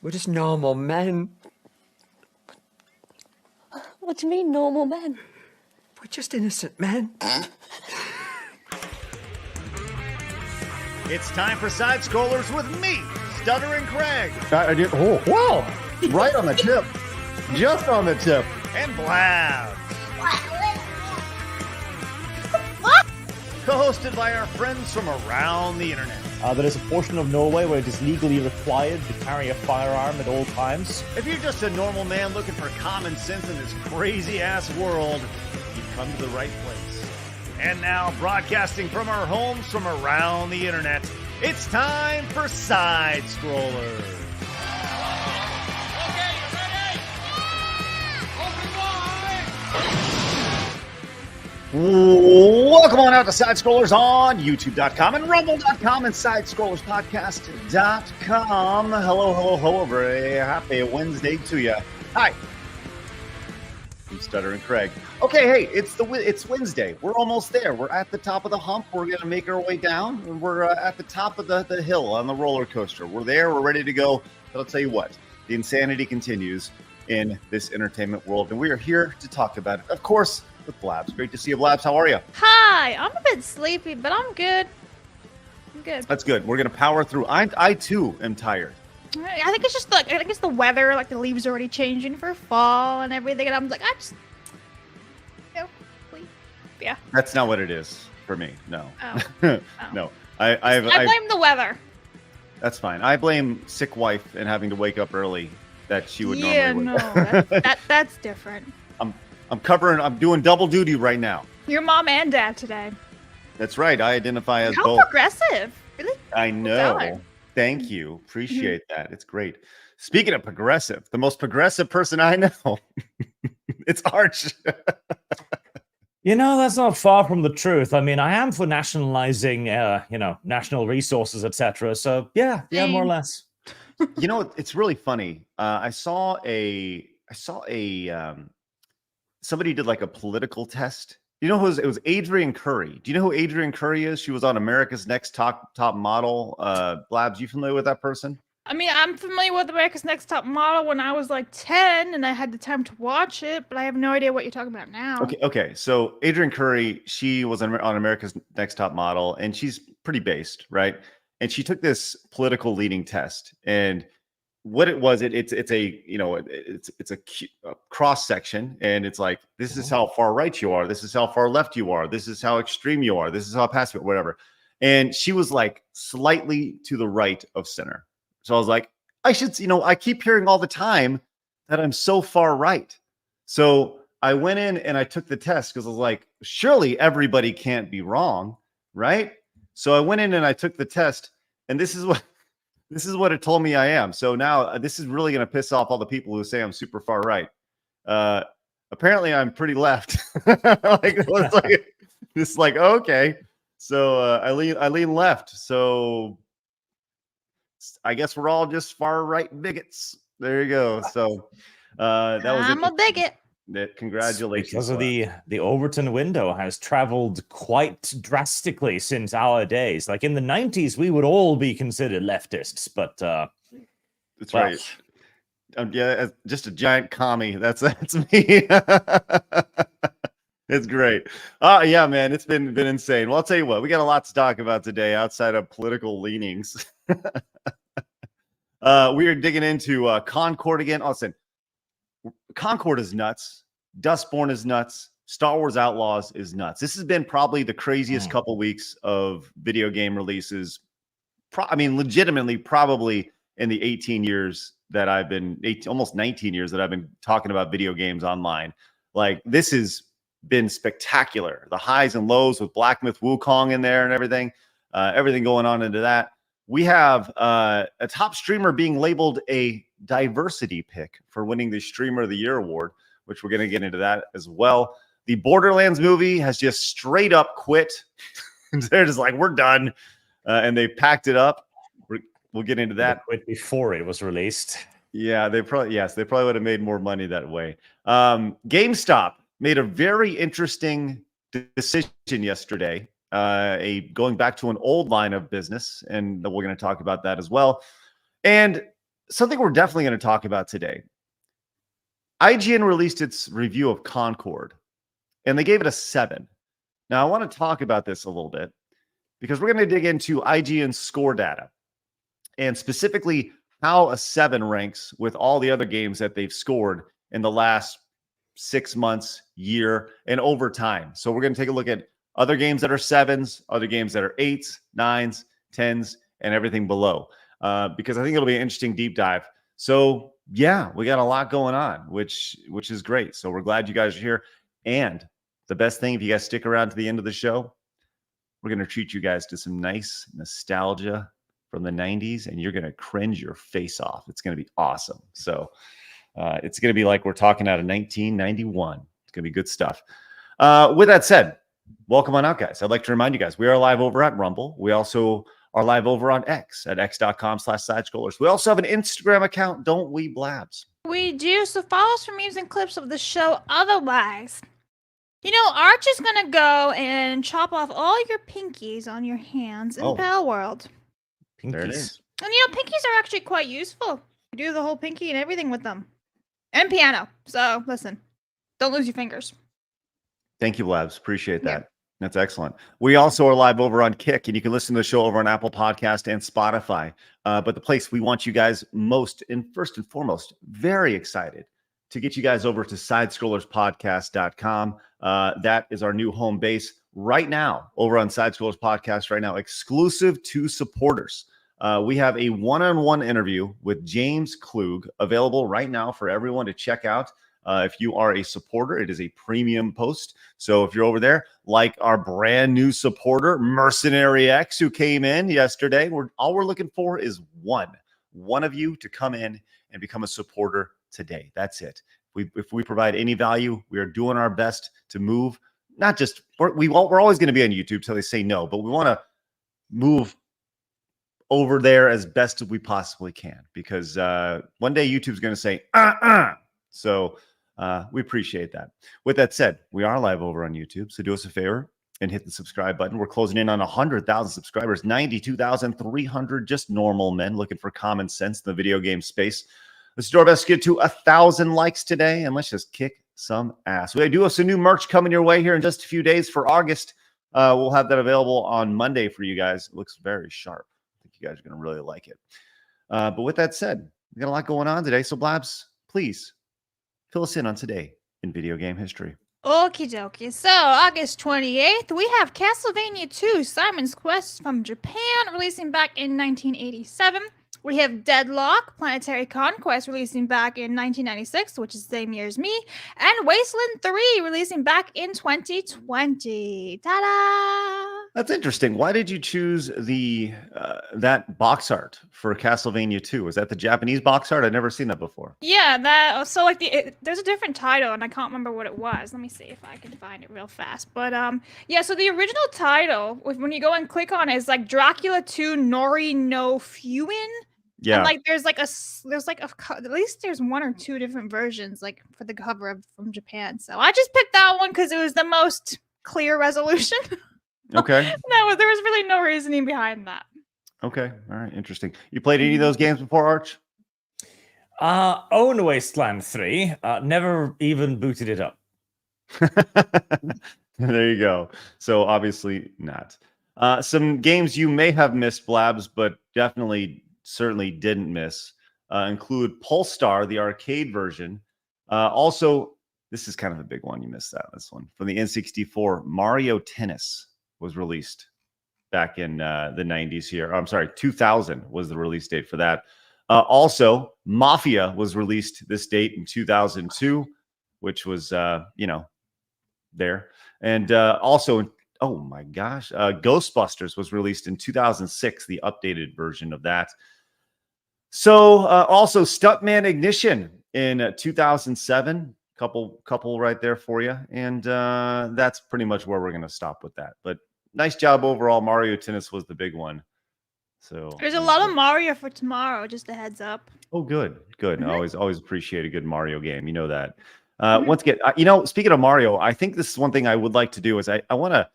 We're just normal men. What do you mean, normal men? We're just innocent men. It's time for Side Scrollers with me, Stuttering Craig. I did. Oh, wow. Right on the tip. Just on the tip. And Blabs. Co-hosted by our friends from around the internet. There is a portion of Norway where it is legally required to carry a firearm at all times. If you're just a normal man looking for common sense in this crazy-ass world, you've come to the right place. And now, broadcasting from our homes from around the internet, it's time for Side Scrollers. Okay, you ready? Open wide! Welcome on out to Side Scrollers on YouTube.com and Rumble.com and SideScrollersPodcast.com. Hello, a very happy Wednesday to you. Hi. I'm Stuttering Craig. Okay, hey, it's Wednesday. We're almost there. We're at the top of the hump. We're going to make our way down. And we're at the top of the hill on the roller coaster. We're there. We're ready to go. But I'll tell you what, the insanity continues in this entertainment world. And we are here to talk about it. Of course, with Blabs. Great to see you, Blabs. How are you? Hi, I'm a bit sleepy, but I'm good. I'm good. That's good. We're gonna power through. I too am tired. I think it's just like the weather. Like the leaves are already changing for fall and everything, and I'm like, I just, sleep. Yeah. That's not what it is for me. No. Oh. No. I blame the weather. That's fine. I blame sick wife and having to wake up early that she would normally wake up. That's different. I'm doing double duty right now. Your mom and dad today. That's right. I identify as How both. Progressive. Really? I know. Thank you. Appreciate that. It's great. Speaking of progressive, the most progressive person I know, it's Arch. You know, that's not far from the truth. I mean, I am for nationalizing, national resources, etc. So, yeah, more or less. You know, it's really funny. I saw somebody did like a political test. You know who it was Adrian Curry. Do you know who Adrian Curry is? She was on America's Next Top Model. Blabs, you familiar with that person? I mean, I'm familiar with America's Next Top Model when I was like 10 and I had the time to watch it, but I have no idea what you're talking about now. Okay. So Adrian Curry, she was on America's Next Top Model, and she's pretty based, right? And she took this political leading test, and what it was, it's a cross section, and it's like, this is how far right you are, this is how far left you are, this is how extreme you are, this is how passive, whatever. And she was like slightly to the right of center. So I was like, I keep hearing all the time that I'm so far right. So I went in and I took the test because I was like, surely everybody can't be wrong, right? So I went in and I took the test, and this is what it told me I am. So now this is really going to piss off all the people who say I'm super far right. Apparently I'm pretty left. Okay. So I lean left. So I guess we're all just far right bigots. There you go. So I'm a bigot. Congratulations. Because of the Overton window has traveled quite drastically since our days. Like in the 90s, we would all be considered leftists, but that's right. Just a giant commie. That's me. It's great. Yeah, man, it's been insane. Well, I'll tell you what, we got a lot to talk about today outside of political leanings. We are digging into Concord again. Listen, Concord is nuts. Dustborn is nuts. Star Wars Outlaws is nuts. This has been probably the craziest couple weeks of video game releases. Legitimately, probably in the 18 years that I've been, almost 19 years that I've been talking about video games online. Like, this has been spectacular. The highs and lows with Black Myth Wukong in there and everything going on into that. We have a top streamer being labeled a diversity pick for winning the Streamer of the Year award, which we're going to get into that as well. The Borderlands movie has just straight up quit. They're just like, we're done. And they packed it up. We'll get into that. They quit before it was released. Yeah, they probably would have made more money that way. GameStop made a very interesting decision yesterday, going back to an old line of business, and we're going to talk about that as well. And something we're definitely going to talk about today. IGN released its review of Concord, and they gave it a 7. Now, I want to talk about this a little bit because we're going to dig into IGN's score data and specifically how a 7 ranks with all the other games that they've scored in the last 6 months, year, and over time. So we're going to take a look at other games that are 7s, other games that are 8s, 9s, 10s, and everything below, because I think it'll be an interesting deep dive. So yeah, we got a lot going on, which is great. So we're glad you guys are here. And the best thing, if you guys stick around to the end of the show, we're going to treat you guys to some nice nostalgia from the 90s, and you're going to cringe your face off. It's going to be awesome. So it's going to be like we're talking out of 1991. It's going to be good stuff. With that said, welcome on out, guys. I'd like to remind you guys, we are live over at Rumble. We also are live over on X at x.com/sidescrollers. We also have an Instagram account, don't we, Blabs? We do, so follow us for memes and clips of the show. Otherwise, you know, Arch is going to go and chop off all your pinkies on your hands in Pal World. There it is. And you know, pinkies are actually quite useful. You do the whole pinky and everything with them. And piano. So, listen, don't lose your fingers. Thank you, Blabs. Appreciate that. Yeah. That's excellent. We also are live over on Kick, and you can listen to the show over on Apple Podcast and Spotify. But the place we want you guys most, and first and foremost, very excited to get you guys over to sidescrollerspodcast.com. That is our new home base right now over on Side Scrollers Podcast right now, exclusive to supporters. We have a one-on-one interview with James Klug available right now for everyone to check out. If you are a supporter, it is a premium post. So if you're over there, like our brand new supporter, Mercenary X, who came in yesterday, all we're looking for is one of you to come in and become a supporter today. That's it. If we provide any value, we are doing our best to move. Not just we're always going to be on YouTube till they say no, but we want to move over there as best as we possibly can, because one day YouTube's going to say So we appreciate that. With that said, we are live over on YouTube, so do us a favor and hit the subscribe button. We're closing in on 100,000 subscribers, 92,300 just normal men looking for common sense in the video game space. Let's do our best to get to 1,000 likes today, and let's just kick some ass. We do have some new merch coming your way here in just a few days for August. We'll have that available on Monday for you guys. It looks very sharp. I think you guys are going to really like it. But with that said, we got a lot going on today. So Blabs, please fill us in on today in video game history. Okie dokie. So, August 28th, we have Castlevania 2 Simon's Quest from Japan, releasing back in 1987. We have Deadlock, Planetary Conquest, releasing back in 1996, which is the same year as me. And Wasteland 3, releasing back in 2020. Ta-da! That's interesting. Why did you choose that box art for Castlevania 2? Was that the Japanese box art? I've never seen that before. Yeah, so like there's a different title, and I can't remember what it was. Let me see if I can find it real fast. But yeah, so the original title, when you go and click on it, is like Dracula 2 Nori no Fuin. Yeah. And like there's at least there's 1 or 2 different versions like for the cover from Japan. So I just picked that one because it was the most clear resolution. Okay. There was really no reasoning behind that. Okay. All right. Interesting. You played any of those games before, Arch? Own Wasteland 3. Never even booted it up. There you go. So obviously not. Some games you may have missed, Blabs, but certainly didn't miss, include Polestar, the arcade version. Also, this is kind of a big one. You missed this one. From the N64, Mario Tennis was released back in the 90s here. I'm sorry, 2000 was the release date for that. Also, Mafia was released this date in 2002, which was, there. And also, oh my gosh, Ghostbusters was released in 2006, the updated version of that. So also Stuntman Ignition in 2007, couple right there for you. And that's pretty much where we're going to stop with that. But nice job overall. Mario Tennis was the big one. So there's a lot of Mario for tomorrow, just a heads up. Oh, good. Mm-hmm. I always appreciate a good Mario game. You know that. Once again, speaking of Mario, I think this is one thing I would like to do is I want to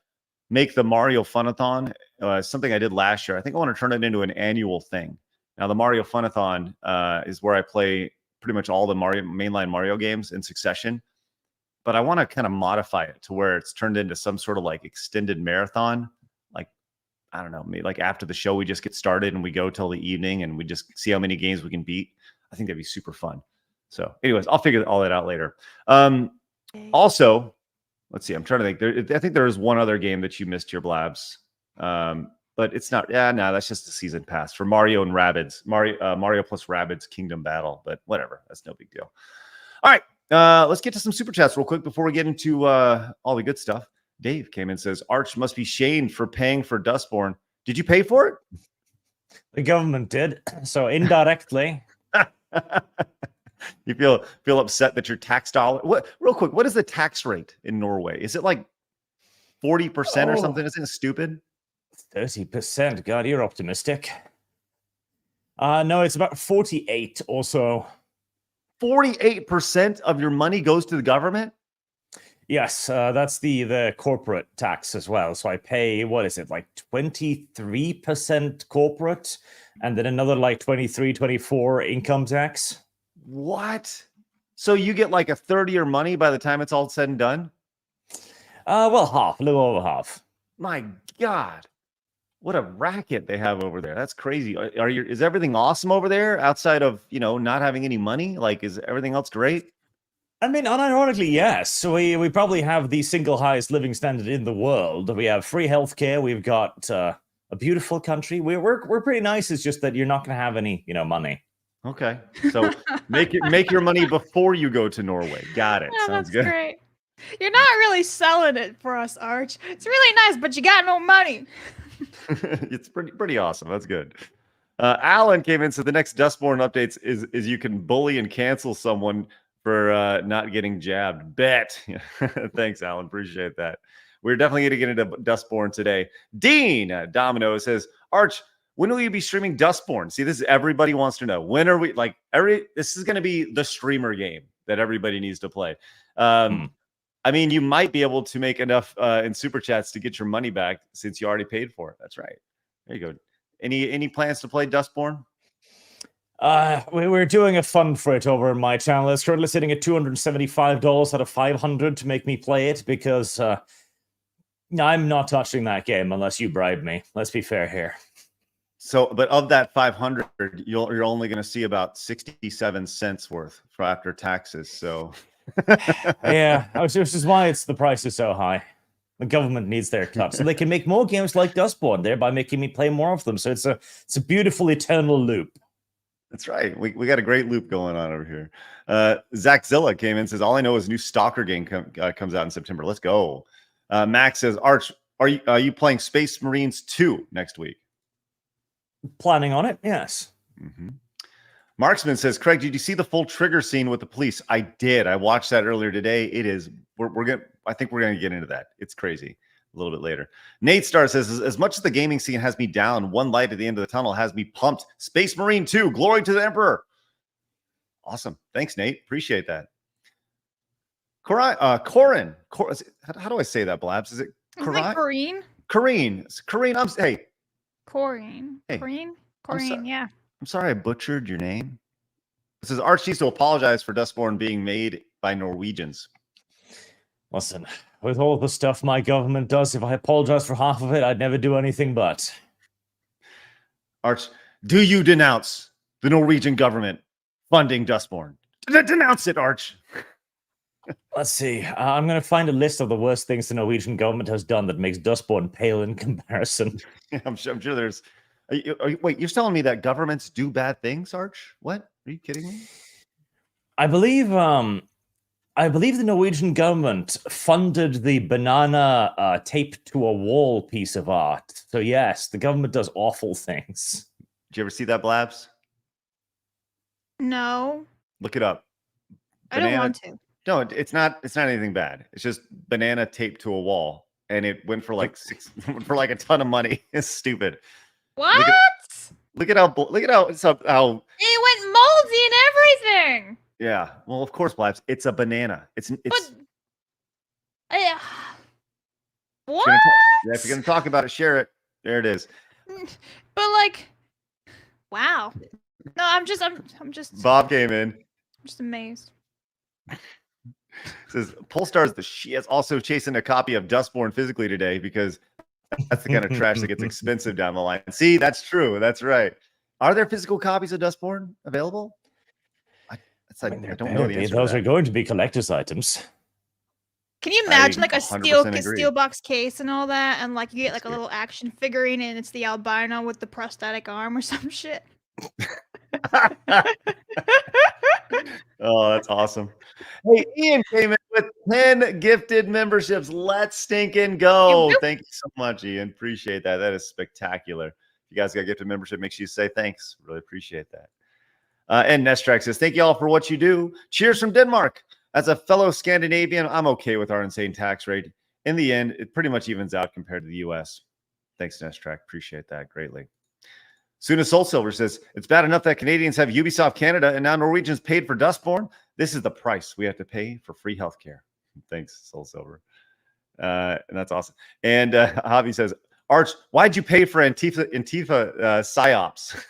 make the Mario Funathon something I did last year. I think I want to turn it into an annual thing. Now, the Mario Funathon is where I play pretty much all the mainline Mario games in succession. But I want to kind of modify it to where it's turned into some sort of like extended marathon. Like, I don't know, maybe like after the show, we just get started and we go till the evening and we just see how many games we can beat. I think that'd be super fun. So anyways, I'll figure all that out later. Also, let's see. I'm trying to think. I think there is one other game that you missed here, Blabs. But it's not. Yeah, no, that's just the season pass for Mario and Rabbids. Mario plus Rabbids Kingdom Battle. But whatever. That's no big deal. All right. Let's get to some super chats real quick before we get into all the good stuff. Dave came in and says, Arch must be shamed for paying for Dustborn. Did you pay for it? The government did. So indirectly. You feel upset that your tax dollar. What real quick? What is the tax rate in Norway? Is it like 40% or something? Isn't it stupid? 30%. God, you're optimistic. No, it's about 48 or so. 48% of your money goes to the government? Yes, that's the corporate tax as well. So I pay, what is it, like 23% corporate, and then another like 23, 24 income tax. What? So you get like a third of your money by the time it's all said and done? Well, half, a little over half. My God. What a racket they have over there. That's crazy. Is everything awesome over there outside of, not having any money? Like, is everything else great? I mean, unironically, yes. So we probably have the single highest living standard in the world. We have free healthcare. We've got a beautiful country. We're pretty nice. It's just that you're not going to have any, money. Okay. So make your money before you go to Norway. Got it. Yeah, Sounds that's good. great. You're not really selling it for us, Arch. It's really nice, but you got no money. It's pretty awesome. That's good. Alan came in, so the next Dustborn updates is you can bully and cancel someone for not getting jabbed. Bet. Thanks, Alan. Appreciate that. We're definitely going to get into Dustborn today. Dean Domino says, Arch, when will you be streaming Dustborn? See, this is everybody wants to know. When are we this is going to be the streamer game that everybody needs to play. I mean, you might be able to make enough in super chats to get your money back since you already paid for it. That's right. There you go. Any plans to play Dustborn? We're doing a fund for it over on my channel. It's currently sitting at $275 out of $500 to make me play it because I'm not touching that game unless you bribe me. Let's be fair here. So, but of that 500, you're only going to see about 67 cents worth for after taxes. So, yeah, which is why the price is so high. The government needs their cut, so they can make more games like Dustborn, thereby making me play more of them. So it's a beautiful eternal loop. That's right. We got a great loop going on over here. Zach Zilla came in and says, all I know is new Stalker game comes out in September. Let's go. Max says, Arch, are you playing Space Marines 2 next week? Planning on it, yes. Mm-hmm. Marksman says, Craig, did you see the full trigger scene with the police? I did. I watched that earlier today. It is. I think we're gonna get into that. It's crazy. A little bit later. Nate Star says, as much as the gaming scene has me down, one light at the end of the tunnel has me pumped. Space Marine 2, glory to the Emperor. Awesome. Thanks, Nate. Appreciate that. Corin. How do I say that, Blabs? Is it Corrine? Corrine. Hey. Corrine. Hey. Corrine, yeah. I'm sorry I butchered your name. It says Arch needs to apologize for Dustborn being made by Norwegians. Listen, with all the stuff my government does, if I apologize for half of it, I'd never do anything but. Arch, do you denounce the Norwegian government funding Dustborn? Denounce it, Arch. Let's see. I'm going to find a list of the worst things the Norwegian government has done that makes Dustborn pale in comparison. I'm sure there's... Wait, you're telling me that governments do bad things, Arch? What? Are you kidding me? I believe the Norwegian government funded the banana taped to a wall piece of art. So yes, the government does awful things. Did you ever see that, Blabs? No. Look it up. I don't want to. No, it's not anything bad. It's just banana taped to a wall, and it went for like a ton of money. It's stupid. What? Look at how it went moldy and everything. Yeah. Well, of course, Blabs. It's a banana. It's what? If you're gonna talk about it, share it. There it is. But like, Wow. No, I'm just Bob came in. just amazed. Says Polestar's the she is also chasing a copy of Dustborn physically today because that's the kind of trash that gets expensive down the line. See, that's true. That's right. Are there physical copies of Dustborn available? I don't know the answer. Those are going to be collector's items. Can you imagine like a 100% agree. steel box case and all that, and like you get like a little action figurine and it's the albino with the prosthetic arm or some shit? Oh, that's awesome. Hey, Ian came in with 10 gifted memberships. Let's stinking go. Thank you so much, Ian. Appreciate that. That is spectacular. If you guys got a gifted membership, make sure you say thanks. Really appreciate that. And Nestrack says, thank you all for what you do. Cheers from Denmark. As a fellow Scandinavian, I'm okay with our insane tax rate. In the end, it pretty much evens out compared to the U.S. Thanks, Nestrack. Appreciate that greatly. Soon as Soul Silver says, it's bad enough that Canadians have Ubisoft Canada and now Norwegians paid for Dustborn. This is the price we have to pay for free healthcare. Thanks, Soul Silver. And that's awesome. And Javi says, Arch, why'd you pay for Antifa psyops?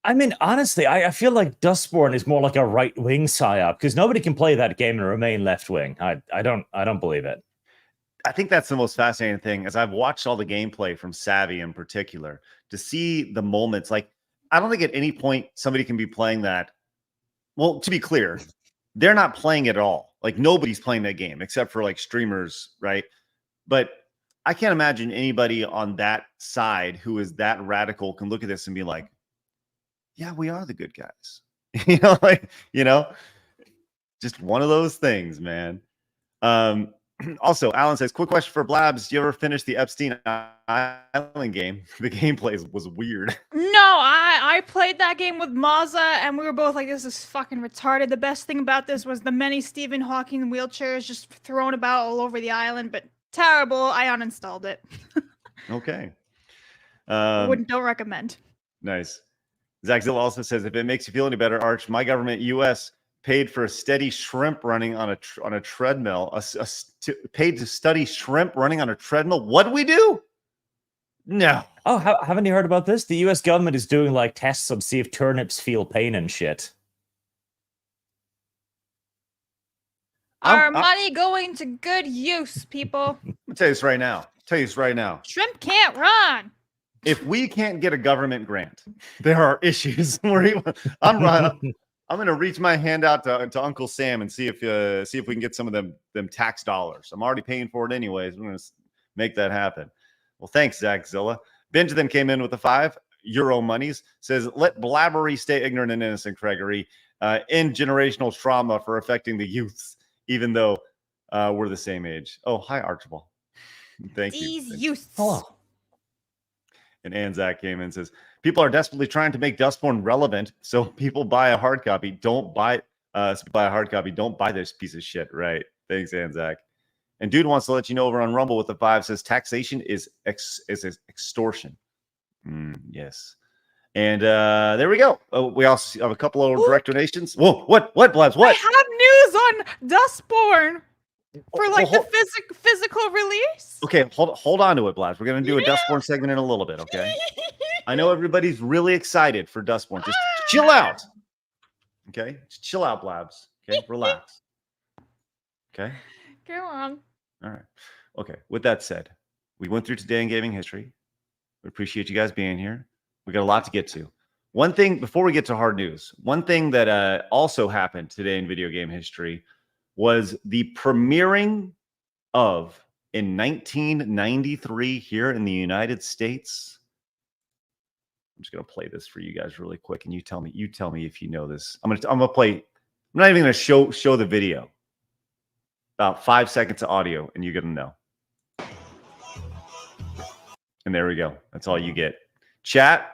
I mean, honestly, I feel like Dustborn is more like a right-wing psyop because nobody can play that game and remain left-wing. I don't believe it. I think that's the most fascinating thing, as I've watched all the gameplay from Savvy in particular, to see the moments. Like, I don't think at any point somebody can be playing that. Well, to be clear, they're not playing it at all. Like, nobody's playing that game except for like streamers, right? But I can't imagine anybody on that side who is that radical can look at this and be like, yeah, we are the good guys. Just one of those things, man. Also, Alan says, quick question for Blabs. Do you ever finish the Epstein Island game? The gameplay was weird. No, I played that game with Mazza, and we were both like, this is fucking retarded. The best thing about this was the many Stephen Hawking wheelchairs just thrown about all over the island, but terrible. I uninstalled it. Okay. Don't recommend. Nice. Zach Zilla also says, if it makes you feel any better, Arch, my government, U.S., paid for a steady shrimp running on a treadmill. Paid to study shrimp running on a treadmill. What do we do? No. Oh, haven't you heard about this? The U.S. government is doing like tests on see if turnips feel pain and shit. Our money going to good use, people. I'll tell you this right now. Shrimp can't run. If we can't get a government grant, there are issues. I'm going to reach my hand out to Uncle Sam and see if we can get some of them tax dollars. I'm already paying for it anyways. We're going to make that happen. Well, thanks, Zach Zilla. Benj then came in with the €5 monies. Says, let blabbery stay ignorant and innocent, Gregory. End generational trauma for affecting the youths, even though we're the same age. Oh, hi, Archibald. Thank you. These youths. Hello. And Anzac came in and says, people are desperately trying to make Dustborn relevant, so people buy a hard copy. Don't buy this piece of shit. Right. Thanks, Anzac. And dude wants to let you know over on Rumble with the 5 says taxation is extortion. Yes. And there we go. We also have a couple of direct donations. Whoa, what, Blabs? What? I have news on Dustborn. For like the physical release? Okay, hold on to it, Blabs. We're going to do a Dustborn segment in a little bit, okay? I know everybody's really excited for Dustborn. Just chill out. Okay? Just chill out, Blabs. Okay? Relax. Okay? Go on. All right. Okay. With that said, we went through today in gaming history. We appreciate you guys being here. We got a lot to get to. One thing, before we get to hard news, one thing that also happened today in video game history was the premiering of, in 1993 here in the United States. I'm just going to play this for you guys really quick, and you tell me if you know this. I'm going to play. I'm not even going to show the video. About 5 seconds of audio, and you're going to know. And there we go. That's all you get. Chat.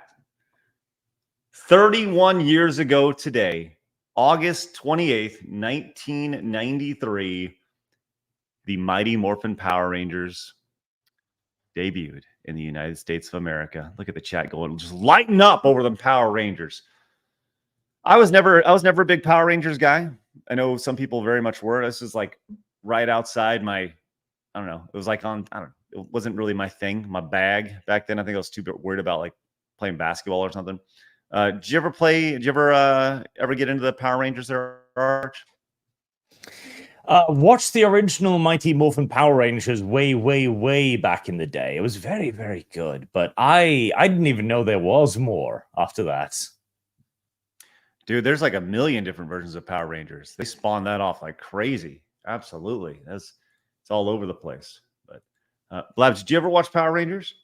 31 years ago today, August 28th, 1993, the Mighty Morphin Power Rangers debuted in the United States of America. Look at the chat going, just lighten up over them Power Rangers. I was never a big Power Rangers guy. I know some people very much were. This is like right outside my, I don't know. It was like it wasn't really my thing, my bag back then. I think I was too worried about like playing basketball or something. Did you ever get into the Power Rangers there, Arch? Watched the original Mighty Morphin Power Rangers way back in the day. It was very, very good, but I didn't even know there was more after that. Dude, there's like a million different versions of Power Rangers. They spawn that off like crazy. Absolutely. It's all over the place. But Blabs, did you ever watch Power Rangers?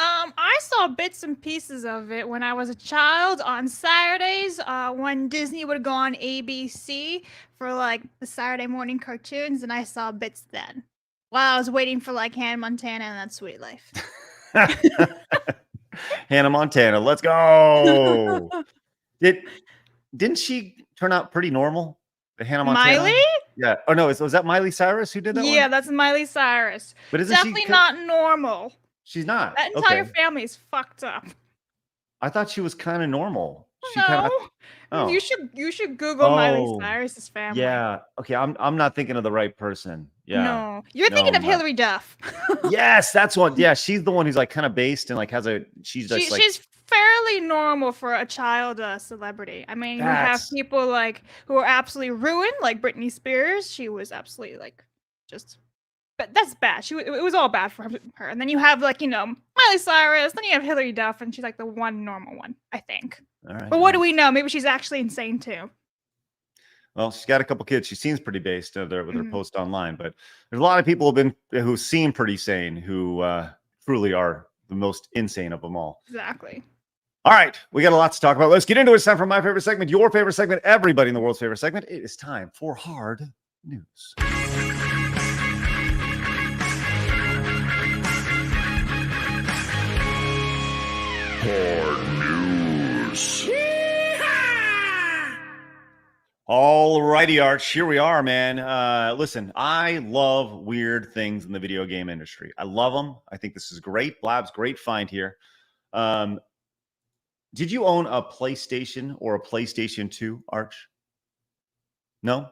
I saw bits and pieces of it when I was a child on Saturdays, when Disney would go on ABC for like the Saturday morning cartoons, and I saw bits then while I was waiting for like Hannah Montana and That Sweet Life. Hannah Montana, let's go. Didn't she turn out pretty normal? The Hannah Montana? Miley? Yeah. Oh no, was that Miley Cyrus who did that one? Yeah, that's Miley Cyrus. But isn't definitely not normal. She's not. That entire Okay. family is fucked up. I thought she was kind of normal. No, you should Google Miley Cyrus's family. Yeah. Okay. I'm not thinking of the right person. Yeah. No, you're thinking of Hillary Duff. Yes, that's one. Yeah, she's the one who's like kind of based and like she's fairly normal for a child celebrity. I mean, you have people like who are absolutely ruined, like Britney Spears. She was absolutely like just. But that's bad. It was all bad for her. And then you have like, Miley Cyrus. Then you have Hillary Duff, and she's like the one normal one, I think. All right. But what do we know? Maybe she's actually insane too. Well, she's got a couple kids. She seems pretty based there with her post online. But there's a lot of people who seem pretty sane, who truly are the most insane of them all. Exactly. All right, we got a lot to talk about. Let's get into it. It's time for my favorite segment, your favorite segment, everybody in the world's favorite segment. It is time for Hard News. Hard News. All righty, Arch. Here we are, man. Listen, I love weird things in the video game industry. I love them. I think this is great. Blabs, great find here. Did you own a PlayStation or a PlayStation 2, Arch? No?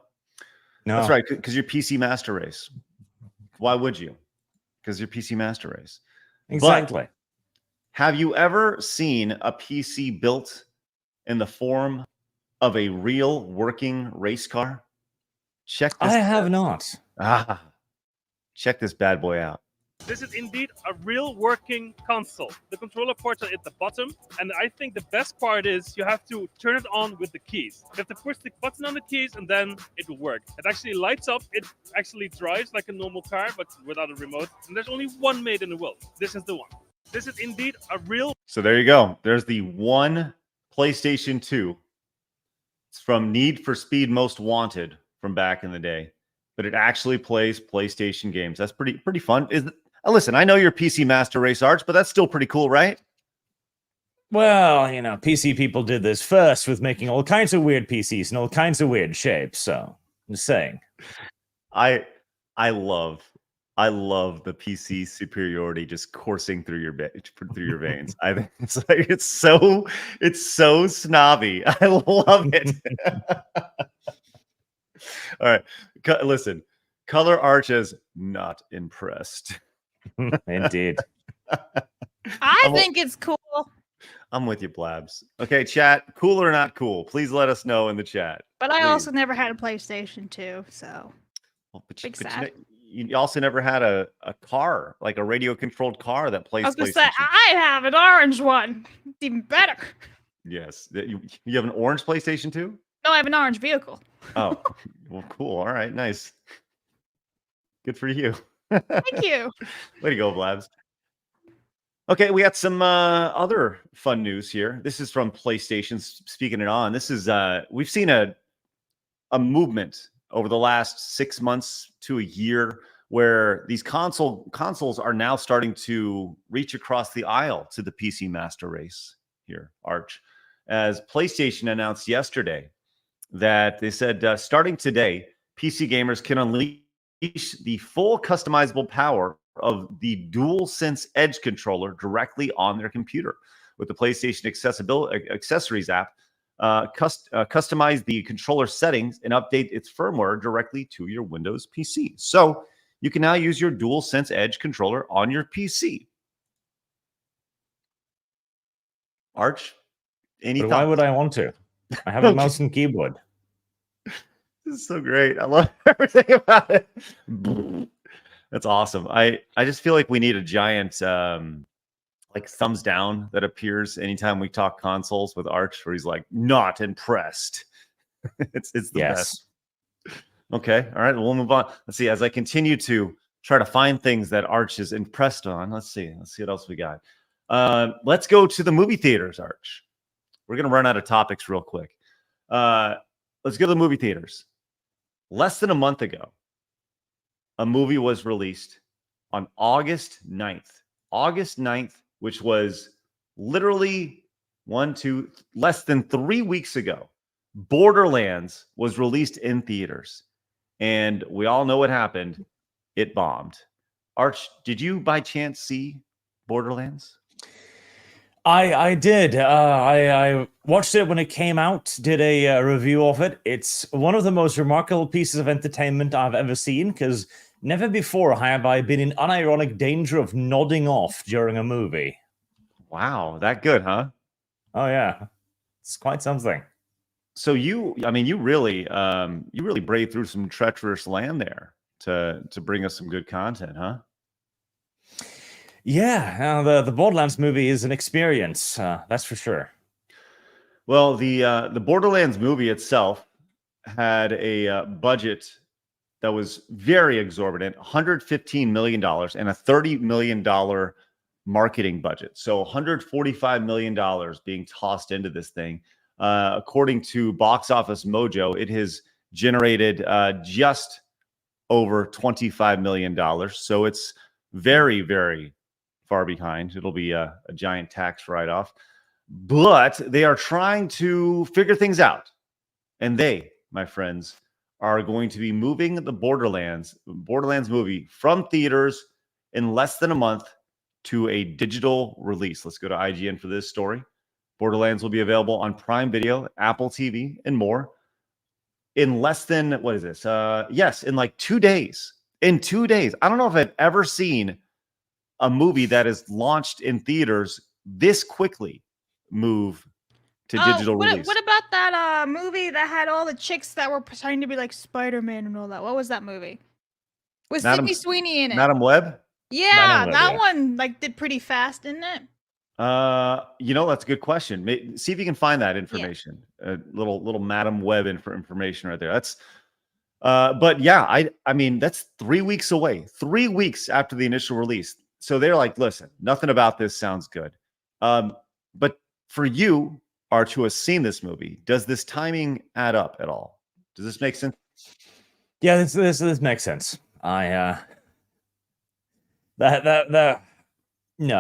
No. That's right, because you're PC Master Race. Why would you? Because you're PC Master Race. Exactly. But have you ever seen a PC built in the form of a real working race car? Check this. I have not. Check this bad boy out. This is indeed a real working console. The controller ports are at the bottom, and I think the best part is you have to turn it on with the keys. You have to push the button on the keys, and then it will work. It actually lights up. It actually drives like a normal car, but without a remote. And there's only one made in the world. This is the one. This is indeed a real... So there you go. There's the one PlayStation 2. It's from Need for Speed Most Wanted from back in the day. But it actually plays PlayStation games. That's pretty fun. Listen, I know you're PC Master Race, Arch, but that's still pretty cool, right? Well, PC people did this first with making all kinds of weird PCs and all kinds of weird shapes. So I'm just saying. I love the PC superiority just coursing through your veins. I think it's so snobby. I love it. All right, listen. Color Arch is not impressed. Indeed. I think it's cool. I'm with you, Blabs. Okay, chat. Cool or not cool? Please let us know in the chat. But I also never had a PlayStation 2, so big sad. You also never had a car, like a radio-controlled car that plays PlayStation. Say, I have an orange one. It's even better. Yes. You have an orange PlayStation 2? No, I have an orange vehicle. Oh, well, cool. All right, nice. Good for you. Thank you. Way to go, Blabs. Okay, we got some other fun news here. This is from PlayStation. Speaking it on, this is we've seen a movement over the last 6 months to a year where these consoles are now starting to reach across the aisle to the PC Master Race here, Arch, as PlayStation announced yesterday that they said starting today, PC gamers can unleash the full customizable power of the DualSense Edge controller directly on their computer with the PlayStation Accessories app. Customize the controller settings and update its firmware directly to your Windows PC. So you can now use your DualSense Edge controller on your PC. Arch, any But thoughts? why would I want to? I have a mouse and keyboard. This is so great. I love everything about it. That's awesome. I just feel like we need a giant like thumbs down that appears anytime we talk consoles with Arch, where he's like not impressed. it's the best. Okay, all right, we'll move on. Let's see. As I continue to try to find things that Arch is impressed on, let's see what else we got. Let's go to the movie theaters, Arch. We're gonna run out of topics real quick. Let's go to the movie theaters. Less than a month ago, a movie was released on August 9th. August 9th, which was literally less than 3 weeks ago. Borderlands was released in theaters. And we all know what happened. It bombed. Arch, did you by chance see Borderlands? I did. I watched it when it came out, did a review of it. It's one of the most remarkable pieces of entertainment I've ever seen, because never before have I been in unironic danger of nodding off during a movie. Wow, that good, huh? Oh, yeah. It's quite something. So you really braved through some treacherous land there to bring us some good content, huh? Yeah, the Borderlands movie is an experience, that's for sure. Well, the Borderlands movie itself had a budget that was very exorbitant, $115 million, and a $30 million marketing budget. So $145 million being tossed into this thing. According to Box Office Mojo, it has generated just over $25 million. So it's very, very far behind. It'll be a giant tax write-off. But they are trying to figure things out. And they, my friends, are going to be moving the Borderlands movie from theaters in less than a month to a digital release. Let's go to IGN for this story. Borderlands will be available on Prime Video, Apple TV, and more in less than, what is this? Yes, in like 2 days. In 2 days. I don't know if I've ever seen a movie that is launched in theaters this quickly move to digital release. What about that movie that had all the chicks that were pretending to be like Spider-Man and all that? What was that movie? Was Sydney Sweeney in it? Madam Web? Yeah, Madam Web, that yeah. one like did pretty fast, didn't it? That's a good question. See if you can find that information. A little Madam Web information right there. That's but yeah, I mean that's 3 weeks away. 3 weeks after the initial release. So they're like, listen, nothing about this sounds good. But for you, Arch, who has seen this movie, does this timing add up at all? Does this make sense? Yeah, this makes sense. No,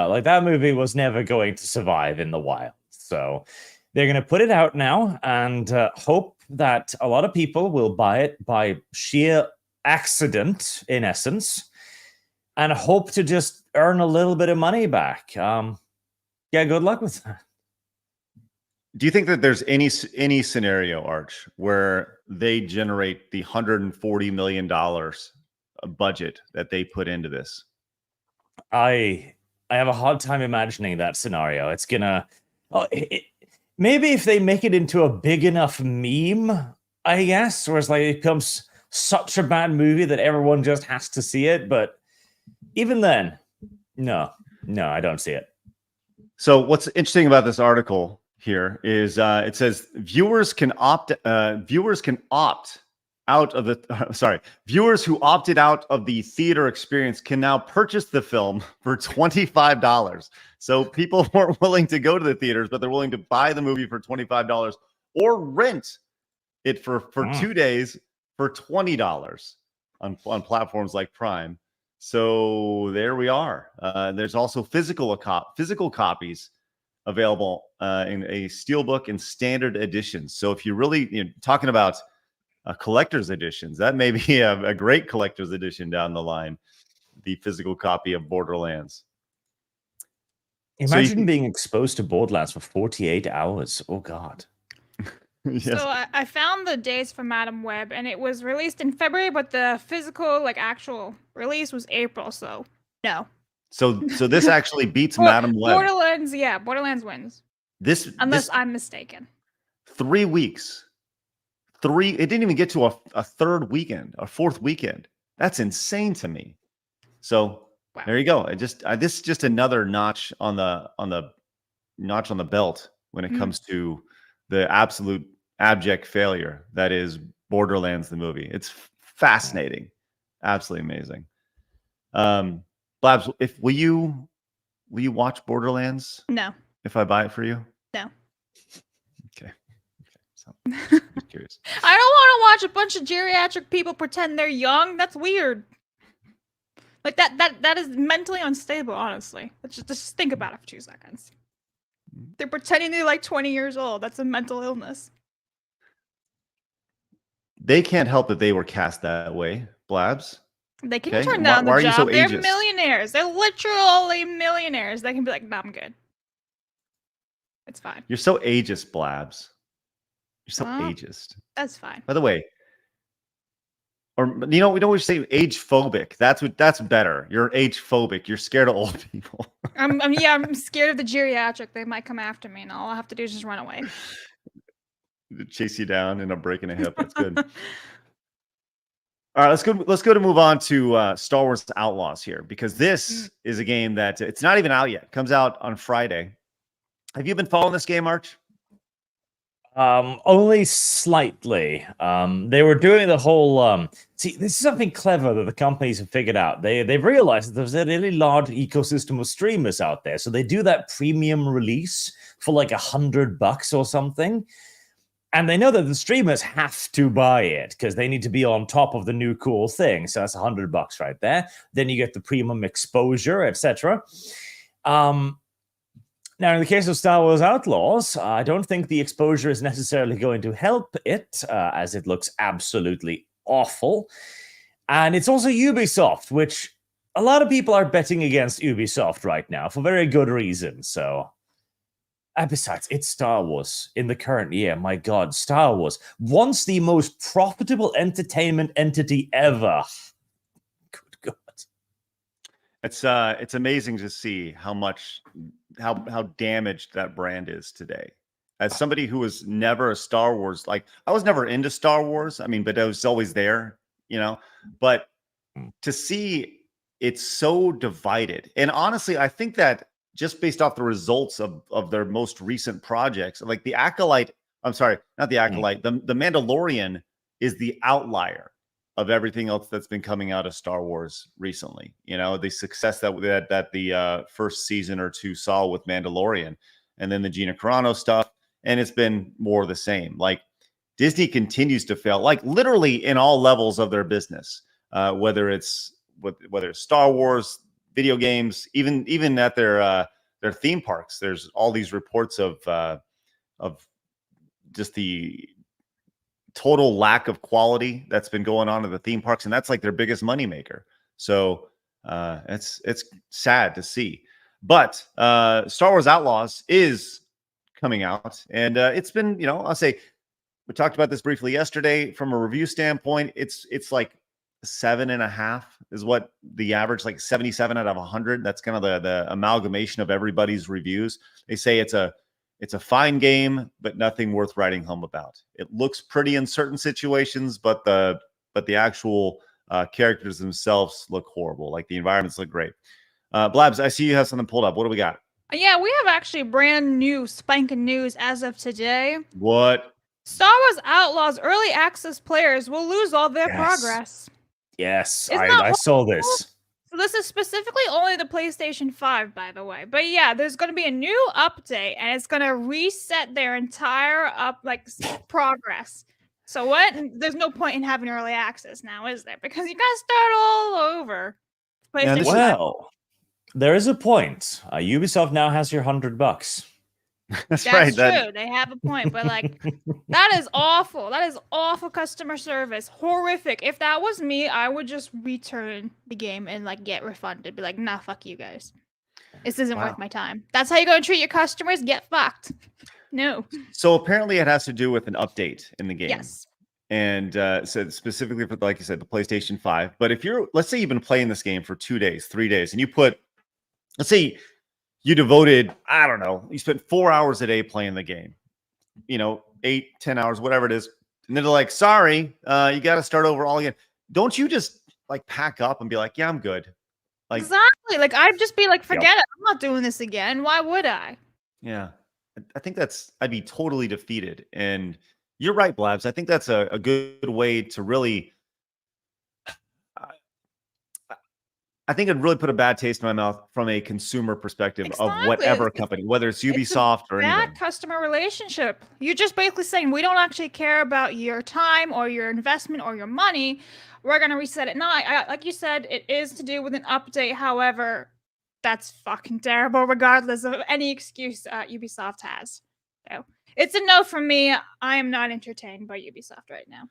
like that movie was never going to survive in the wild. So they're going to put it out now and hope that a lot of people will buy it by sheer accident, in essence, and hope to just earn a little bit of money back. Yeah, good luck with that. Do you think that there's any scenario, Arch, where they generate the $140 million budget that they put into this? I have a hard time imagining that scenario. It's gonna maybe if they make it into a big enough meme, I guess, where it's like it becomes such a bad movie that everyone just has to see it. But even then, no, I don't see it. So what's interesting about this article here is it says viewers who opted out of the theater experience can now purchase the film for $25. So people weren't willing to go to the theaters, but they're willing to buy the movie for $25 or rent it for 2 days for $20 on platforms like Prime. So there we are. There's also physical copies available in a steelbook and standard editions. So if you're really talking about collector's editions, that may be a great collector's edition down the line, the physical copy of Borderlands. Imagine being exposed to Borderlands for 48 hours. Oh, God. Yes. So I found the dates for Madam Web, and it was released in February, but the physical, like actual release was April. So no. So this actually beats Madam Web. Borderlands wins. Unless I'm mistaken. 3 weeks. It didn't even get to a third weekend, a fourth weekend. That's insane to me. So Wow. there you go. This is just another notch on the notch on the belt when it comes to the absolute abject failure that is Borderlands the movie. It's fascinating, absolutely amazing. Blabs, will you watch Borderlands? No. If I buy it for you? No. Okay. So, just curious. I don't want to watch a bunch of geriatric people pretend they're young. That's weird. Like that is mentally unstable, honestly. Let's just think about it for 2 seconds. They're pretending they're like 20 years old. That's a mental illness. They can't help that they were cast that way, Blabs. They can Okay, turn and down why the are you job. so They're ageist? millionaires. They're literally millionaires. They can be like, no, I'm good. It's fine. You're so ageist, Blabs. You're so Well, ageist. That's fine. By the way, or we don't always say age phobic. That's better. You're age phobic. You're scared of old people. I'm scared of the geriatric. They might come after me, and all I have to do is just run away. Chase you down and I'm breaking a hip. That's good. All right, let's go to move on to Star Wars Outlaws here, because this is a game that it's not even out yet. It comes out on Friday. Have you been following this game, Arch? Only slightly. They were doing the whole. See, this is something clever that the companies have figured out. They've realized that there's a really large ecosystem of streamers out there, so they do that premium release for like $100 or something. And they know that the streamers have to buy it because they need to be on top of the new cool thing. So that's $100 right there. Then you get the premium exposure, etc. Now, in the case of Star Wars Outlaws, I don't think the exposure is necessarily going to help it, as it looks absolutely awful. And it's also Ubisoft, which a lot of people are betting against Ubisoft right now for very good reason. So. Besides, it's Star Wars in the current year. My God, Star Wars, once the most profitable entertainment entity ever. Good God. It's amazing to see how damaged that brand is today. As somebody who was never a Star Wars, like I was never into Star Wars. I mean, but I was always there, you know. But to see it's so divided, and honestly, I think that. Just based off the results of their most recent projects, like the Acolyte, I'm sorry, not the Acolyte, the Mandalorian is the outlier of everything else that's been coming out of Star Wars recently. You know, the success that the first season or two saw with Mandalorian, and then the Gina Carano stuff, and it's been more of the same. Like Disney continues to fail, like literally in all levels of their business, whether it's Star Wars, video games, even at their theme parks. There's all these reports of just the total lack of quality that's been going on at the theme parks, and that's like their biggest moneymaker. So it's sad to see. But Star Wars Outlaws is coming out, and it's been, I'll say, we talked about this briefly yesterday. From a review standpoint, it's like 7.5 is what the average, like 77 out of 100. That's kind of the amalgamation of everybody's reviews. They say it's a fine game, but nothing worth writing home about. It looks pretty in certain situations, but the actual characters themselves look horrible. Like the environments look great. Blabs, I see you have something pulled up. What do we got? Yeah, we have actually brand new spanking news as of today. What? Star Wars Outlaws early access players will lose all their progress. Yes, Isn't I that saw horrible? this. So this is specifically only the PlayStation 5, by the way. But yeah, there's going to be a new update, and it's going to reset their entire progress. So what? There's no point in having early access now, is there? Because you got to start all over. PlayStation 5. Well, there is a point. Ubisoft now has your $100. That's right. That... true. They have a point, but like that is awful. That is awful customer service. Horrific. If that was me, I would just return the game and like get refunded. Be like, nah, fuck you guys. This isn't worth my time. That's how you're going to treat your customers? Get fucked. No. So apparently it has to do with an update in the game. Yes. And so specifically for, like you said, the PlayStation 5. But if let's say you've been playing this game for 2 days, 3 days, and you put, let's say you devoted, I don't know, you spent 4 hours a day playing the game, 8, 10 hours, whatever it is. And then they're like, sorry, you got to start over all again. Don't you just like pack up and be like, yeah, I'm good. Like, exactly. Like, I'd just be like, forget it. I'm not doing this again. Why would I? yeah, I think I'd be totally defeated. And you're right, Blabs. I think that's a good way to really, I think it'd really put a bad taste in my mouth from a consumer perspective of whatever company, whether it's Ubisoft or anything. Bad customer relationship. You're just basically saying, we don't actually care about your time or your investment or your money. We're going to reset it. No, like you said, it is to do with an update. However, that's fucking terrible, regardless of any excuse Ubisoft has. So it's a no from me. I am not entertained by Ubisoft right now.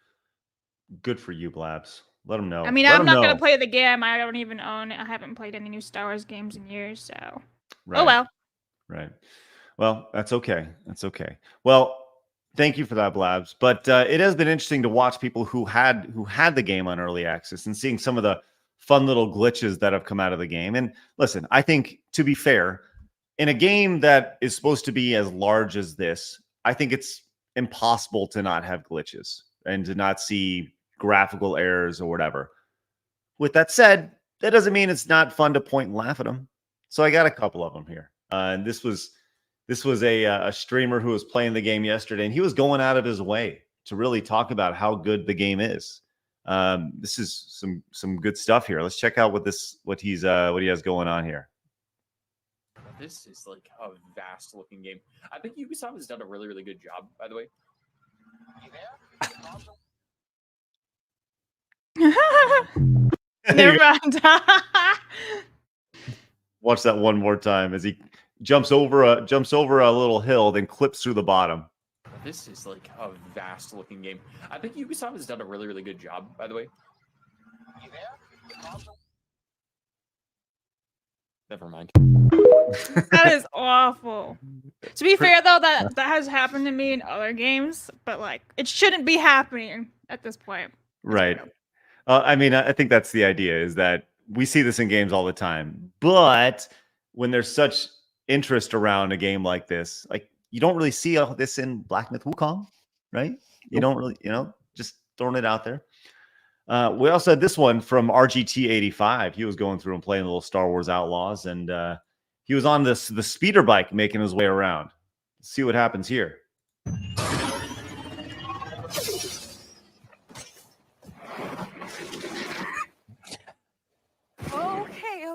Good for you, Blabs. Let them know. I mean, I'm not going to play the game. I don't even own it. I haven't played any new Star Wars games in years, so. Right. Oh, well. Right. Well, that's okay. That's okay. Well, thank you for that, Blabs. But it has been interesting to watch people who had the game on early access and seeing some of the fun little glitches that have come out of the game. And listen, I think, to be fair, in a game that is supposed to be as large as this, I think it's impossible to not have glitches and to not see graphical errors or whatever. With that said, that doesn't mean it's not fun to point and laugh at them. So I got a couple of them here. And this was a streamer who was playing the game yesterday, and he was going out of his way to really talk about how good the game is. This is some good stuff here. Let's check out what he has going on here. This is like a vast looking game. I think Ubisoft has done a really, really good job, by the way. Never mind. Watch that one more time as he jumps over a little hill, then clips through the bottom. This is like a vast looking game. I think Ubisoft has done a really, really good job, by the way. Never mind. That is awful. To be fair, though, that has happened to me in other games, but like it shouldn't be happening at this point. Right. I mean, I think that's the idea, is that we see this in games all the time. But when there's such interest around a game like this, like you don't really see this in Black Myth Wukong, right? You don't really, just throwing it out there. We also had this one from RGT85. He was going through and playing a little Star Wars Outlaws, and he was on the speeder bike making his way around. Let's see what happens here.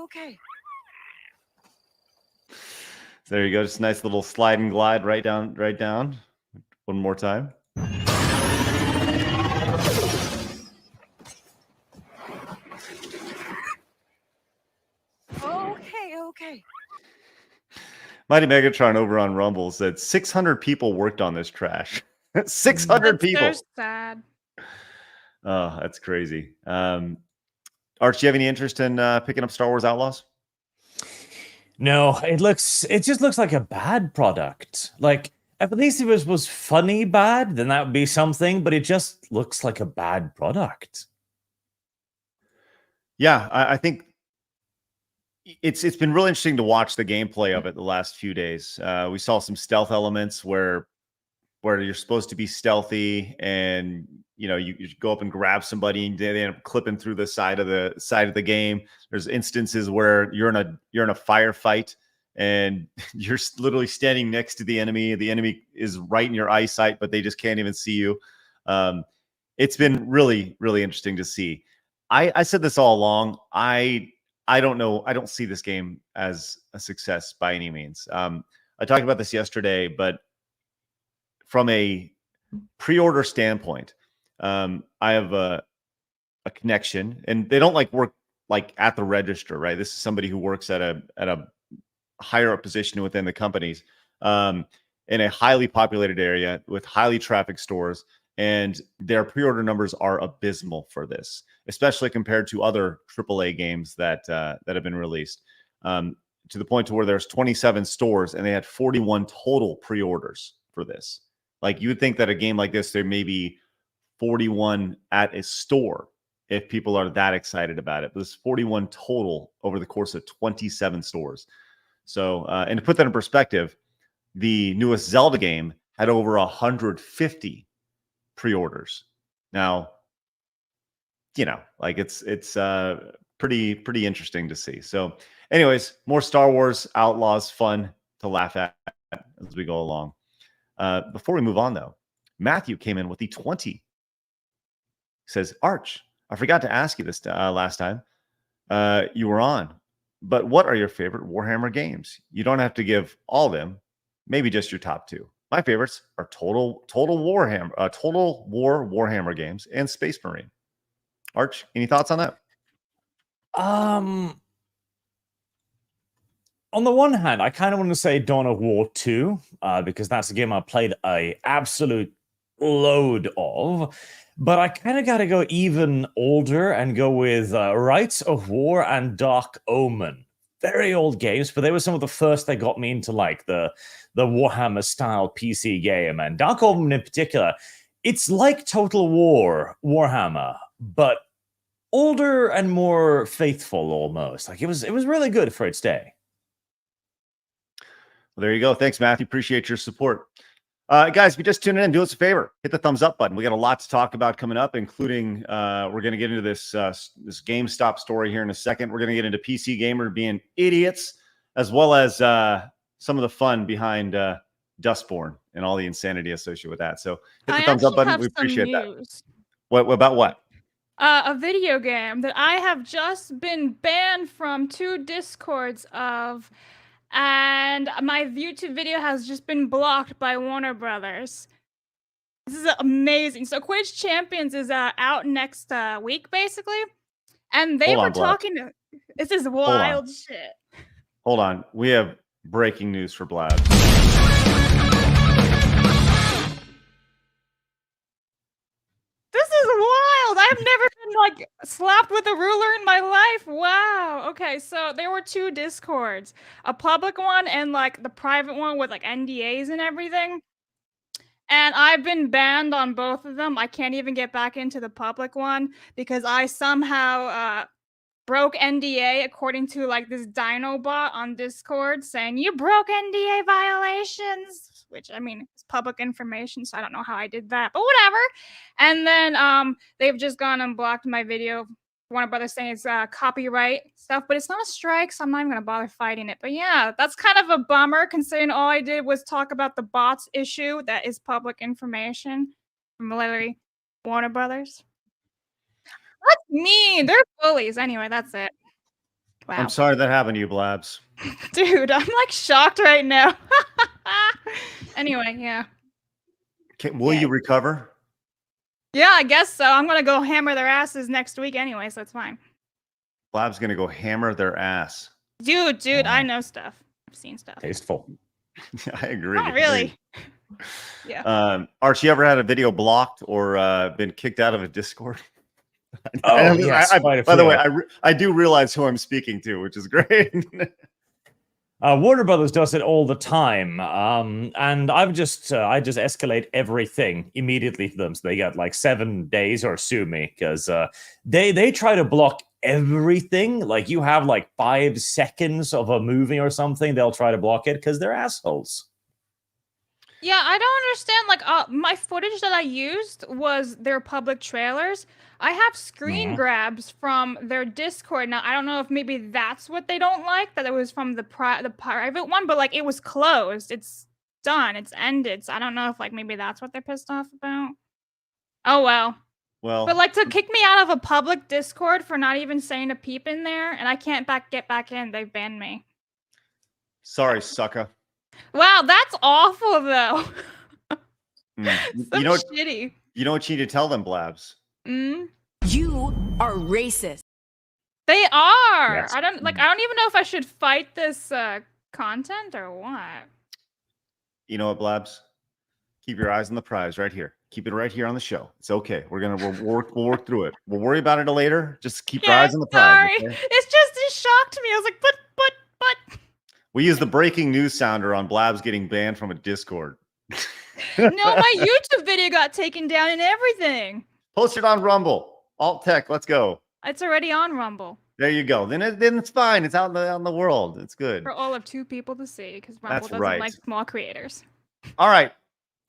Okay. So there you go. Just a nice little slide and glide right down. One more time. Okay. Mighty Megatron over on Rumble said 600 people worked on this trash. 600 people. That's so sad. Oh, that's crazy. Arch, do you have any interest in picking up Star Wars Outlaws? No, it just looks like a bad product. Like, at least if it was funny bad, then that would be something, but it just looks like a bad product. Yeah, I think it's been really interesting to watch the gameplay of it the last few days. We saw some stealth elements where you're supposed to be stealthy, and you go up and grab somebody, and they end up clipping through the side of the game. There's instances where you're in a firefight, and you're literally standing next to the enemy. The enemy is right in your eyesight, but they just can't even see you. It's been really, really interesting to see. I said this all along. I don't know. I don't see this game as a success by any means. I talked about this yesterday, but from a pre-order standpoint, I have a connection, and they don't work at the register, right? This is somebody who works at a higher up position within the companies, in a highly populated area with highly trafficked stores, and their pre-order numbers are abysmal for this, especially compared to other AAA games that have been released, to the point to where there's 27 stores and they had 41 total pre-orders for this. Like, you would think that a game like this, there may be 41 at a store if people are that excited about it. But there's 41 total over the course of 27 stores. So, and to put that in perspective, the newest Zelda game had over 150 pre-orders. Now, you know, like it's pretty interesting to see. So, anyways, more Star Wars Outlaws fun to laugh at as we go along. Before we move on, though, Matthew came in with the 20. He says, Arch, I forgot to ask you this last time you were on, but what are your favorite Warhammer games? You don't have to give all of them, maybe just your top 2. My favorites are Total War Warhammer games and Space Marine. Arch, any thoughts on that? On the one hand, I kind of want to say Dawn of War 2, because that's a game I played a absolute load of. But I kind of got to go even older and go with Rights of War and Dark Omen. Very old games, but they were some of the first that got me into like the Warhammer style PC game. And Dark Omen in particular, it's like Total War Warhammer, but older and more faithful almost. Like it was really good for its day. Well, there you go. Thanks, Matthew. Appreciate your support. Guys, if you just tuned in, do us a favor. Hit the thumbs up button. We got a lot to talk about coming up, including we're going to get into this GameStop story here in a second. We're going to get into PC Gamer being idiots, as well as some of the fun behind Dustborn and all the insanity associated with that. So hit the thumbs up button. We appreciate that. What about what? A video game that I have just been banned from 2 Discords of, and my YouTube video has just been blocked by Warner Brothers. This is amazing. So Quidditch Champions is out next week, basically. And they were talking to... This is wild shit. Hold on. We have breaking news for Blabs. This is wild. I've never been like slapped with a ruler in my life. Wow. Okay, so there were 2 Discords, a public one and like the private one with like NDAs and everything. And I've been banned on both of them. I can't even get back into the public one because I somehow broke NDA according to like this Dino bot on Discord saying you broke NDA violations, which I mean it's public information, so I don't know how I did that, but whatever. And then they've just gone and blocked my video. Warner Brothers saying it's copyright stuff, but it's not a strike, so I'm not even gonna bother fighting it. But yeah, that's kind of a bummer considering all I did was talk about the bots issue that is public information from literally Warner Brothers. That's mean. They're bullies. Anyway, that's it. Wow. I'm sorry that happened to you, Blabs. Dude, I'm like shocked right now. Anyway, yeah. Will you recover? Yeah, I guess so. I'm going to go hammer their asses next week anyway, so it's fine. Blab's going to go hammer their ass. Dude, I know stuff. I've seen stuff. Tasteful. I agree. Not really. Yeah. Archie, you ever had a video blocked or been kicked out of a Discord? Oh, yes. By the way, I do realize who I'm speaking to, which is great. Warner Brothers does it all the time, and I just escalate everything immediately to them, so they get like 7 days or sue me because they try to block everything. Like you have like 5 seconds of a movie or something, they'll try to block it because they're assholes. Yeah, I don't understand. Like, my footage that I used was their public trailers. I have screen grabs from their Discord. Now, I don't know if maybe that's what they don't like, that it was from the private one, but like it was closed. It's done. It's ended. So I don't know if like maybe that's what they're pissed off about. Oh, well. But like to kick me out of a public Discord for not even saying a peep in there, and I can't get back in. They've banned me. Sorry, sucker. Wow, that's awful though. So you know shitty. You know what you need to tell them, Blabs? You are racist. They are. Yes. I don't even know if I should fight this content or what. You know what, Blabs? Keep your eyes on the prize right here. Keep it right here on the show. It's okay. We'll work through it. We'll worry about it later. Just keep your eyes on the prize. Sorry. Okay? It shocked me. I was like, but. We use the breaking news sounder on Blabs getting banned from a Discord. No, my YouTube video got taken down and everything. Post it on Rumble. Alt Tech, let's go. It's already on Rumble. There you go. Then it's fine. It's out in the world. It's good. For all of 2 people to see, because Rumble That's doesn't right. like small creators. All right.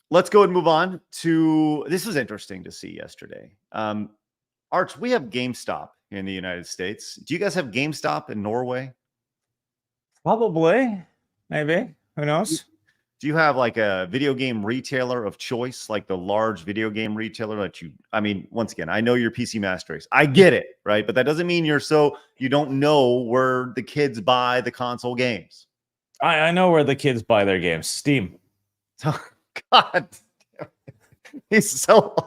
Let's go and move on to this was interesting to see yesterday. Arch, we have GameStop in the United States. Do you guys have GameStop in Norway? Probably. Maybe. Who knows? Do you have like a video game retailer of choice, like the large video game retailer that I mean, once again, I know you're PC Master Race. I get it, right? But that doesn't mean you don't know where the kids buy the console games. I know where the kids buy their games. Steam. God, he's such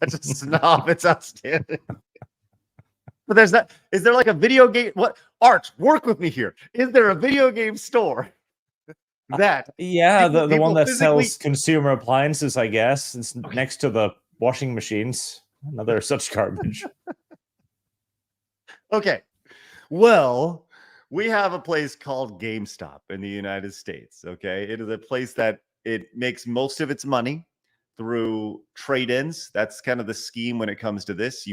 a snob. It's outstanding. But there's that. Is there like a video game? What Arch? Work with me here. Is there a video game store that? Yeah, the one that physically sells consumer appliances, I guess. It's next to the washing machines. Another such garbage. Okay. Well, we have a place called GameStop in the United States. Okay. It is a place that it makes most of its money through trade-ins. That's kind of the scheme when it comes to this.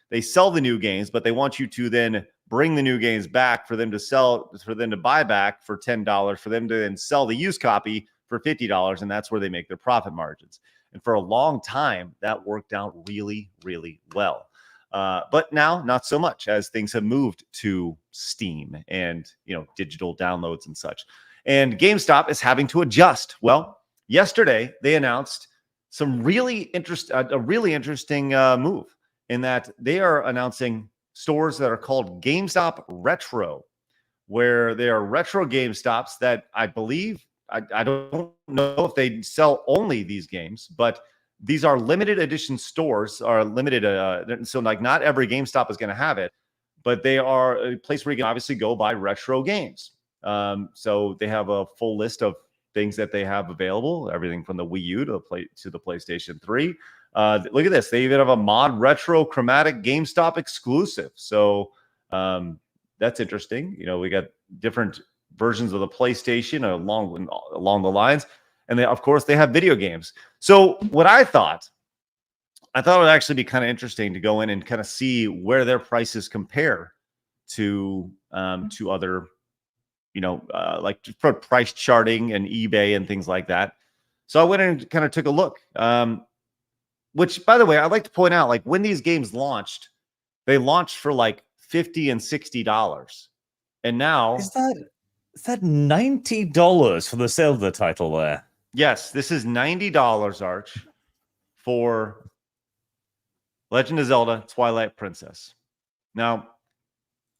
They sell the new games, but they want you to then bring the new games back for them to buy back for $10, for them to then sell the used copy for $50, and that's where they make their profit margins. And for a long time, that worked out really, really well. But now, not so much, as things have moved to Steam and digital downloads and such. And GameStop is having to adjust. Well, yesterday they announced a really interesting move in that they are announcing stores that are called GameStop Retro, where they are retro GameStops that I believe, I don't know if they sell only these games, but these are limited edition stores, are limited. So like not every GameStop is going to have it, but they are a place where you can obviously go buy retro games. So they have a full list of things that they have available, everything from the Wii U to the PlayStation 3. Look at this. They even have a mod retro chromatic GameStop exclusive. So that's interesting. We got different versions of the PlayStation along the lines. And of course, they have video games. So what I thought it would actually be kind of interesting to go in and kind of see where their prices compare to other, like for price charting and eBay and things like that. So I went in and kind of took a look. Which, by the way, I'd like to point out, like when these games launched, they launched for like $50 and $60, and now Is that $90 for the sale of the title there? Yes, this is $90, Arch, for Legend of Zelda: Twilight Princess. Now,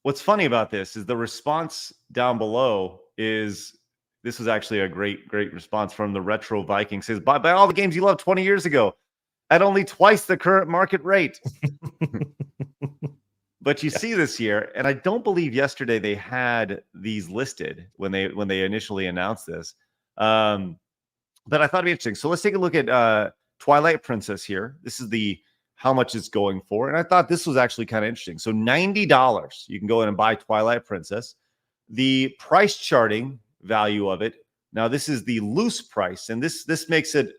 what's funny about this is the response down below is this was actually a great response from the Retro Viking. Says, buy all the games you loved 20 years ago at only twice the current market rate. But you see this here, and I don't believe yesterday they had these listed when they initially announced this. But I thought it'd be interesting. So let's take a look at Twilight Princess here. This is how much it's going for. And I thought this was actually kind of interesting. So $90, you can go in and buy Twilight Princess. The price charting value of it. Now, this is the loose price, and this makes it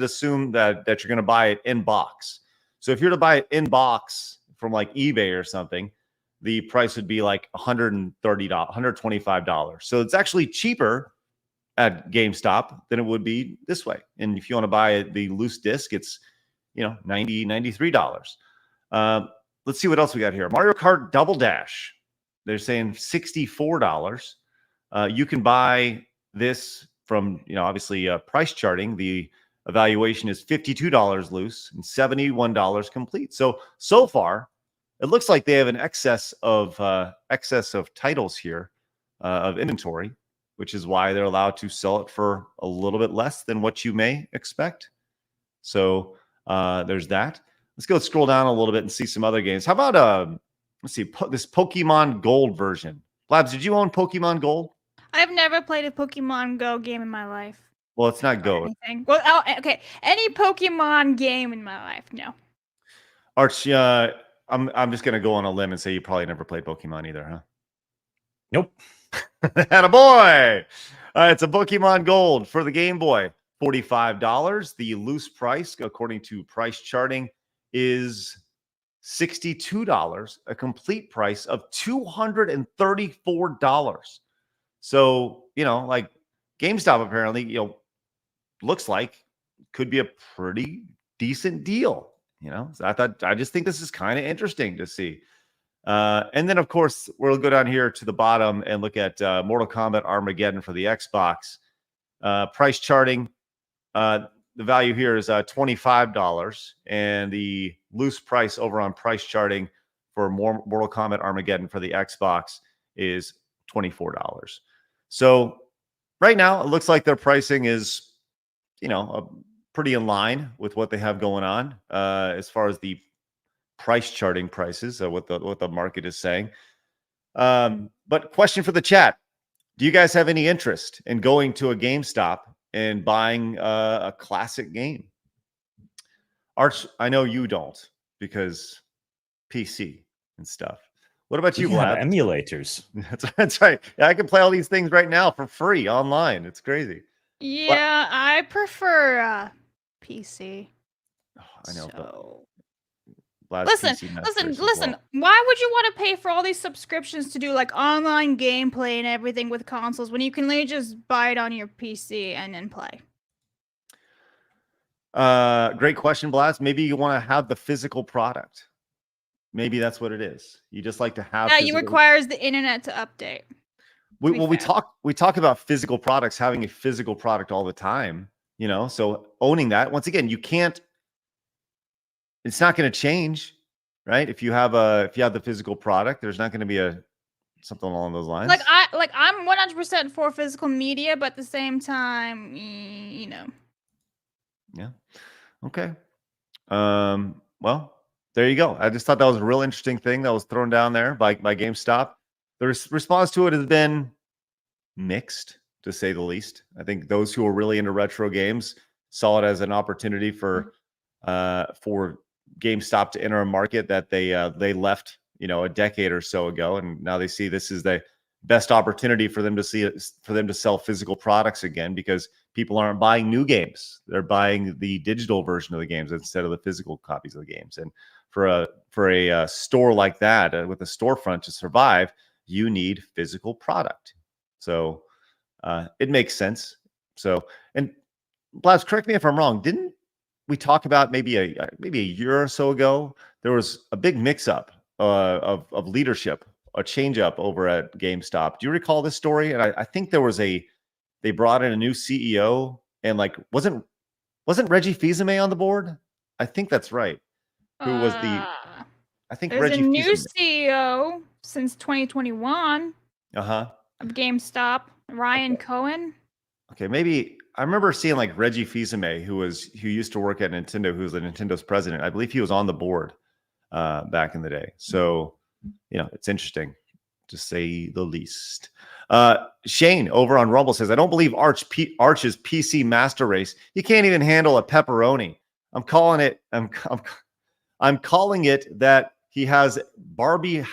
assume that you're going to buy it in box. So if you're to buy it in box from like eBay or something, the price would be like $130, $125. So it's actually cheaper at GameStop than it would be this way. And if you want to buy the loose disc, it's $90, $93. Let's see what else we got here. Mario Kart Double Dash. They're saying $64. You can buy this from obviously price charting. The evaluation is $52 loose and $71 complete. So far, it looks like they have an excess of titles here of inventory, which is why they're allowed to sell it for a little bit less than what you may expect. So there's that. Let's go scroll down a little bit and see some other games. How about let's see this Pokemon Gold version. Blabs, did you own Pokemon Gold? I've never played a Pokemon Go game in my life. Well, it's not Go. Anything. Well, okay. Any Pokemon game in my life, no. Arch, I'm just gonna go on a limb and say you probably never played Pokemon either, huh? Nope. Attaboy! It's a Pokemon Gold for the Game Boy. $45. The loose price, according to price charting, is $62, a complete price of $234. So, like GameStop apparently, looks like could be a pretty decent deal. So I just think this is kind of interesting to see. And then, of course, we'll go down here to the bottom and look at Mortal Kombat Armageddon for the Xbox. Price charting, the value here is $25, and the loose price over on price charting for Mortal Kombat Armageddon for the Xbox is $24. So right now, it looks like their pricing is, pretty in line with what they have going on as far as the price charting prices, what the market is saying. But question for the chat: do you guys have any interest in going to a GameStop and buying a classic game? Arch, I know you don't, because PC and stuff. What about you, Yeah, Blabs? emulators. That's right. Yeah, I can play all these things right now for free online. It's crazy. Yeah, I prefer PC. Oh, I know, but So... Blabs Listen, PC master race as listen. well. Why would you want to pay for all these subscriptions to do like online gameplay and everything with consoles when you can literally just buy it on your PC and then play? Great question, Blast. Maybe you want to have the physical product. Maybe that's what it is. You just like to have. Yeah, it requires the internet to update. We talk about physical products, having a physical product all the time. So owning that, once again, you can't. It's not going to change, right? If you have the physical product, there's not going to be something along those lines. I'm 100% for physical media, but at the same time, Yeah. Okay. Well, there you go. I just thought that was a real interesting thing that was thrown down there by GameStop. The response to it has been mixed, to say the least. I think those who are really into retro games saw it as an opportunity for GameStop to enter a market that they left, a decade or so ago, and now they see this is the best opportunity for them to sell physical products again, because people aren't buying new games; they're buying the digital version of the games instead of the physical copies of the games. And for a store like that, with a storefront to survive, you need physical product. So it makes sense. So, and Blabs, correct me if I'm wrong. Didn't we talk about maybe a year or so ago? There was a big mix-up of leadership, a change-up over at GameStop. Do you recall this story? And I think they brought in a new CEO, and wasn't Reggie Fils-Aimé on the board? I think that's right. Who was I think there's Reggie a new Fils-Aimé. CEO since 2021 Uh-huh. of GameStop, Ryan Cohen. Okay, maybe I remember seeing Reggie Fils-Aimé, who used to work at Nintendo, who was the Nintendo's president. I believe he was on the board back in the day. So, it's interesting, to say the least. Shane over on Rumble says, I don't believe Arch's PC master race. He can't even handle a pepperoni. I'm calling it that he has Barbie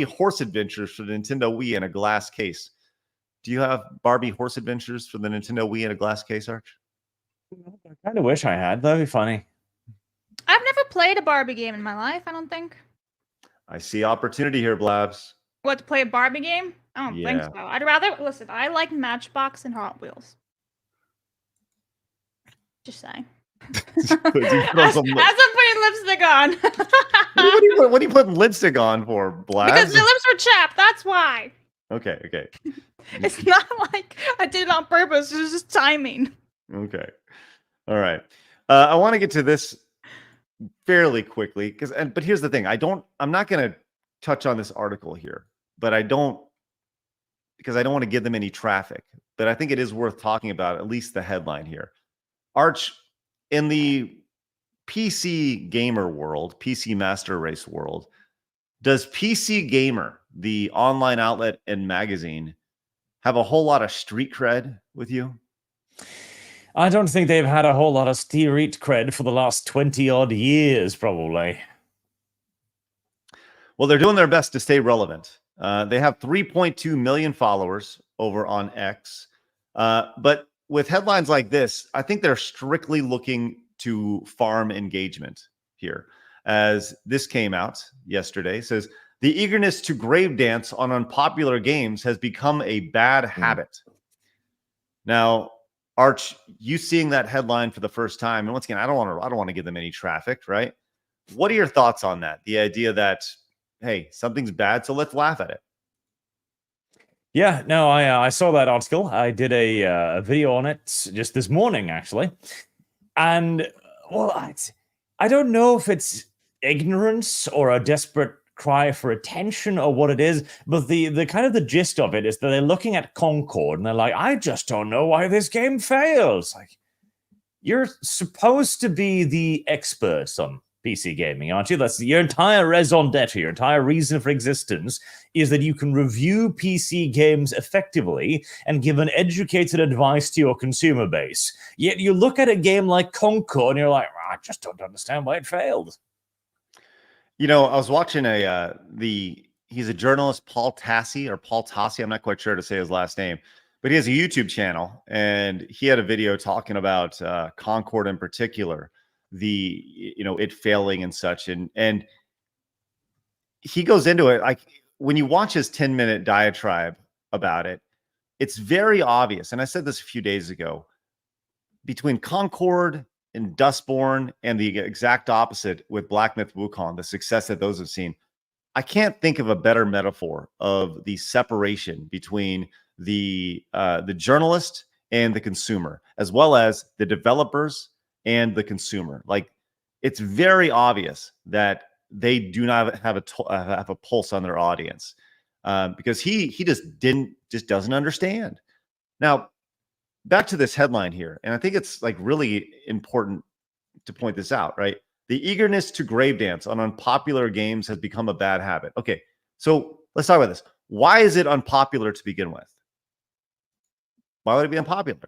Horse Adventures for the Nintendo Wii in a glass case. Do you have Barbie Horse Adventures for the Nintendo Wii in a glass case, Arch? I kind of wish I had. That'd be funny. I've never played a Barbie game in my life, I don't think. I see opportunity here, Blabs. What, to play a Barbie game? I don't think Yeah. so. I'd rather, listen, I like Matchbox and Hot Wheels. Just saying. As I'm putting lipstick on. What are you putting lipstick on for, Blabs? Because my lips were chapped, that's why. Okay. It's not like I did it on purpose. It was just timing. Okay. All right. I want to get to this fairly quickly but here's the thing. I'm not going to touch on this article here, but because I don't want to give them any traffic, but I think it is worth talking about at least the headline here. Arch, in the PC gamer world, PC master race world, does PC Gamer, the online outlet and magazine, have a whole lot of street cred with you? I don't think they've had a whole lot of street cred for the last 20-odd years, probably. Well, they're doing their best to stay relevant. They have 3.2 million followers over on X. But with headlines like this, I think they're strictly looking to farm engagement here. as this came out yesterday. It says, the eagerness to grave dance on unpopular games has become a bad habit. Now, Arch, you seeing that headline for the first time, and once again, I don't want to give them any traffic, right? What are your thoughts on that? The idea that, hey, something's bad, so let's laugh at it. Yeah, no, I saw that article. I did a video on it just this morning, actually. And, well, I don't know if it's ignorance or a desperate cry for attention or what it is, but the kind of the gist of it is that they're looking at Concord and they're like, I just don't know why this game fails. Like, you're supposed to be the experts on PC gaming, aren't you? That's your entire raison d'etre, your entire reason for existence is that you can review PC games effectively and give an educated advice to your consumer base. Yet you look at a game like Concord and you're like, I just don't understand why it failed. You know, I was watching he's a journalist, Paul Tassi, I'm not quite sure to say his last name, but he has a YouTube channel, and he had a video talking about Concord in particular, it failing and such, and he goes into it. Like, when you watch his 10-minute diatribe about it, it's very obvious, and I said this a few days ago, between Concord and Dustborn and the exact opposite with Black Myth Wukong, the success that those have seen, I can't think of a better metaphor of the separation between the journalist and the consumer, as well as the developers and the consumer. Like, it's very obvious that they do not have a pulse on their audience, because he just doesn't understand. Now, back to this headline here, and I think it's like really important to point this out, right? The eagerness to grave dance on unpopular games has become a bad habit. Okay, so let's talk about this. Why is it unpopular to begin with? Why would it be unpopular?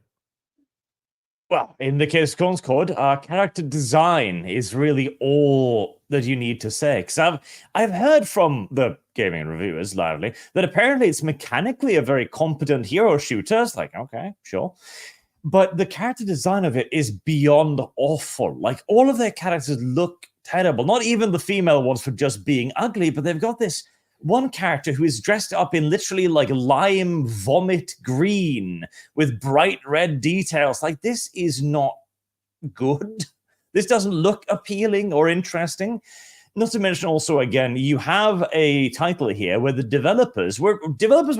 Well, in the case of Concord, character design is really all that you need to say. Because I've heard from the gaming reviewers loudly that apparently it's mechanically a very competent hero shooter. It's like, okay, sure. But the character design of it is beyond awful. Like, all of their characters look terrible. Not even the female ones for just being ugly, but they've got this one character who is dressed up in literally like lime vomit green with bright red details. Like, this is not good. This doesn't look appealing or interesting. Not to mention also, again, you have a title here where the developers were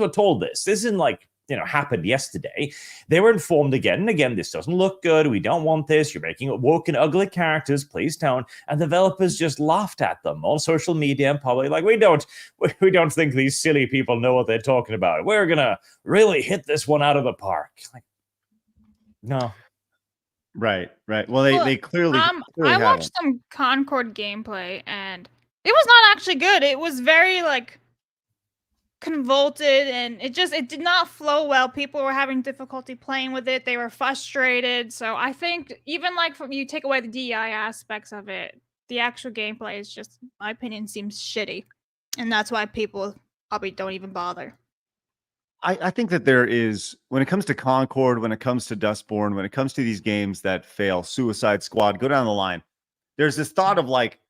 told this. This isn't like, happened yesterday. They were informed again and again, this doesn't look good. We don't want this. You're making woke and ugly characters. Please don't. And developers just laughed at them on social media and probably like, we don't think these silly people know what they're talking about. We're going to really hit this one out of the park. Like, no. Right. Well, they clearly I haven't. watched some Concord gameplay, and it was not actually good. It was very convoluted, and it did not flow well. People were having difficulty playing with it. They were frustrated. So I think even from you take away the DEI aspects of it, the actual gameplay is just, in my opinion, seems shitty, and that's why people probably don't even bother. I think that there is, when it comes to Concord, when it comes to Dustborn, when it comes to these games that fail, Suicide Squad, go down the line, there's this thought of like,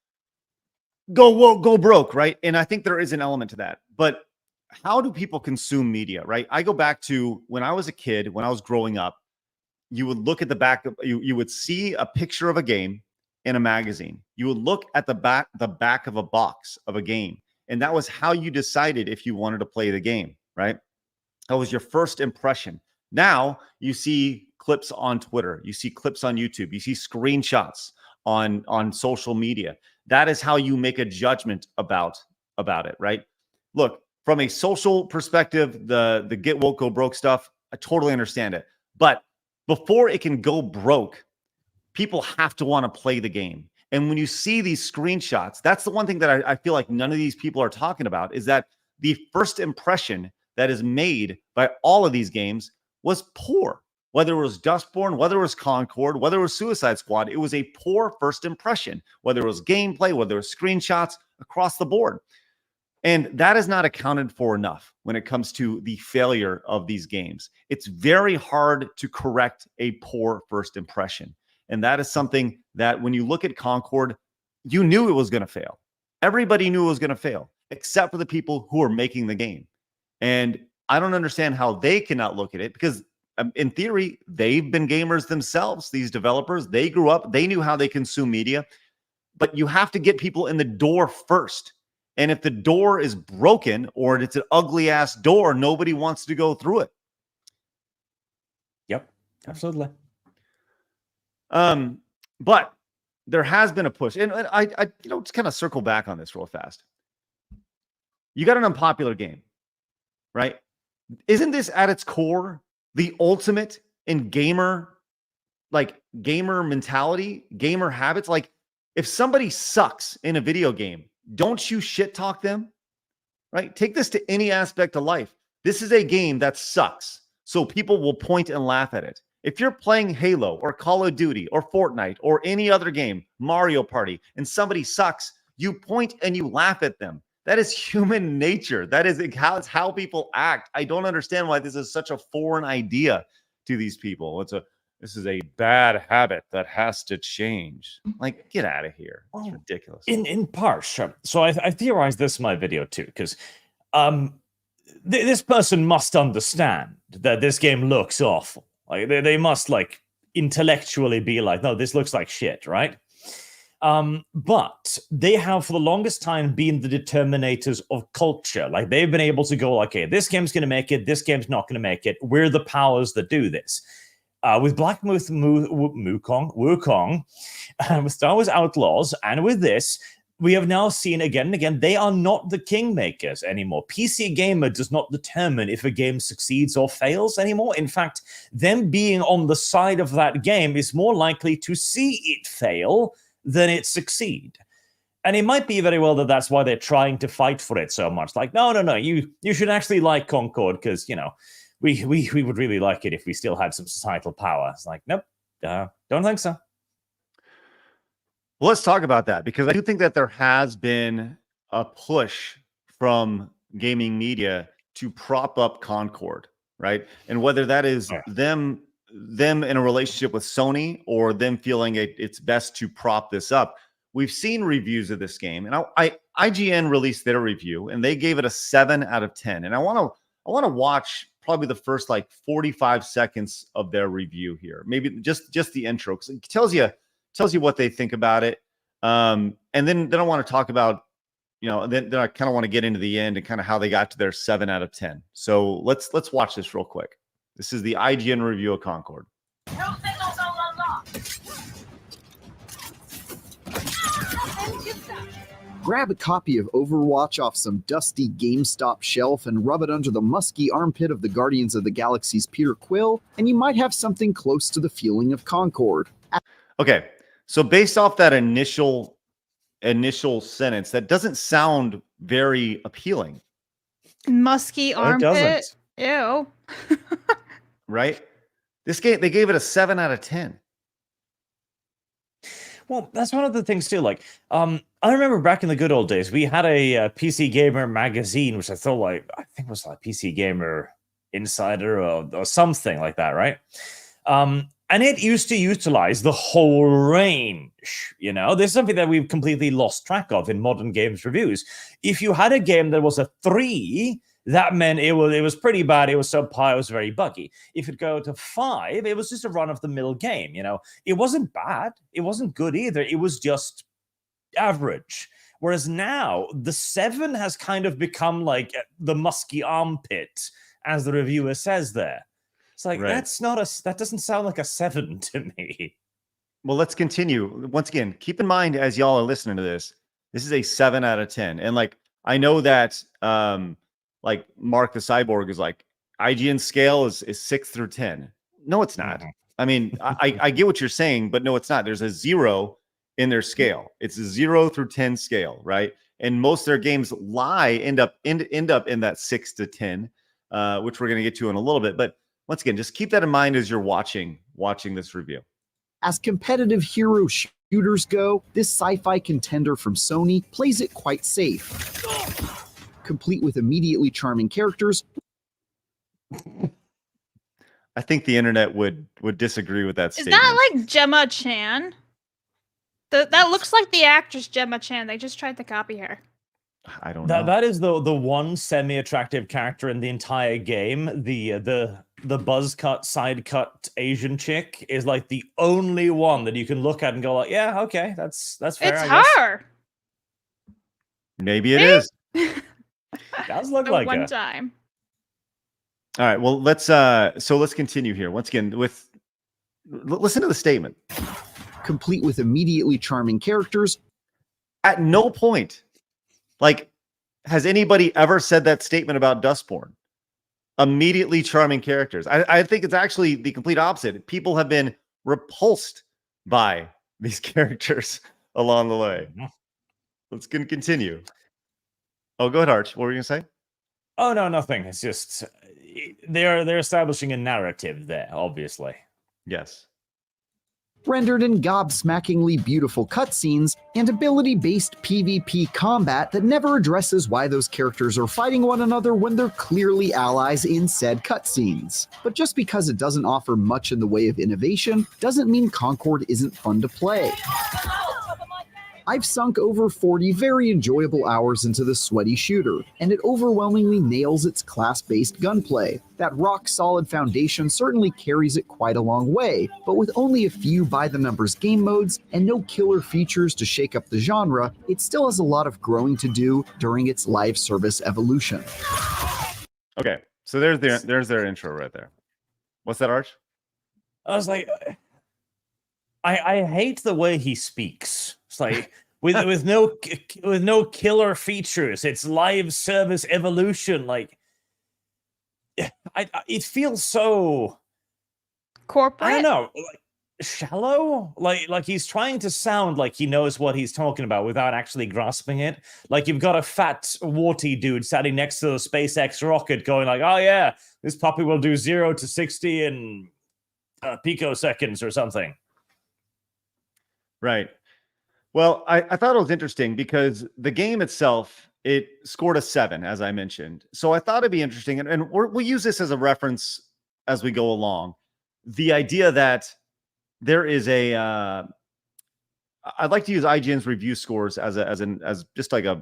go broke, right? And I think there is an element to that. But how do people consume media, right? I go back to when I was a kid, when I was growing up, you would look at the back of, you would see a picture of a game in a magazine. You would look at the back of a box of a game. And that was how you decided if you wanted to play the game, right? That was your first impression. Now you see clips on Twitter, you see clips on YouTube, you see screenshots on social media. That is how you make a judgment about it, right? Look, from a social perspective, the get woke, go broke stuff, I totally understand it. But before it can go broke, people have to want to play the game. And when you see these screenshots, that's the one thing that I feel like none of these people are talking about, is that the first impression that is made by all of these games was poor. Whether it was Dustborn, whether it was Concord, whether it was Suicide Squad, it was a poor first impression. Whether it was gameplay, whether it was screenshots, across the board. And that is not accounted for enough when it comes to the failure of these games. It's very hard to correct a poor first impression. And that is something that when you look at Concord, you knew it was going to fail. Everybody knew it was going to fail, except for the people who are making the game. And I don't understand how they cannot look at it, because in theory, they've been gamers themselves, these developers. They grew up, they knew how they consume media, but you have to get people in the door first. And if the door is broken or it's an ugly ass door, nobody wants to go through it. Yep, absolutely. But there has been a push, and I just kind of circle back on this real fast. You got an unpopular game, right? Isn't this at its core the ultimate in gamer mentality, gamer habits? Like, if somebody sucks in a video game, don't you shit talk them, right? Take this to any aspect of life. This is a game that sucks, so people will point and laugh at it. If you're playing Halo or Call of Duty or Fortnite or any other game, Mario Party, and somebody sucks, you point and you laugh at them. That is human nature. That is how people act. I don't understand why this is such a foreign idea to these people. This is a bad habit that has to change. Like, get out of here. It's ridiculous. In part, sure. So I theorized this in my video too, because this person must understand that this game looks awful. Like, they must, like, intellectually be like, no, this looks like shit, right? But they have for the longest time been the determinators of culture. Like, they've been able to go, like, okay, this game's going to make it, this game's not going to make it. We're the powers that do this. With Black Myth Wukong, with Star Wars Outlaws, and with this, we have now seen again and again, they are not the kingmakers anymore. PC Gamer does not determine if a game succeeds or fails anymore. In fact, them being on the side of that game is more likely to see it fail than it succeed. And it might be very well that that's why they're trying to fight for it so much. Like, no, you should actually like Concord, because, you know, we would really like it if we still had some societal power. It's like, nope, don't think so. Well, let's talk about that, because I do think that there has been a push from gaming media to prop up Concord, right? And whether that is them in a relationship with Sony or them feeling it's best to prop this up. We've seen reviews of this game, and IGN released their review, and they gave it a 7 out of 10. And I want to watch probably the first like 45 seconds of their review here, maybe just the intro, because it tells you what they think about it. And then I want to talk about, then I kind of want to get into the end and kind of how they got to their 7 out of 10. So let's watch this real quick. This is the IGN review of Concord. Grab a copy of Overwatch off some dusty GameStop shelf and rub it under the musky armpit of the Guardians of the Galaxy's Peter Quill, and you might have something close to the feeling of Concord. Okay, so based off that initial sentence, that doesn't sound very appealing. Musky armpit. Ew. Right? This game, they gave it a 7 out of 10. Well, that's one of the things too. Like, I remember back in the good old days, we had a PC Gamer magazine, which I think was like PC Gamer Insider or something like that, right? And it used to utilize the whole range. This is something that we've completely lost track of in modern games reviews. If you had a game that was a 3, that meant it was pretty bad. It was subpar. It was very buggy. If it go to 5, it was just a run-of-the-mill game. It wasn't bad. It wasn't good either. It was just average. Whereas now, the 7 has kind of become like the musky armpit, as the reviewer says there. It's like, right. That doesn't sound like a 7 to me. Well, let's continue. Once again, keep in mind as y'all are listening to this is a 7 out of 10. And like, I know that like Mark the Cyborg is like, IGN scale is 6 through 10. No, it's not. I mean, I get what you're saying, but no, it's not. There's a 0 in their scale. It's a 0 through 10 scale, right? And most of their games end up in that 6 to 10, which we're going to get to in a little bit. But once again, just keep that in mind as you're watching this review. As competitive hero shooters go, this sci-fi contender from Sony plays it quite safe. Complete with immediately charming characters. I think the internet would disagree with that statement. Is that like Gemma Chan? That looks like the actress Gemma Chan. They just tried to copy her. I don't know. That is the one semi-attractive character in the entire game. The buzz cut, side cut Asian chick is like the only one that you can look at and go like, yeah, okay, that's fair. It's I guess. her. Maybe it is. Does look The like one her. time. All right. Well, let's continue here once again with listen to the statement. Complete with immediately charming characters. At no point, like, has anybody ever said that statement about Dustborn? Immediately charming characters. I think it's actually the complete opposite. People have been repulsed by these characters along the way. Let's continue. Oh, go ahead, Arch. What were you gonna say? Oh no, nothing. It's just they're establishing a narrative there, obviously. Yes. Rendered in gobsmackingly beautiful cutscenes, and ability-based PvP combat that never addresses why those characters are fighting one another when they're clearly allies in said cutscenes. But just because it doesn't offer much in the way of innovation, doesn't mean Concord isn't fun to play. I've sunk over 40 very enjoyable hours into the sweaty shooter, and it overwhelmingly nails its class-based gunplay. That rock-solid foundation certainly carries it quite a long way, but with only a few by-the-numbers game modes and no killer features to shake up the genre, it still has a lot of growing to do during its live service evolution. Okay, so there's their intro right there. What's that, Arch? I was like, I hate the way he speaks. It's like with no killer features. It's live service evolution. Like, it feels so corporate. I don't know, like shallow. Like he's trying to sound like he knows what he's talking about without actually grasping it. Like you've got a fat, warty dude standing next to the SpaceX rocket, going like, "Oh yeah, this puppy will do 0 to 60 in picoseconds or something." Right. Well, I thought it was interesting because the game itself, it scored a 7, as I mentioned. So I thought it'd be interesting, and we'll use this as a reference as we go along. The idea that there is a, I'd like to use IGN's review scores as just like a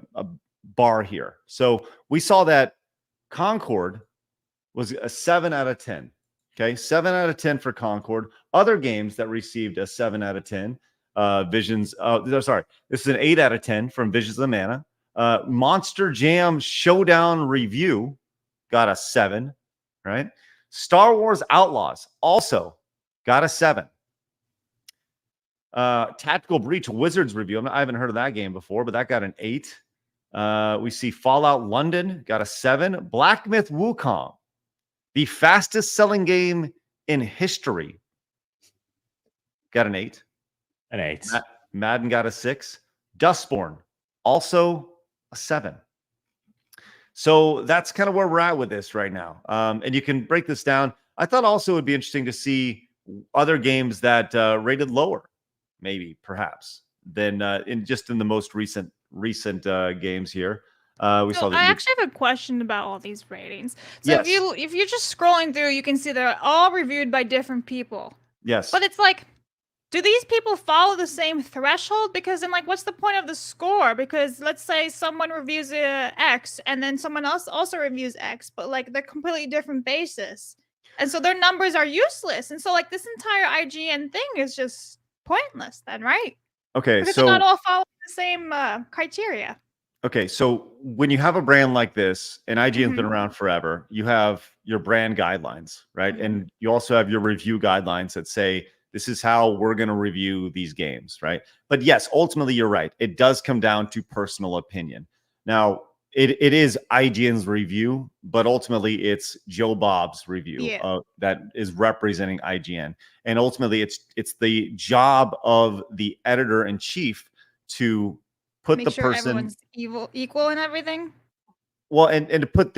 bar here. So we saw that Concord was a 7 out of 10. Okay, 7 out of 10 for Concord. Other games that received a 7 out of 10. Visions. Sorry, this is an 8 out of 10 from Visions of the Mana. Monster Jam Showdown Review got a 7. Right. Star Wars Outlaws also got a 7. Tactical Breach Wizards Review. I haven't heard of that game before, but that got an 8. We see Fallout London got a 7. Black Myth Wukong, the fastest selling game in history, got an 8. An 8. Madden got a 6. Dustborn, also a 7. So that's kind of where we're at with this right now. And you can break this down. I thought also it would be interesting to see other games that rated lower, maybe, perhaps, than in the most recent games here. We saw that. I actually have a question about all these ratings. So Yes. if you're just scrolling through, you can see they're all reviewed by different people. Yes. But it's like, do these people follow the same threshold? Because then, like, what's the point of the score? Because let's say someone reviews X and then someone else also reviews X, but like they're completely different basis. And so their numbers are useless. And so like this entire IGN thing is just pointless then, right? Okay, Because so they're not all following the same criteria. okay, so when you have a brand like this, and IGN's been around forever, you have your brand guidelines, right? And you also have your review guidelines that say, this is how we're going to review these games, right? But yes, ultimately, you're right. It does come down to personal opinion. Now, it is IGN's review, but ultimately, it's Joe Bob's review that is representing IGN. And ultimately, it's the job of the editor-in-chief to put Make the sure person everyone's equal and everything. well, and to put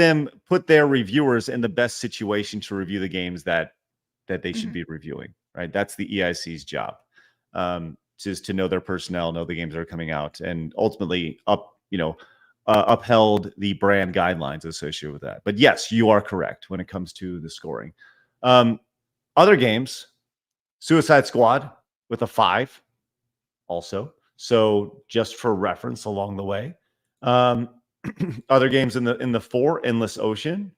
their reviewers in the best situation to review the games that they should be reviewing. Right, that's the EIC's job, just to know their personnel, know the games that are coming out, and ultimately upheld the brand guidelines associated with that. But yes, you are correct when it comes to the scoring. Other games, Suicide Squad with a 5, also. So just for reference along the way. Other games in the 4, Endless Ocean,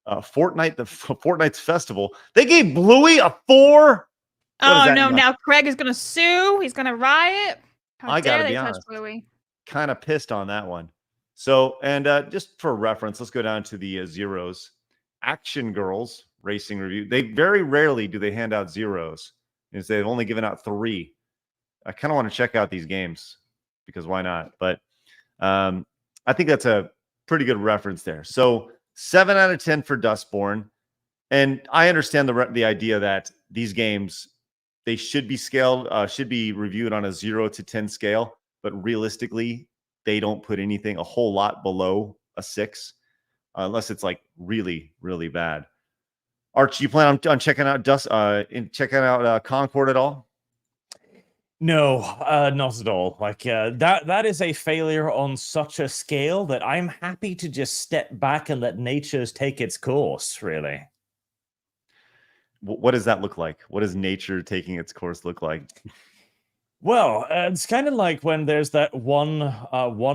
Fortnite's Festival. They gave Bluey a 4. Oh no! Now Craig is gonna sue. He's gonna riot. How I dare gotta they be touch honest. Bluey? Kind of pissed on that one. So, and just for reference, let's go down to the zeros. Action Girls Racing Review. They very rarely do they hand out zeros. Is they've only given out 3. I kind of want to check out these games because why not? But I think that's a pretty good reference there. So 7 out of 10 for Dustborn. And I understand the idea that these games, they should be scaled, should be reviewed on a 0 to 10 scale. But realistically, they don't put anything a whole lot below a 6, unless it's like really, really bad. Arch, you plan on checking out Concord at all? No, not at all. Like that is a failure on such a scale that I'm happy to just step back and let nature take its course, really. What does that look like? What does nature taking its course look like? Well, it's kind of like when there's that one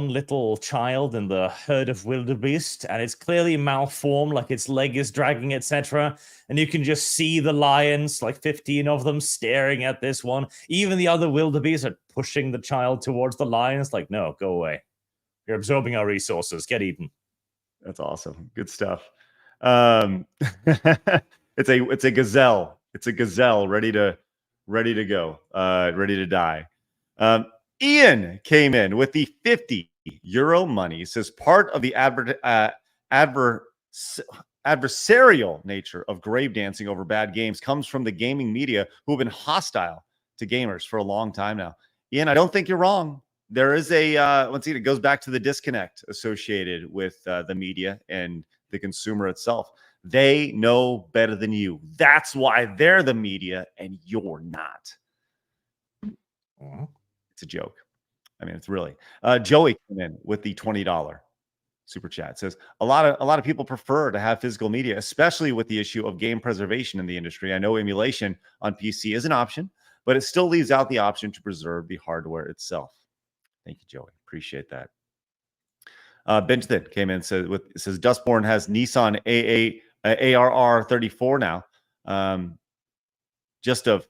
little child in the herd of wildebeest, and it's clearly malformed, like its leg is dragging, etc. And you can just see the lions, like 15 of them, staring at this one. Even the other wildebeest are pushing the child towards the lions, like, no, go away. You're absorbing our resources. Get eaten. That's awesome. Good stuff. It's a gazelle. It's a gazelle ready to go, ready to die. Ian came in with the €50 money. Says part of the adversarial nature of grave dancing over bad games comes from the gaming media who have been hostile to gamers for a long time now. Ian, I don't think you're wrong. There is once again, it goes back to the disconnect associated with the media and the consumer itself. They know better than you. That's why they're the media and you're not. It's a joke. I mean, it's really. Joey came in with the $20 super chat. Says a lot of people prefer to have physical media, especially with the issue of game preservation in the industry. I know emulation on PC is an option, but it still leaves out the option to preserve the hardware itself. Thank you, Joey. Appreciate that. Benjamin came in, says Dustborn has Nissan ARR 34 now. Just a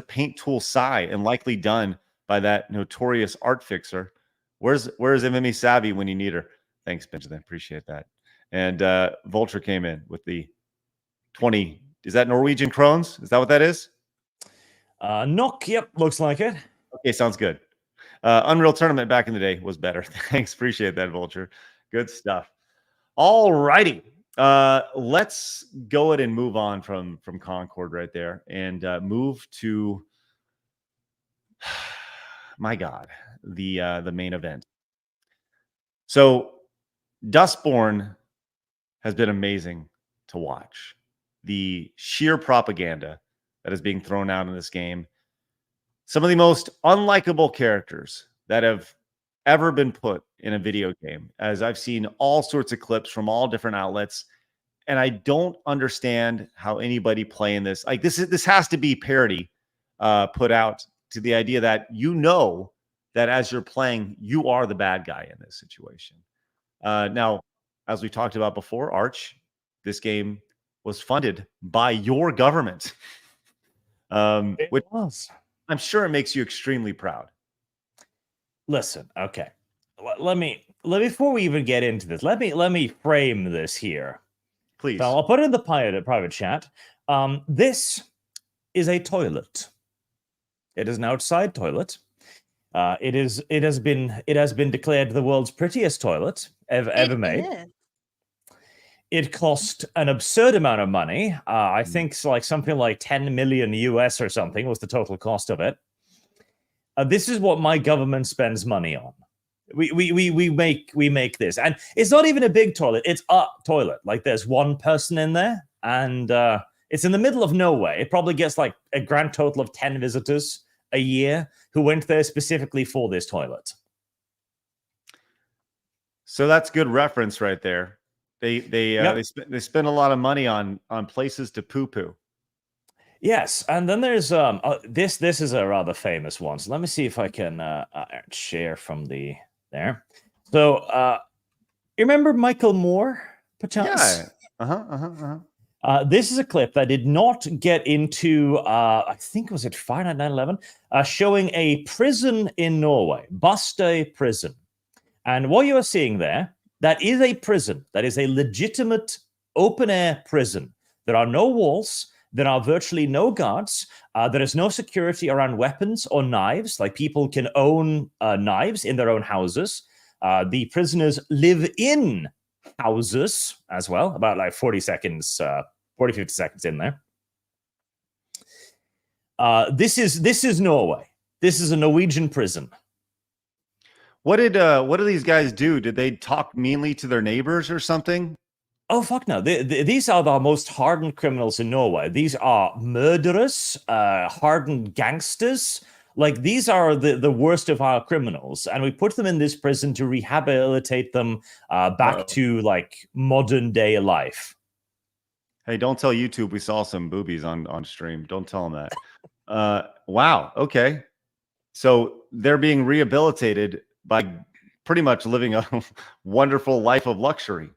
paint tool sigh and likely done by that notorious art fixer. Where's MMA Savvy when you need her? Thanks, Benjamin. Appreciate that. And Vulture came in with the 20. Is that Norwegian krones? Is that what that is? Knock. Yep, looks like it. Okay, sounds good. Unreal Tournament back in the day was better. Thanks. Appreciate that, Vulture. Good stuff. All righty. Let's go ahead and move on from Concord right there and move to my God, the main event. So Dustborn has been amazing to watch. The sheer propaganda that is being thrown out in this game. Some of the most unlikable characters that have ever been put in a video game, as I've seen all sorts of clips from all different outlets. And I don't understand how anybody playing this, like this has to be parody put out to the idea that that as you're playing, you are the bad guy in this situation. Now, as we talked about before, Arch, this game was funded by your government. Which was. I'm sure it makes you extremely proud. Listen, okay. Let me before we even get into this, let me frame this here. Please. So I'll put it in the private chat. This is a toilet. It is an outside toilet. It has been declared the world's prettiest toilet ever made. Is. It cost an absurd amount of money. I think something like 10 million US or something was the total cost of it. This is what my government spends money on. We make this, and it's not even a big toilet. It's a toilet. Like there's one person in there, and it's in the middle of nowhere. It probably gets like a grand total of 10 visitors a year who went there specifically for this toilet. So that's good reference right there. They spend a lot of money on places to poo poo. Yes, and then there's this is a rather famous one. So let me see if I can share from the there. So you remember Michael Moore, perchance? Yeah. This is a clip that did not get into, I think, was it Friday Night 9/11? Showing a prison in Norway, Bastøy prison. And what you are seeing there, that is a prison. That is a legitimate open-air prison. There are no walls. There are virtually no guards. There is no security around weapons or knives. Like, people can own knives in their own houses. The prisoners live in houses as well, about like 40 seconds, 50 seconds in there. This is Norway. This is a Norwegian prison. What do these guys do? Did they talk meanly to their neighbors or something? Oh, fuck no. These are the most hardened criminals in Norway. These are murderers, hardened gangsters. Like, these are the worst of our criminals. And we put them in this prison to rehabilitate them back to, like, modern day life. Hey, don't tell YouTube we saw some boobies on stream. Don't tell them that. Wow. Okay. So they're being rehabilitated by pretty much living a wonderful life of luxury.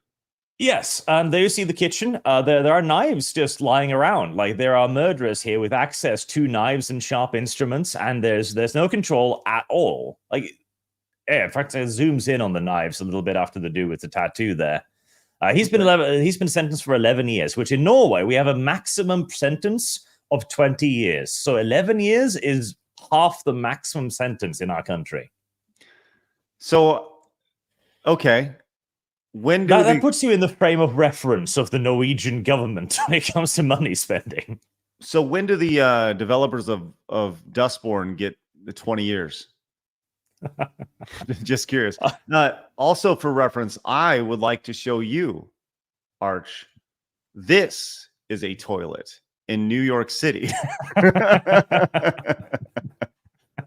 Yes, and there you see the kitchen. There are knives just lying around. Like, there are murderers here with access to knives and sharp instruments, and there's no control at all. Like, yeah, in fact, it zooms in on the knives a little bit after the dude with the tattoo there. He's been sentenced for 11 years, which in Norway we have a maximum sentence of 20 years. So 11 years is half the maximum sentence in our country. So, okay. When that puts you in the frame of reference of the Norwegian government when it comes to money spending. So when do the developers of Dustborn get the 20 years? Just curious. Also, for reference, I would like to show you, Arch. This is a toilet in New York City.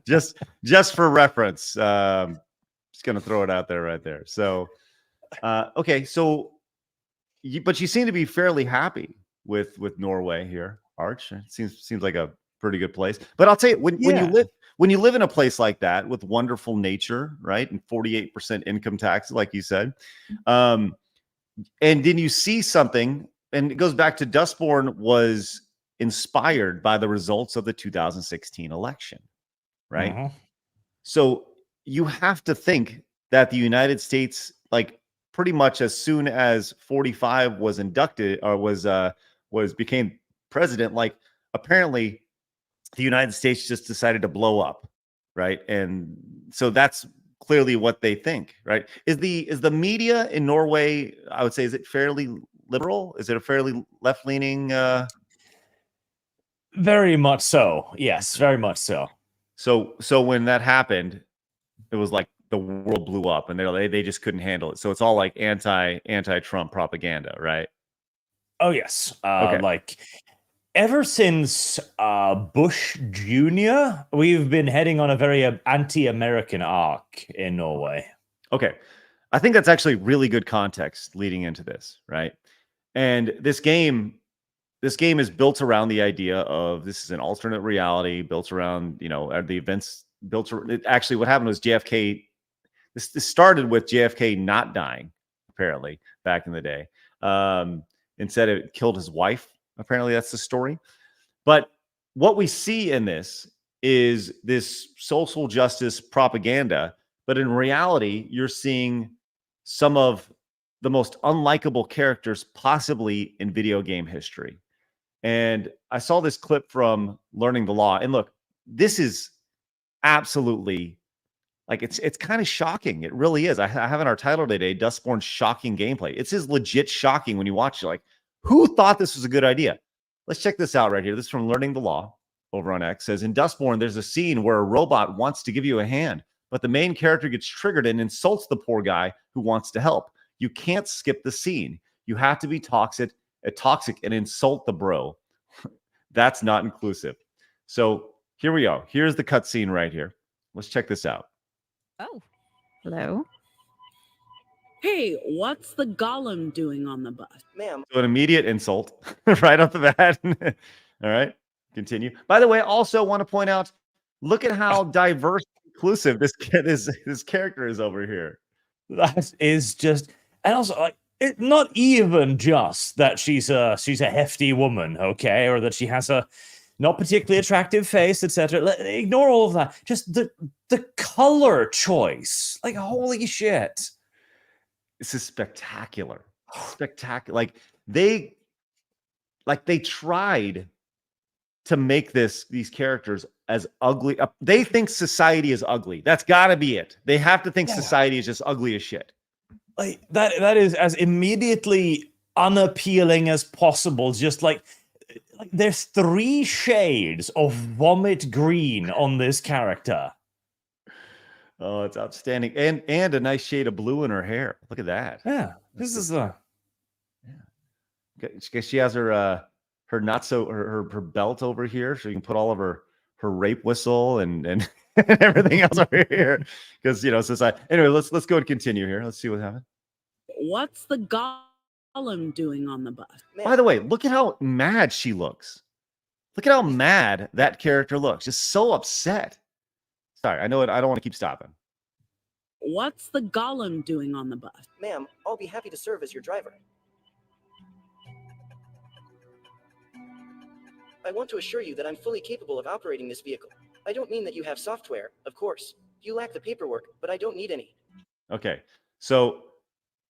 just for reference. Just gonna throw it out there right there. So. Okay, so, but you seem to be fairly happy with Norway here, Arch. It seems like a pretty good place. But I'll tell you, when you live in a place like that with wonderful nature, right, and 48% income tax, like you said, and then you see something, and it goes back to Dustborn was inspired by the results of the 2016 election, right? Mm-hmm. So you have to think that the United States, like, pretty much as soon as 45 was inducted or became president, like, apparently the United States just decided to blow up, right? And so that's clearly what they think, right? Is the media in Norway, I would say, is it fairly liberal? Is it a fairly left-leaning? Very much so. Yes, very much so. So when that happened, it was like the world blew up, and they just couldn't handle it. So it's all like anti-Trump propaganda, right? Oh yes. Okay. Like, ever since Bush Jr., we've been heading on a very anti-American arc in Norway. Okay. I think that's actually really good context leading into this, right? And this game is built around the idea of this is an alternate reality built around, the events actually what happened was JFK. This started with JFK not dying, apparently, back in the day. Instead, it killed his wife. Apparently, that's the story. But what we see in this is this social justice propaganda. But in reality, you're seeing some of the most unlikable characters possibly in video game history. And I saw this clip from Learning the Law. And look, this is absolutely, like, it's kind of shocking. It really is. I have in our title today, Dustborn's shocking gameplay. It's just legit shocking when you watch it. Like, who thought this was a good idea? Let's check this out right here. This is from Learning the Law over on X. It says, in Dustborn, there's a scene where a robot wants to give you a hand, but the main character gets triggered and insults the poor guy who wants to help. You can't skip the scene. You have to be toxic and insult the bro. That's not inclusive. So here we go. Here's the cutscene right here. Let's check this out. Oh, hello. Hey, what's the golem doing on the bus? Ma'am. So an immediate insult right off the bat. All right. continue. By the way, I also want to point out, look at how diverse and inclusive this character is over here. That is just, and also like not even just that she's a hefty woman, okay, or that she has a not particularly attractive face, etc. Ignore all of that. Just the color choice, like holy shit, this is spectacular, spectacular. They tried to make these characters as ugly. They think society is ugly. That's got to be it. They have to think society is just ugly as shit. Like that is as immediately unappealing as possible. Just like there's 3 shades of vomit green on this character. Oh, it's outstanding. And a nice shade of blue in her hair. Look at that. Yeah. This is she has her her belt over here, so you can put all of her rape whistle and everything else over here. Because society. Anyway, let's go and continue here. Let's see what happened. What's the golem doing on the bus? By the way, look at how mad she looks. Look at how mad that character looks. Just so upset. Sorry, I know it. I don't want to keep stopping. What's the golem doing on the bus? Ma'am, I'll be happy to serve as your driver. I want to assure you that I'm fully capable of operating this vehicle. I don't mean that you have software, of course. You lack the paperwork, but I don't need any. Okay, so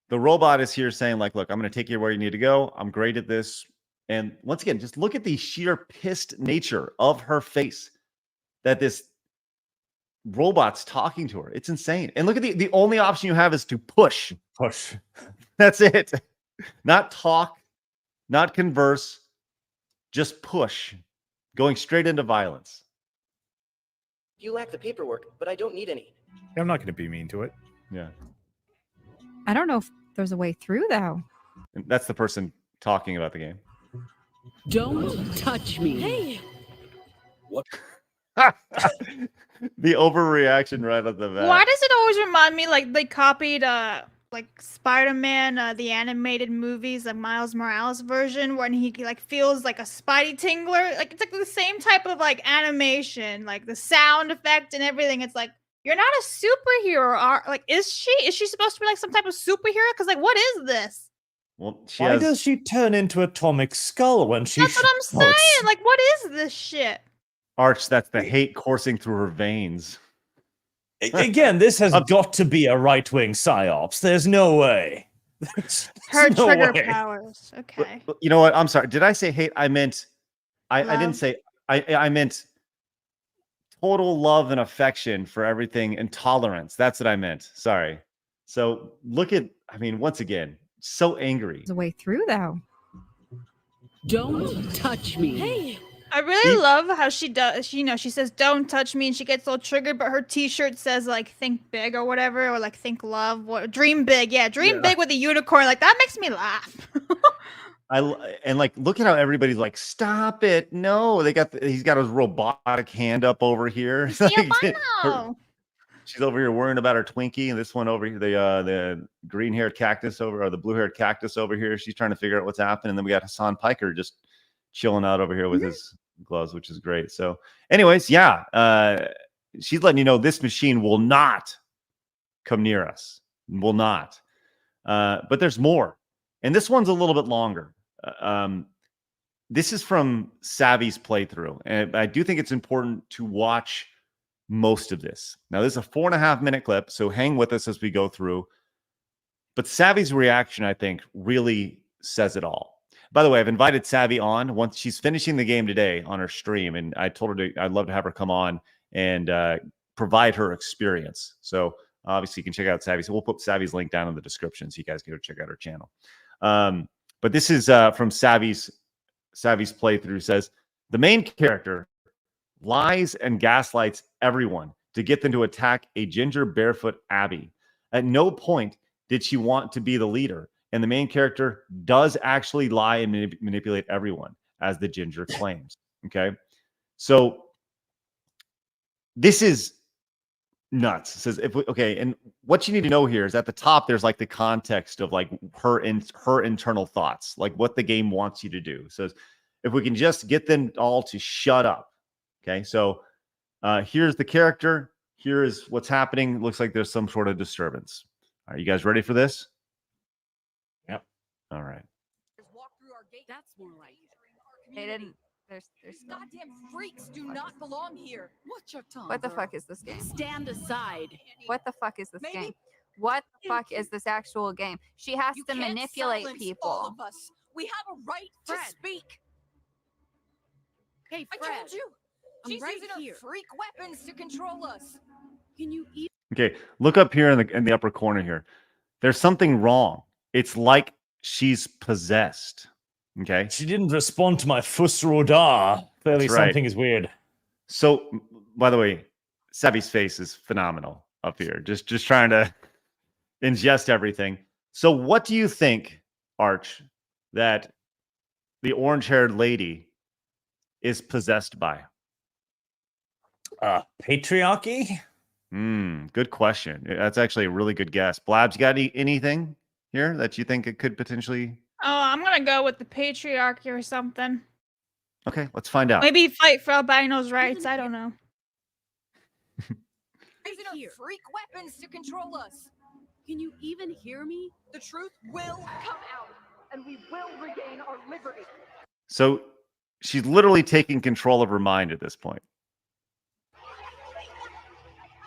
the robot is here saying, like, look, I'm going to take you where you need to go. I'm great at this. And once again, just look at the sheer pissed nature of her face that this robot's talking to her. It's insane. And look at the only option you have is to push. Push. That's it. Not talk, not converse, just push, going straight into violence. You lack the paperwork, but I don't need any. I'm not going to be mean to it. Yeah. I don't know if there's a way through, though. And that's the person talking about the game. Don't touch me. Hey. What? The overreaction right at the bat. Why does it always remind me like they copied like Spider-Man, the animated movies, like Miles Morales version, when he like feels like a Spidey tingler? Like it's like the same type of like animation, like the sound effect and everything. It's like, you're not a superhero. Like, is she? Is she supposed to be like some type of superhero? Because like, what is this? Well, why does she turn into Atomic Skull when she? That's what I'm saying. Like, what is this shit? Arch, that's the hate coursing through her veins. Again, this has got to be a right-wing psyops. There's no way. Her trigger powers. Okay. You know what? I'm sorry. Did I say hate? I meant, I didn't say, I meant total love and affection for everything and tolerance. That's what I meant. Sorry. So look at, I mean, once again, so angry. There's a way through, though. Don't touch me. Hey. I really love how she does. She says, "Don't touch me," and she gets all triggered. But her T-shirt says like "Think big" or whatever, or like "Think love." What? Dream big, yeah, dream big with a unicorn. Like that makes me laugh. And like, look at how everybody's like, "Stop it! No!" He's got his robotic hand up over here. She's over here worrying about her Twinkie, and this one over here, the green-haired cactus or the blue-haired cactus over here. She's trying to figure out what's happening. And then we got Hassan Piker just chilling out over here with his gloves, which is great. So anyways, yeah, she's letting you know this machine will not come near us. Will not. But there's more. And this one's a little bit longer. This is from Savvy's playthrough. And I do think it's important to watch most of this. Now, this is a 4.5-minute clip, so hang with us as we go through. But Savvy's reaction, I think, really says it all. By the way, I've invited Savvy on once she's finishing the game today on her stream, and I told her I'd love to have her come on and provide her experience. So obviously you can check out Savvy. So we'll put Savvy's link down in the description so you guys can go check out her channel. But this is from Savvy's playthrough. Says the main character lies and gaslights everyone to get them to attack a ginger barefoot Abby. At no point did she want to be the leader. And the main character does actually lie and manipulate everyone, as the ginger claims. Okay. So this is nuts. It says, okay. And what you need to know here is at the top, there's like the context of like her internal thoughts, like what the game wants you to do. It says, if we can just get them all to shut up. Okay, so here's the character. Here is what's happening. Looks like there's some sort of disturbance. Are you guys ready for this? Yep. All right. That's more like it. They didn't. There's goddamn freaks do not belong here. What's your tongue? What the fuck is this game? Stand aside. What the fuck is this Maybe- game? What the fuck is this actual game? She has You to can't manipulate silence people. all of us. We have a right Fred. to speak. Hey, I Fred. told you. I'm She's right using here. her freak weapons to control us. Can you eat? Okay, look up here in the upper corner here. There's something wrong. It's like she's possessed. Okay. She didn't respond to my fuss rodar. Clearly, That's right. something is weird. So, by the way, Savvy's face is phenomenal up here. Just trying to ingest everything. So, what do you think, Arch, that the orange-haired lady is possessed by? Patriarchy? Good question. That's actually a really good guess. Blabs, you got anything here that you think it could potentially? Oh, I'm gonna go with the patriarchy or something. Okay, let's find out. Maybe fight for albinos' rights. I don't know. Using her freak weapons to control us. Can you even hear me? The truth will come out, and we will regain our liberty. So she's literally taking control of her mind at this point.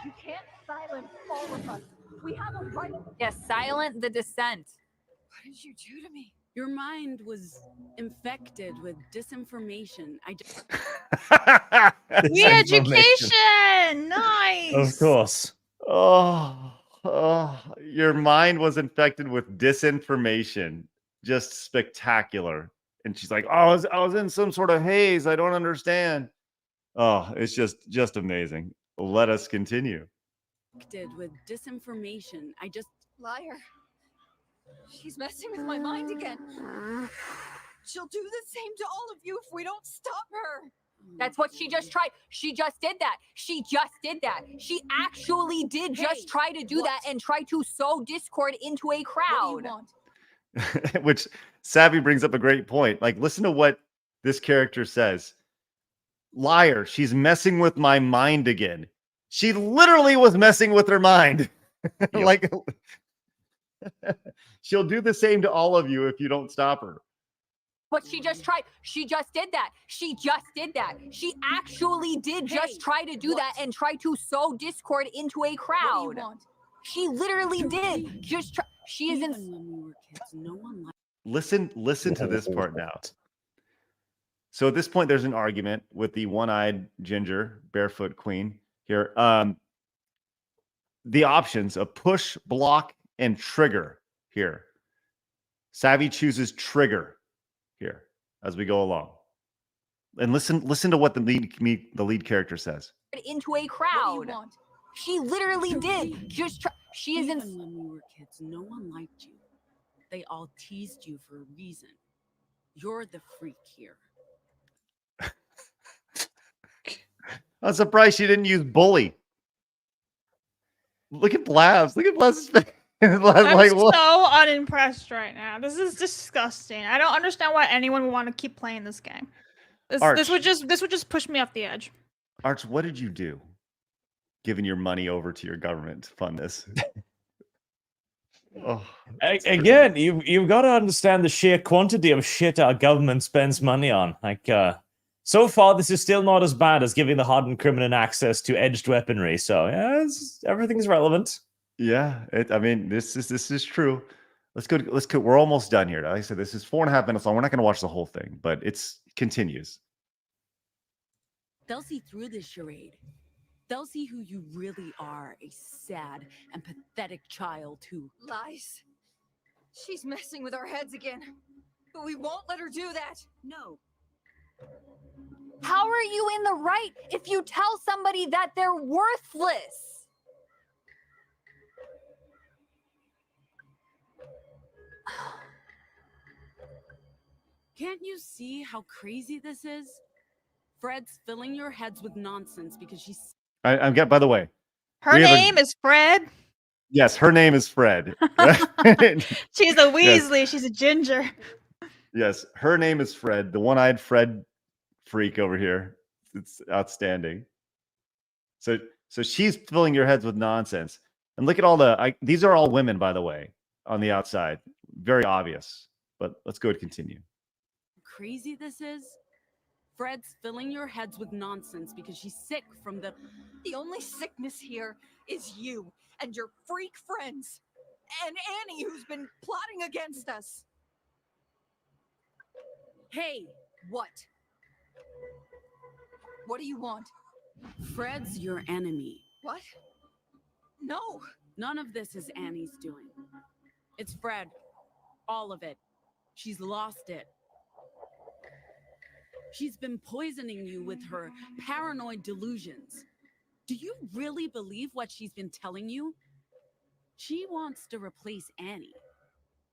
You can't silence all of us. We have a right. Yes, silent the dissent. What did you do to me? Your mind was infected with disinformation. I just Re-education! Nice! Of course. Oh, your mind was infected with disinformation. Just spectacular. And she's like, "Oh, I was in some sort of haze. I don't understand." Oh, it's just amazing. Let us continue. infected with disinformation. I just Liar. She's messing with my mind again. She'll do the same to all of you if we don't stop her. That's what she just tried. She just did that. She just did that. She actually did just try to do that and try to sow discord into a crowd. What do you want? Which Savvy brings up a great point. Like, listen to what this character says. Liar, she's messing with my mind again. She literally was messing with her mind. Like, she'll do the same to all of you if you don't stop her. But she just tried. She just did that. She just did that. She actually did just try to do that and try to sow discord into a crowd. What do you want? She literally did. Just try. She isn't. even when we were kids, no one liked Listen to this part now. So at this point, there's an argument with the one-eyed ginger barefoot queen here. The options of push, block, and trigger here. Savvy chooses trigger here as we go along. And listen to what the lead character says. Into a What do crowd. you want? She literally did. Just try. She isn't. Even when we were kids, no one liked you. They all teased you for a reason. You're the freak here. I'm surprised she didn't use bully. Look at Blabs. Look at Blabs' face. I'm Like, what? so unimpressed right now. This is disgusting. I don't understand why anyone would want to keep playing this game. This Arch. would just push me off the edge. Arch, what did you do? Giving your money over to your government to fund this. Oh, Again, you've got to understand the sheer quantity of shit our government spends money on. Like, so far, this is still not as bad as giving the hardened criminal access to edged weaponry. So, yeah, everything's relevant. yeah. I mean, this is true. Let's go. We're almost done here. Like I said, this is 4.5 minutes long. We're not going to watch the whole thing, but it continues. They'll see through this charade. They'll see who you really are, a sad and pathetic child who Lies. She's messing with our heads again. But we won't let her do that. no. How are you in the right if you tell somebody that they're worthless? Can't you see how crazy this is? Fred's filling your heads with nonsense because she's I'm get. By the way, Her we have a- name is Fred. yes, her name is Fred. She's a Weasley. She's a ginger. Yes, her name is Fred, the one-eyed Fred freak over here. It's outstanding. So she's filling your heads with nonsense. And look at all these are all women, by the way, on the outside. Very obvious. But let's go and continue. Crazy this is? Fred's filling your heads with nonsense because she's sick from the... The only sickness here is you and your freak friends. And Annie, who's been plotting against us. Hey, What? What do you want? Fred's your enemy. What? No. None of this is Annie's doing. It's Fred. All of it. She's lost it. She's been poisoning you with her paranoid delusions. Do you really believe what she's been telling you? She wants to replace Annie,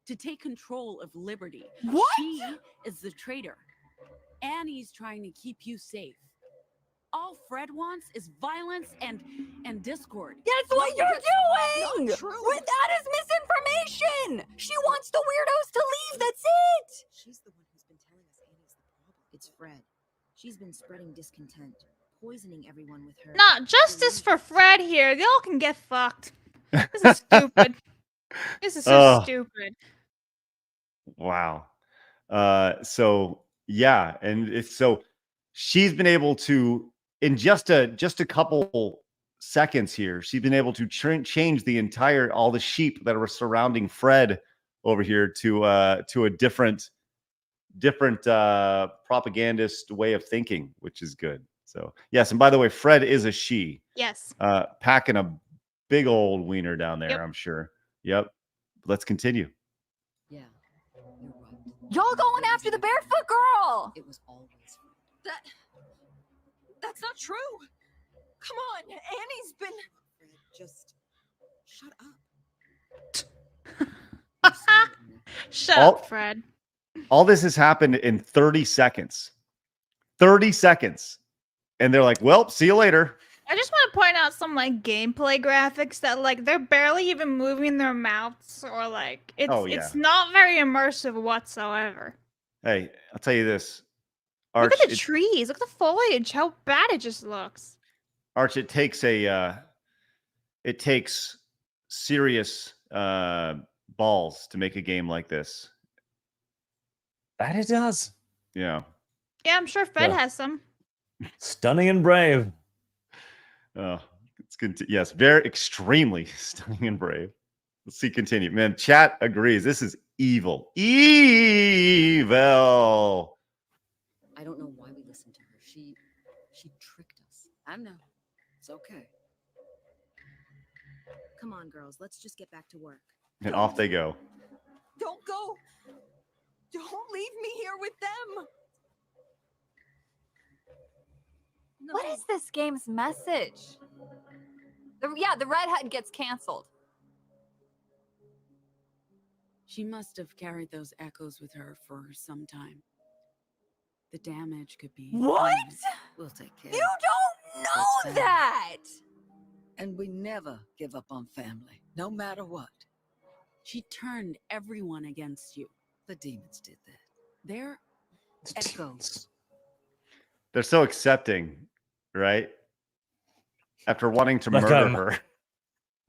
to take control of Liberty. What? She is the traitor. Annie's trying to keep you safe. All Fred wants is violence and discord. That's what you're doing! Not true. That is misinformation! She wants the weirdos to leave, that's it! She's the one who's been telling us Annie's the problem. It's Fred. She's been spreading discontent, poisoning everyone with her. Not justice for Fred here. They all can get fucked. This is stupid. This is so stupid. Wow. So yeah, and it's so she's been able to, in just a couple seconds here, she's been able to change the all the sheep that were surrounding Fred over here to a different propagandist way of thinking, which is good. So yes, and by the way, Fred is a she. Yes. Packing a big old wiener down there, Yep. I'm sure. Yep. Let's continue. Yeah, you're right. Y'all going after the barefoot girl! It was always That's not true. Come on, Annie's been... Fred. Just shut up. Shut All- up, Fred. All this has happened in 30 seconds. 30 seconds. And they're like, well, see you later. I just want to point out some like gameplay graphics that like they're barely even moving their mouths or like it's not very immersive whatsoever. Hey, I'll tell you this. Look at the trees. Look at the foliage. How bad it just looks. Arch, it takes serious balls to make a game like this. That it does. Yeah. Yeah, I'm sure Fred Yeah. has some. Stunning and brave. Oh, it's good. Yes, very extremely stunning and brave. Let's see, continue. Man, chat agrees. This is evil. Evil. I don't know why we listened to her. She tricked us. I know. It's okay. Come on, girls. Let's just get back to work. And off they go. Don't go. Don't leave me here with them. No. What is this game's message? The redhead gets canceled. She must have carried those echoes with her for some time. The damage could be... What? We'll take care. You don't know That's that! And we never give up on family, no matter what. She turned everyone against you. The demons did that. They're echoes. They're so accepting, right? After wanting to Like, murder her.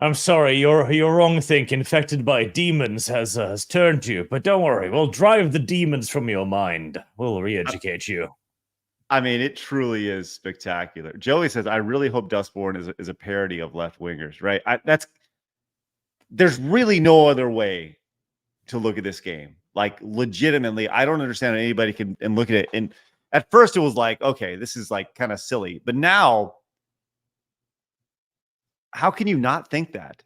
I'm sorry, your wrong think infected by demons has turned you, but don't worry, we'll drive the demons from your mind. We'll re-educate you. I mean, it truly is spectacular. Joey says, "I really hope Dustborn is a parody of left wingers." Right? There's really no other way to look at this game. Like, legitimately, I don't understand how anybody can look at it. And at first, it was like, okay, this is like kind of silly, but now, how can you not think that?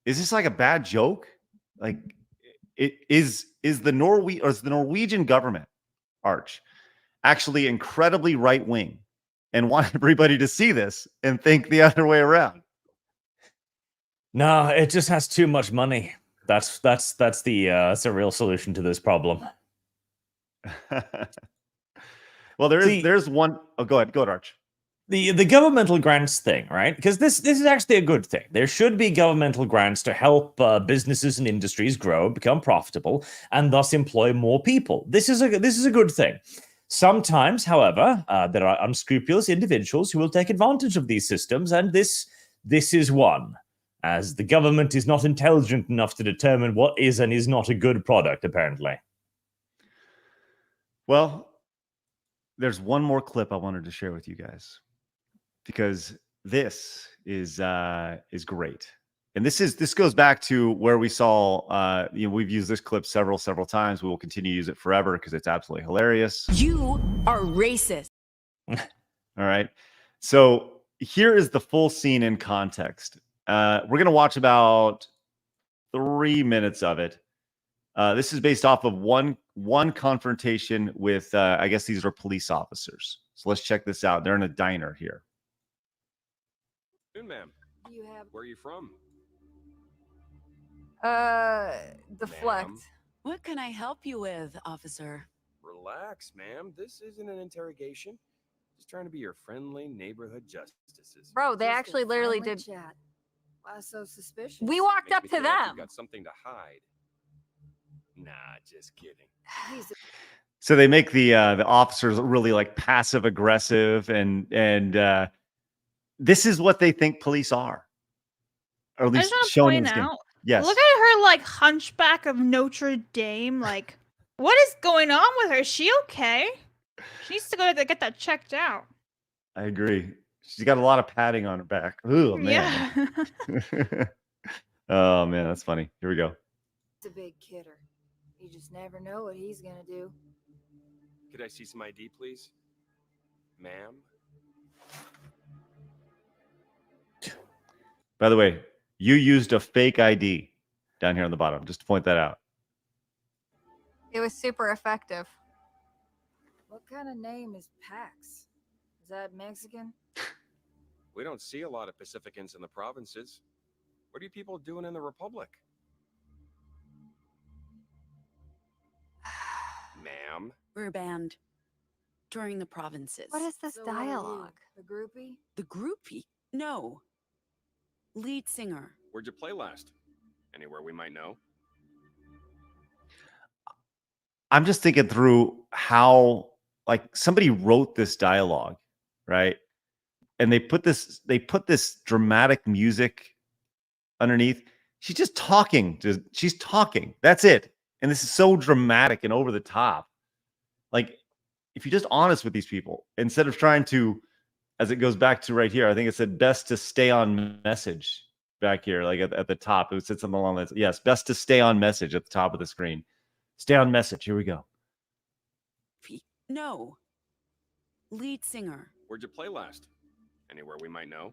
Is this like a bad joke? Like, it is the Norwegian government, Arch, actually incredibly right wing and want everybody to see this and think the other way around? No, it just has too much money. That's the real solution to this problem. Well, there's one. Oh, go ahead, Arch. the governmental grants thing, right? Because this is actually a good thing. There should be governmental grants to help businesses and industries grow, become profitable, and thus employ more people. This is a good thing. Sometimes, however, there are unscrupulous individuals who will take advantage of these systems, and this is one, as the government is not intelligent enough to determine what is and is not a good product, apparently. Well, there's one more clip I wanted to share with you guys, because this is great. And this goes back to where we saw, we've used this clip several times. We will continue to use it forever because it's absolutely hilarious. You are racist. All right. So here is the full scene in context. We're going to watch about 3 minutes of it. This is based off of one confrontation with, I guess these are police officers. So let's check this out. They're in a diner here. Good, ma'am. Where are you from? Deflect. Ma'am. What can I help you with, officer? Relax, ma'am. This isn't an interrogation. Just trying to be your friendly neighborhood justices. Bro, they Just a actually literally friendly did. chat. Why so suspicious? We walked Makes up me to feel like them. you've got something to hide. Nah, just kidding. So they make the officers really like passive aggressive, and this is what they think police are, or at I least just want to shown in point this game. out. Yes. Look at her like Hunchback of Notre Dame. Like, what is going on with her? Is she okay? She needs to go to get that checked out. I agree. She's got a lot of padding on her back. Oh man. Yeah. Oh man, that's funny. Here we go. He's a big kidder. You just never know what he's gonna do. Could I see some ID, please? Ma'am? By the way, you used a fake ID down here on the bottom, just to point that out. It was super effective. What kind of name is Pax? Is that Mexican? We don't see a lot of Pacificans in the provinces. What are you people doing in the Republic? Ma'am? We're banned during the provinces. What is this So what are you, dialogue? The groupie? The groupie? No. Lead singer. Where'd you play last? Anywhere we might know? I'm just thinking through how, like, somebody wrote this dialogue, right? And they put this dramatic music underneath. She's just talking. She's talking. That's it. And this is so dramatic and over the top. Like, if you're just honest with these people, instead of trying to, as it goes back to right here, I think it said best to stay on message back here, like at the top. It said something along that. Yes, best to stay on message at the top of the screen. Stay on message. Here we go. No. Lead singer. Where'd you play last? Anywhere we might know?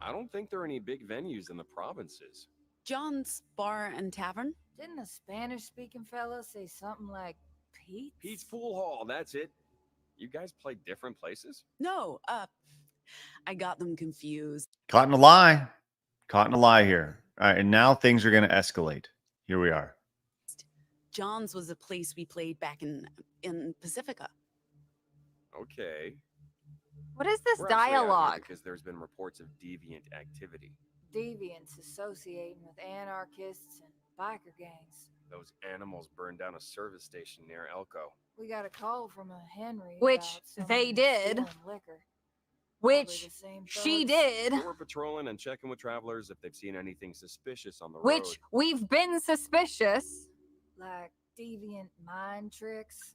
I don't think there are any big venues in the provinces. John's Bar and Tavern. Didn't the Spanish-speaking fella say something like Pete? Pete's Fool Hall, that's it. You guys play different places? No, I got them confused. Caught in a lie. Caught in a lie here. All right, and now things are going to escalate. Here we are. John's was a place we played back in Pacifica. Okay. What is this We're actually out here dialogue? because there's been reports of deviant activity. Deviants associating with anarchists and biker gangs. Those animals burned down a service station near Elko. We got a call from a Henry. Which about someone they did. stealing Liquor. Which Probably the same she thugs. did. We're patrolling and checking with travelers if they've seen anything suspicious on the road. Which we've been suspicious. Like deviant mind tricks.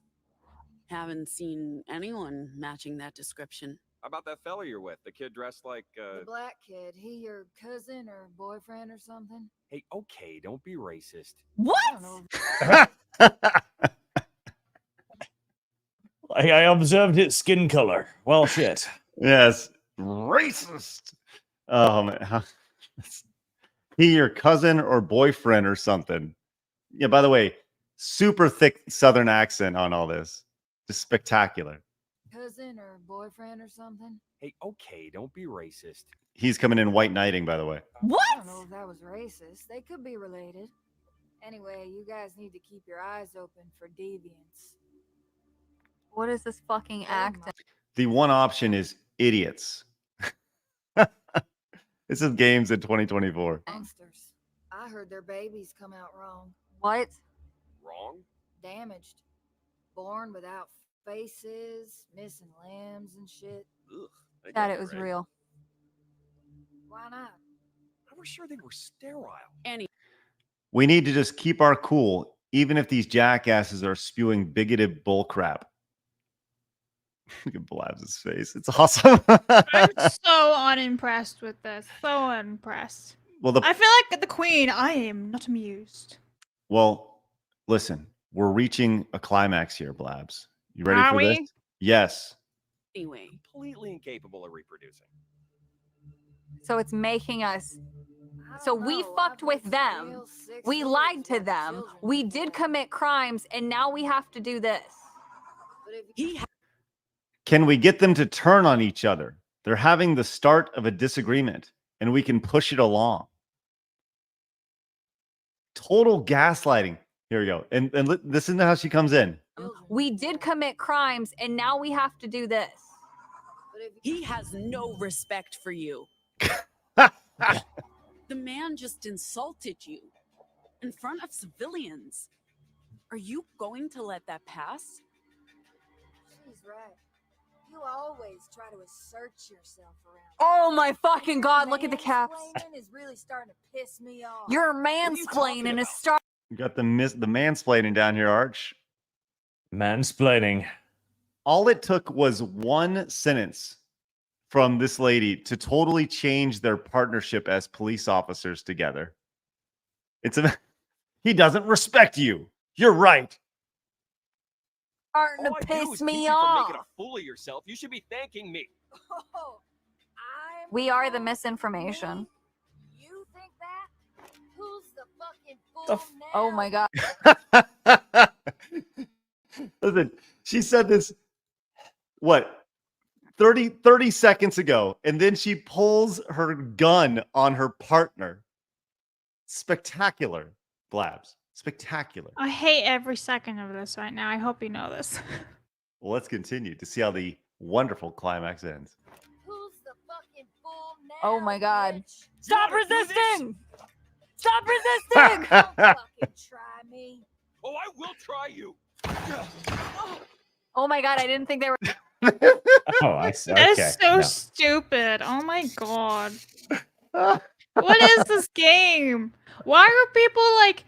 Haven't seen anyone matching that description. How about that fella you're with? The kid dressed like, The black kid, he your cousin or boyfriend or something? Hey, okay, don't be racist. I don't know. I observed its skin color. Well, shit. Yes, racist. Oh man, he your cousin or boyfriend or something. Yeah. By the way, super thick Southern accent on all this. Just spectacular. Cousin or boyfriend or something? Hey, okay, don't be racist. He's coming in white knighting, by the way. I don't know if that was racist. They could be related. Anyway, you guys need to keep your eyes open for deviants. What is this fucking act? The one option is idiots. This is games in 2024. Monsters. I heard their babies come out wrong. What? Wrong? Damaged. Born without faces, missing limbs and shit. Ugh, that That can't it be was right. real. Why not? I was sure they were sterile. We need to just keep our cool, even if these jackasses are spewing bigoted bullcrap. Look at Blabs' face. It's awesome. I'm so unimpressed with this. So unimpressed. Well, I feel like the queen. I am not amused. Well, listen, we're reaching a climax here, Blabs. You ready Are for this? we? Yes. Anyway, Completely incapable of reproducing. So it's making us. So we know, fucked I've with read them. real sick We stories lied to about them. children We before. did commit crimes, and now we have to do this. But if he Can we get them to turn on each other? They're having the start of a disagreement, and we can push it along. Total gaslighting. Here we go. And listen to how she comes in. We did commit crimes, and now we have to do this. He has no respect for you. The man just insulted you in front of civilians. Are you going to let that pass? she's right. You always try to assert yourself around. Oh my fucking god, look at the caps. Mansplaining is really starting to piss me off. Your are you talking mansplaining is about? starting. We got the mansplaining down here, Arch. Mansplaining. All it took was one sentence from this lady to totally change their partnership as police officers together. He doesn't respect you. You're right. Starting All to I do piss is keep me you from off. making a fool of yourself. You should be thanking me. Oh, I'm We are the wrong. misinformation. Me? You think that? Who's the fucking fool The f- now? Oh my god. Listen, she said this, what, 30 seconds ago, and then she pulls her gun on her partner. Spectacular, Blabs. Spectacular. I hate every second of this right now. I hope you know this. Well, let's continue to see how the wonderful climax ends. Who's the fucking fool now? Oh my god. bitch? Stop wanna do this? resisting! Stop resisting! Don't fucking try me. Oh, I will try you. Oh my god, I didn't think they were. Oh, I see. That Okay. is so no. stupid. Oh my god. What is this game? Why are people like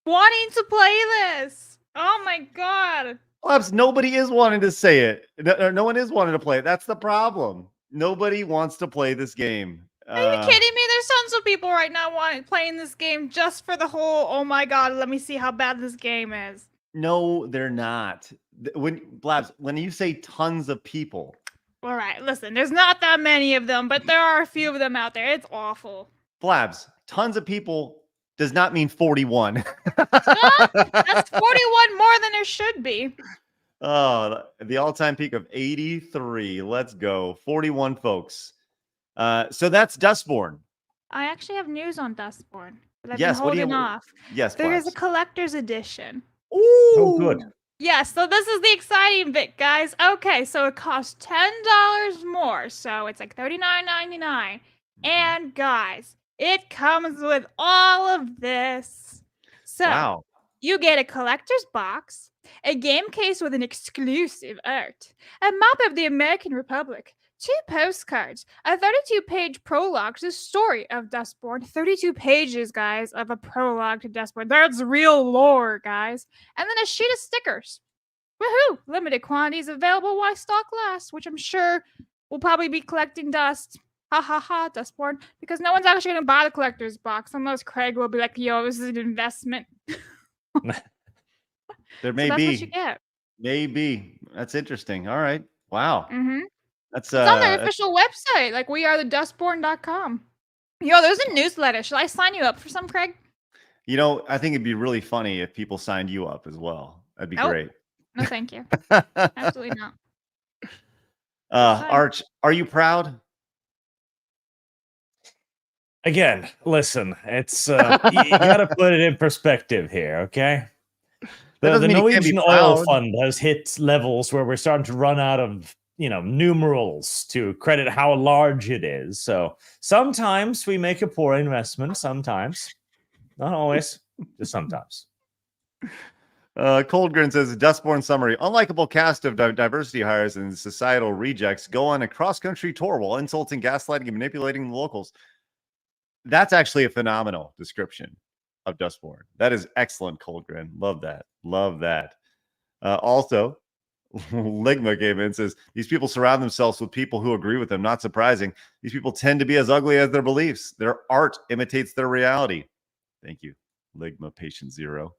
wanting to play this? Oh my god. Blabs, nobody is wanting to say it. No one is wanting to play it. That's the problem. Nobody wants to play this game. Are you kidding me? There's tons of people right now playing this game just for the whole, oh my god, let me see how bad this game is. No, they're not. Blabs, when you say tons of people, All right, listen, there's not that many of them, but there are a few of them out there. It's awful. Blabs, tons of people does not mean 41. That's 41 more than there should be. Oh, the all-time peak of 83. Let's go. 41 folks. So that's Dustborn. I actually have news on Dustborn that I've Yes, been what do you- holding off. Yes, There is a Blabs. collector's edition. Ooh. Oh, good. Yeah, so this is the exciting bit, guys. Okay, so it costs $10 more, so it's like $39.99. And guys, it comes with all of this. So Wow. you get a collector's box, a game case with an exclusive art, a map of the American Republic, 2 postcards, a 32-page prologue to the story of Dustborn. 32 pages, guys, of a prologue to Dustborn. That's real lore, guys. And then a sheet of stickers. Woohoo! Limited quantities available while stock lasts, which I'm sure will probably be collecting dust. Ha ha ha, Dustborn. Because no one's actually going to buy the collector's box unless Craig will be like, yo, this is an investment. There may so that's be. what you get. Maybe. That's interesting. All right. Wow. Mm-hmm. That's It's on their official website, like wearethedustborn.com. Yo, there's a newsletter. Should I sign you up for some, Craig? You know, I think it'd be really funny if people signed you up as well. That'd be Nope. great. No, thank you. Absolutely not. Arch, are you proud? Again, listen, it's you gotta put it in perspective here, okay? The doesn't mean you can't be Norwegian oil proud. fund has hit levels where we're starting to run out of numerals to credit how large it is. So sometimes we make a poor investment. Sometimes, not always, just sometimes. Coldgrin says, Dustborn summary. Unlikable cast of diversity hires and societal rejects go on a cross-country tour while insulting, gaslighting, and manipulating the locals. That's actually a phenomenal description of Dustborn. That is excellent, Coldgrin. Love that. Love that. Also, Ligma came in and says, these people surround themselves with people who agree with them. Not surprising. These people tend to be as ugly as their beliefs. Their art imitates their reality. Thank you, Ligma Patient Zero.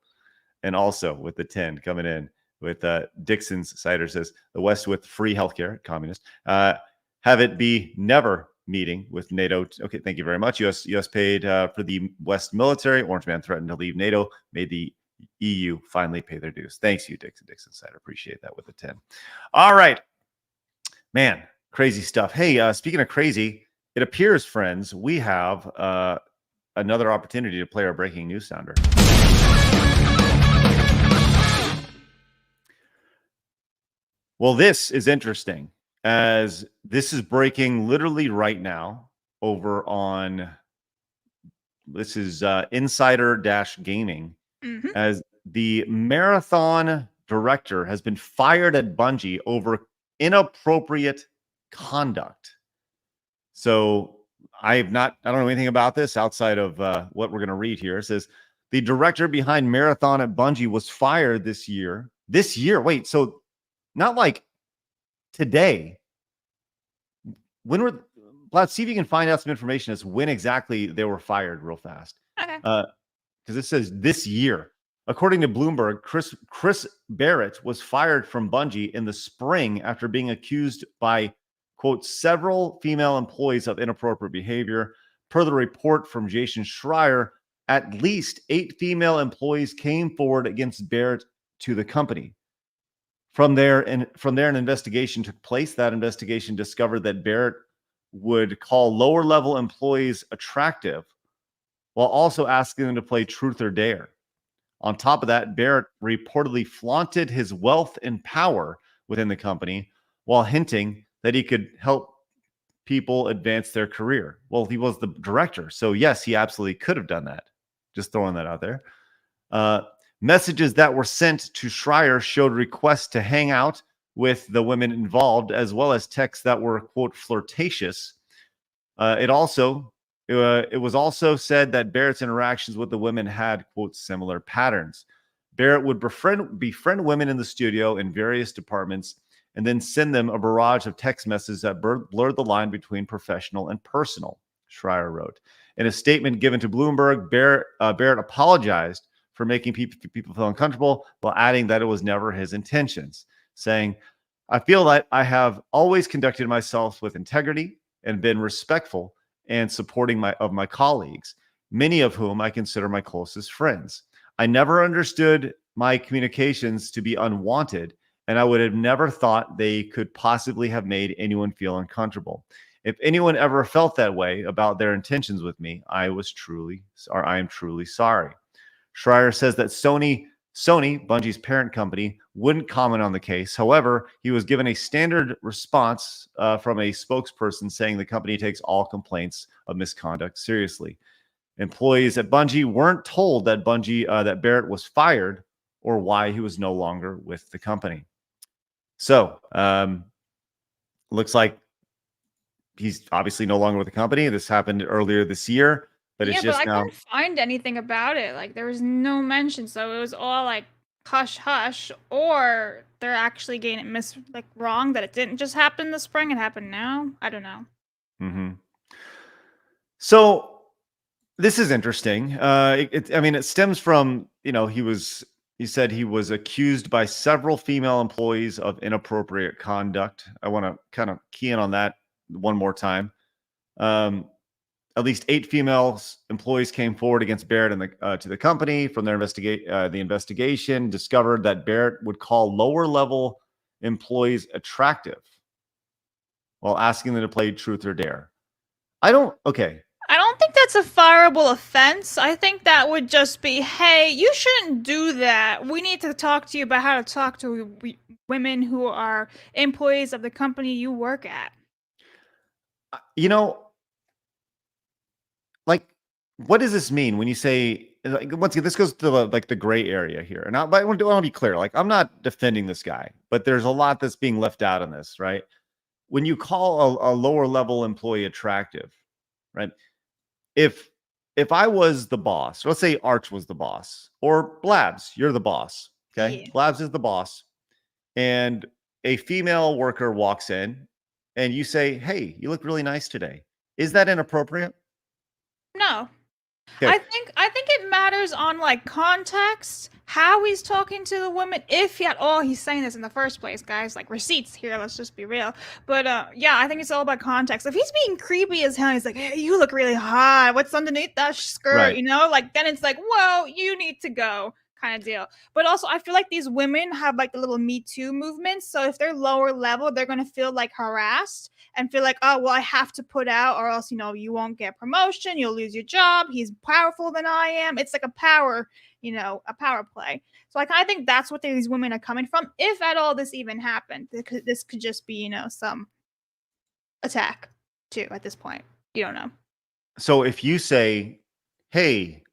And also with the 10 coming in with Dixon's Cider says, the West with free healthcare, communist. Have it be never meeting with NATO. Okay, thank you very much. U.S. paid for the West military. Orange Man threatened to leave NATO. Made the EU finally pay their dues. Thanks you, Dixon Cider. Appreciate that with the 10. All right. Man, crazy stuff. Hey, speaking of crazy, it appears, friends, we have another opportunity to play our breaking news sounder. Well, this is interesting, as this is breaking literally right now over on, this is Insider-Gaming, as the marathon director has been fired at Bungie over inappropriate conduct. So I don't know anything about this outside of what we're going to read here. It says, the director behind Marathon at Bungie was fired this year. This year? Wait, so not like today. When were Blabs, see if you can find out some information as when exactly they were fired real fast. Okay. Because it says this year. According to Bloomberg, Chris Barrett was fired from Bungie in the spring after being accused by, quote, several female employees of inappropriate behavior. Per the report from Jason Schreier, at least 8 female employees came forward against Barrett to the company. From there, an investigation took place. That investigation discovered that Barrett would call lower-level employees attractive while also asking them to play truth or dare. On top of that, Barrett reportedly flaunted his wealth and power within the company while hinting that he could help people advance their career. Well, he was the director, so yes, he absolutely could have done that. Just throwing that out there. Messages that were sent to Schreier showed requests to hang out with the women involved, as well as texts that were, quote, flirtatious. It was also said that Barrett's interactions with the women had, quote, similar patterns. Barrett would befriend women in the studio in various departments and then send them a barrage of text messages that blurred the line between professional and personal, Schreier wrote. In a statement given to Bloomberg, Barrett apologized for making people feel uncomfortable while adding that it was never his intentions, saying, I feel that I have always conducted myself with integrity and been respectful and supporting of my colleagues, many of whom I consider my closest friends. I never understood my communications to be unwanted, and I would have never thought they could possibly have made anyone feel uncomfortable. If anyone ever felt that way about their intentions with me, I am truly sorry. Schreier says that Sony, Bungie's parent company, wouldn't comment on the case. However, he was given a standard response from a spokesperson saying the company takes all complaints of misconduct seriously. Employees at Bungie weren't told that that Barrett was fired or why he was no longer with the company. So, looks like he's obviously no longer with the company. This happened earlier this year. But it's just I now. couldn't find anything about it. Like, there was no mention, so it was all like hush hush, or they're actually getting it wrong, that it didn't just happen in the spring, it happened now. I don't know. Mm-hmm. So this is interesting. It stems from, he said he was accused by several female employees of inappropriate conduct. I want to kind of key in on that one more time. At least 8 female employees came forward against Barrett and to the company. From their investigation discovered that Barrett would call lower-level employees attractive while asking them to play truth or dare. I don't think that's a fireable offense. I think that would just be, hey, you shouldn't do that. We need to talk to you about how to talk to women who are employees of the company you work at. You know, like, what does this mean when you say, like, once again, this goes to the gray area here. And but I want to be clear, like, I'm not defending this guy, but there's a lot that's being left out in this, right? When you call a lower level employee attractive, right? If I was the boss, let's say Arch was the boss, or Blabs, you're the boss, okay? Yeah. Blabs is the boss, and a female worker walks in, and you say, "Hey, you look really nice today." Is that inappropriate? No. Okay. I think it matters on like context, how he's talking to the woman, if at all he's saying this in the first place, guys. Like receipts here, let's just be real. But yeah, I think it's all about context. If he's being creepy as hell, he's like, "Hey, you look really hot. What's underneath that skirt?" Right. You know, like then it's like, "Whoa, you need to go." Kind of deal. But also I feel like these women have like the little Me Too movement. So if they're lower level, they're gonna feel like harassed and feel like, "Oh, well, I have to put out or else, you know, you won't get promotion, you'll lose your job. He's powerful than I am." It's like a power, you know, a power play. So like I think that's what these women are coming from. If at all this even happened, this could just be, you know, some attack too at this point. You don't know. So if you say, "Hey,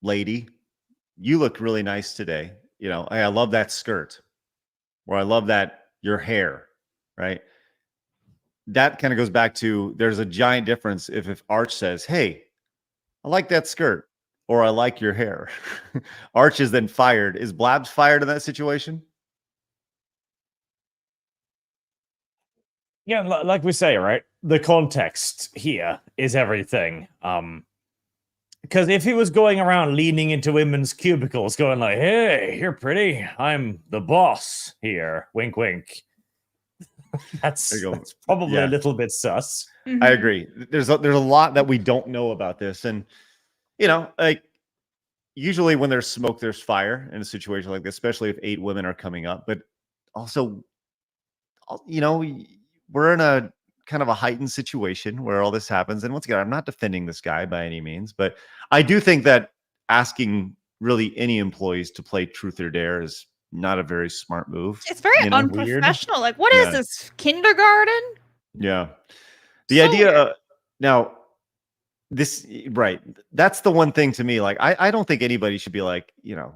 lady, you look really nice today. You know, hey, I love that skirt," or "I love that your hair," right? That kind of goes back to there's a giant difference if Arch says, "Hey, I like that skirt," or "I like your hair." Arch is then fired. Is Blabs fired in that situation? Yeah, like we say, right? The context here is everything. Because if he was going around leaning into women's cubicles, going like, "Hey, you're pretty. I'm the boss here. Wink, wink." That's probably a little bit sus. I agree. There's a lot that we don't know about this, and you know, like usually when there's smoke, there's fire in a situation like this, especially if 8 women are coming up. But also, you know, we're in a kind of a heightened situation where all this happens. And once again, I'm not defending this guy by any means, but I do think that asking really any employees to play truth or dare is not a very smart move. It's very you know? unprofessional. Like, what is this? Kindergarten? Yeah. The idea now, this right. That's the one thing to me. Like, I don't think anybody should be like, you know,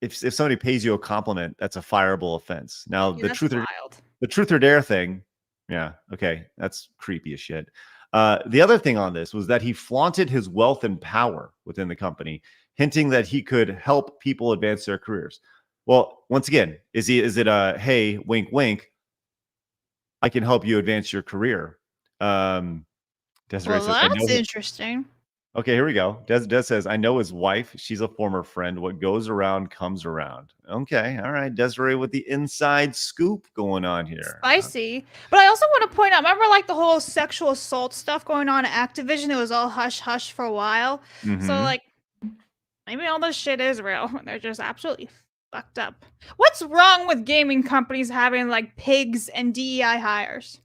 if somebody pays you a compliment, that's a fireable offense. Now, the truth or dare thing, yeah, okay, that's creepy as shit. The other thing on this was that he flaunted his wealth and power within the company, hinting that he could help people advance their careers. Well, once again, is it a, "Hey, wink, wink, I can help you advance your career"? Desiree says, "I know that's interesting. Okay, here we go. Des says, "I know his wife. She's a former friend. What goes around comes around." Okay, all right. Desiree with the inside scoop going on here. Spicy. But I also want to point out, remember like the whole sexual assault stuff going on at Activision? It was all hush hush for a while. So Mhm. like maybe all this shit is real. They're just absolutely fucked up. What's wrong with gaming companies having like pigs and DEI hires?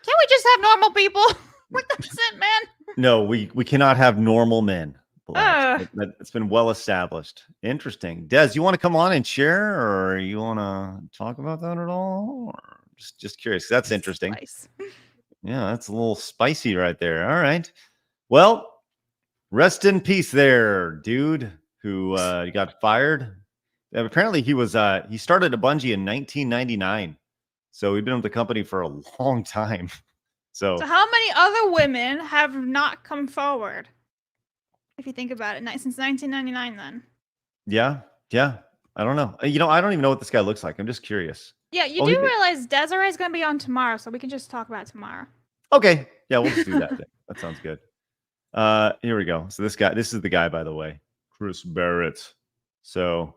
Can't we just have normal people? Like that's it, man. No, we cannot have normal men. It's been well established. Interesting. Des, you want to come on and share, or you want to talk about that at all? Or just curious. That's interesting. Yeah, that's a little spicy right there. All right. Well, rest in peace there, dude, who got fired. Apparently he started at Bungie in 1999. So he'd been with the company for a long time. So how many other women have not come forward? If you think about it, since 1999 then. Yeah. I don't know. You know, I don't even know what this guy looks like. I'm just curious. Yeah, you do realize Desiree is going to be on tomorrow, so we can just talk about it tomorrow. Okay. Yeah, we'll just do that thing. That sounds good. Here we go. So this is the guy, by the way, Chris Barrett. So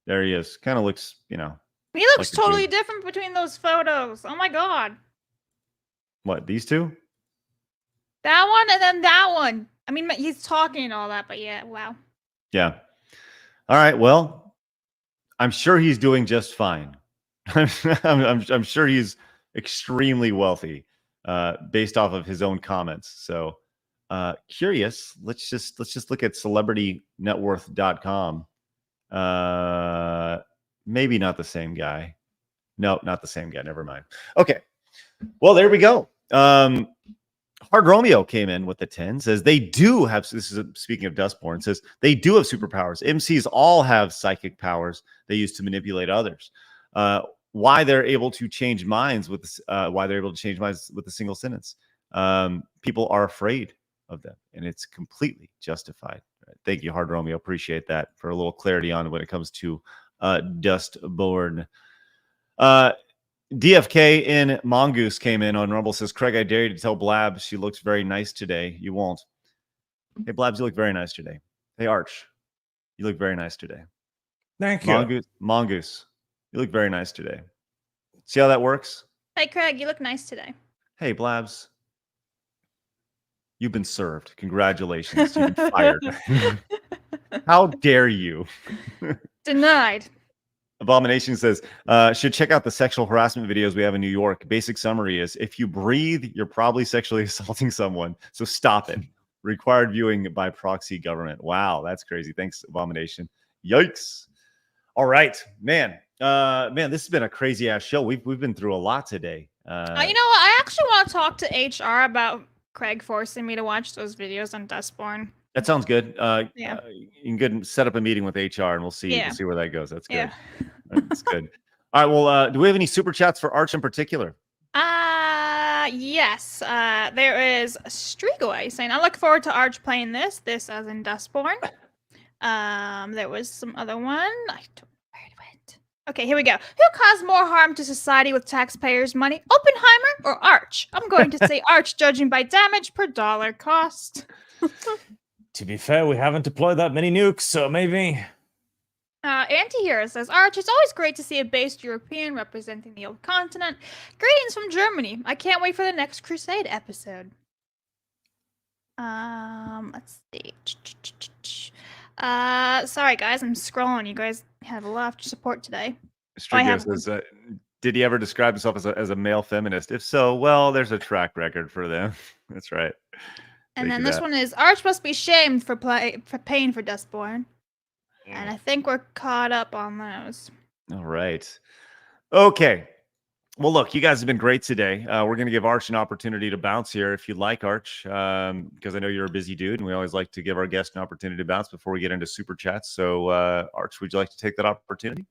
there he is. Kind of looks, you know. He looks totally different between those photos. Oh my God. What, these two? That one and then that one. I mean, he's talking and all that, but yeah, wow. Yeah. All right. Well, I'm sure he's doing just fine. I'm sure he's extremely wealthy, based off of his own comments. So curious, let's just look at celebritynetworth.com. Maybe not the same guy. No, not the same guy. Never mind. Okay. Well, there we go. Hard Romeo came in with the 10, says they do have, this is speaking of Dustborn, says they do have superpowers. MCs all have psychic powers they use to manipulate others. Why they're able to change minds with this, why they're able to change minds with a single sentence. People are afraid of them, and it's completely justified. Thank you, Hard Romeo. Appreciate that for a little clarity on when it comes to Dustborn. DFK in Mongoose came in on Rumble, says, Craig, I dare you to tell Blabs she looks very nice today. You won't. Hey, Blabs, you look very nice today. Hey, Arch, you look very nice today. Thank you. Mongoose, you look very nice today. See how that works? Hey, Craig, you look nice today. Hey, Blabs, you've been served. Congratulations. You've been fired. How dare you? Denied. Abomination says, should check out the sexual harassment videos we have in New York. Basic summary is, if you breathe, you're probably sexually assaulting someone. So stop it. Required viewing by proxy government. Wow, that's crazy. Thanks, Abomination. Yikes. All right, man. Man, this has been a crazy ass show. We've been through a lot today. You know what? I actually want to talk to HR about Craig forcing me to watch those videos on Dustborn. That sounds good. Yeah. You can set up a meeting with HR and we'll see. Yeah. We'll see where that goes. That's good. Yeah. That's good. All right. Well, do we have any super chats for Arch in particular? Yes. There is Streakaway saying, I look forward to Arch playing this as in Dustborn. There was some other one. I don't know where it went. Okay, here we go. Who caused more harm to society with taxpayers' money? Oppenheimer or Arch? I'm going to say Arch, judging by damage per dollar cost. To be fair, we haven't deployed that many nukes, so maybe. Anti-Hero says, Arch, it's always great to see a based European representing the old continent. Greetings from Germany. I can't wait for the next Crusade episode. Let's see. Sorry guys, I'm scrolling. You guys have a lot of support today. Strigo says, did he ever describe himself as a male feminist? If so, well, there's a track record for them. That's right. And then this one is, Arch must be shamed for paying for Dustborn. And I think we're caught up on those. All right. Okay. Well, look, you guys have been great today. We're going to give Arch an opportunity to bounce here if you'd like, Arch, because I know you're a busy dude, and we always like to give our guests an opportunity to bounce before we get into super chats. So, Arch, would you like to take that opportunity?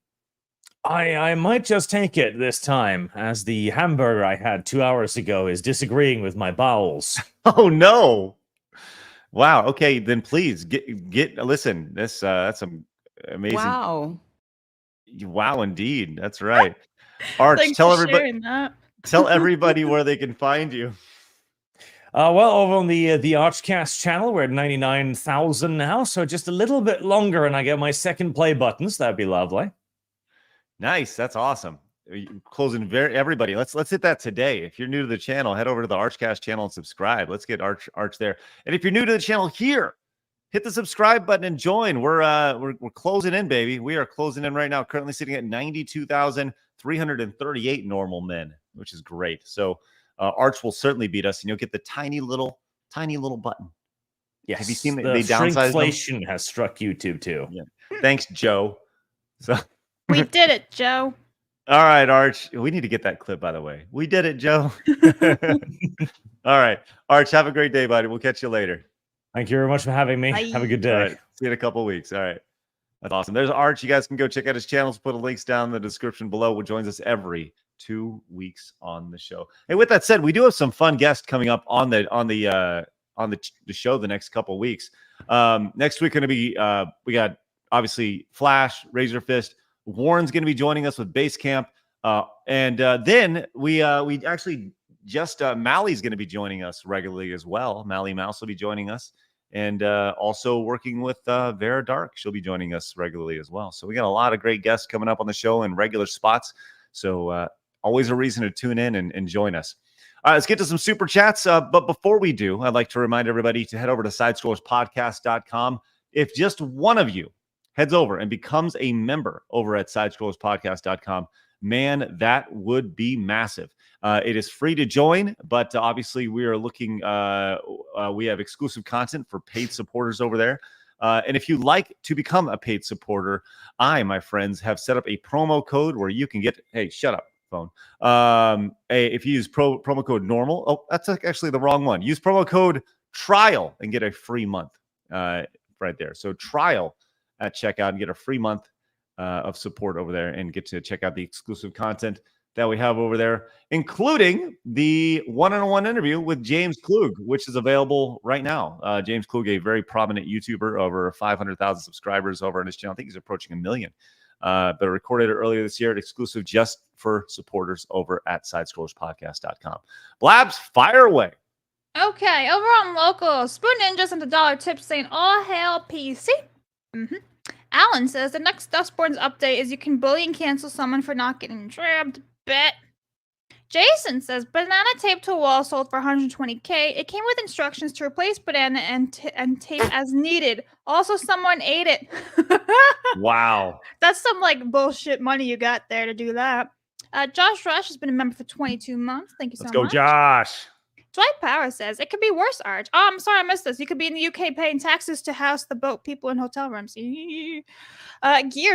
I might just take it this time, as the hamburger I had 2 hours ago is disagreeing with my bowels. Oh, no. Wow. Okay, then please listen. This that's some amazing. Wow. Wow, indeed. That's right. Arch, tell everybody where they can find you. Well, over on the Archcast channel, we're at 99,000 now, so just a little bit longer, and I get my second play buttons. That'd be lovely. Nice. That's awesome. Closing everybody. Let's hit that today. If you're new to the channel, head over to the Archcast channel and subscribe. Let's get Arch there. And if you're new to the channel here, hit the subscribe button and join. We're closing in, baby. We are closing in right now. Currently sitting at 92,338 normal men, which is great. So Arch will certainly beat us, and you'll get the tiny little button. Yes. Have you seen the they downsized shrinkflation has struck YouTube too. Yeah. Thanks, Joe. So we did it, Joe. All right, Arch. We need to get that clip, by the way. We did it, Joe. All right. Arch, have a great day, buddy. We'll catch you later. Thank you very much for having me. Bye. Have a good day. All right. See you in a couple of weeks. All right. That's awesome. There's Arch. You guys can go check out his channels. Put the links down in the description below, which joins us every 2 weeks on the show. Hey, with that said, we do have some fun guests coming up on the show the next couple of weeks. Next week going to be we got obviously Flash, Razor Fist. Warren's going to be joining us with Base Camp. And then we actually just Mally's going to be joining us regularly as well. Mally Mouse will be joining us, and also working with Vera Dark. She'll be joining us regularly as well. So we got a lot of great guests coming up on the show in regular spots. So always a reason to tune in and join us. All right, let's get to some super chats. But before we do, I'd like to remind everybody to head over to sidescrollerspodcast.com. If just one of you heads over and becomes a member over at sidescrollerspodcast.com, man, that would be massive. It is free to join, but obviously we are looking. We have exclusive content for paid supporters over there. And if you'd like to become a paid supporter, my friends, have set up a promo code where you can get. Hey, shut up, phone. If you use promo code normal. Oh, that's actually the wrong one. Use promo code trial and get a free month right there. So trial at checkout and get a free month of support over there and get to check out the exclusive content that we have over there, including the one-on-one interview with James Klug, which is available right now. James Klug, a very prominent YouTuber, over 500,000 subscribers over on his channel. I think he's approaching 1 million. But I recorded it earlier this year, exclusive just for supporters over at sidescrollerspodcast.com. Blabs, fire away. Okay, over on local, Spoon Ninja sent a dollar tip saying, all hail PC. Alan says, the next Dustborn's update is you can bully and cancel someone for not getting trapped. Bet. Jason says, banana tape to a wall sold for 120K. It came with instructions to replace banana and tape as needed. Also, someone ate it. Wow. That's some, like, bullshit money you got there to do that. Josh Rush has been a member for 22 months. Thank you so much. Let's go, Josh. Dwight Power says, it could be worse, Arch. Oh, I'm sorry I missed this. You could be in the UK paying taxes to house the boat people in hotel rooms. Gear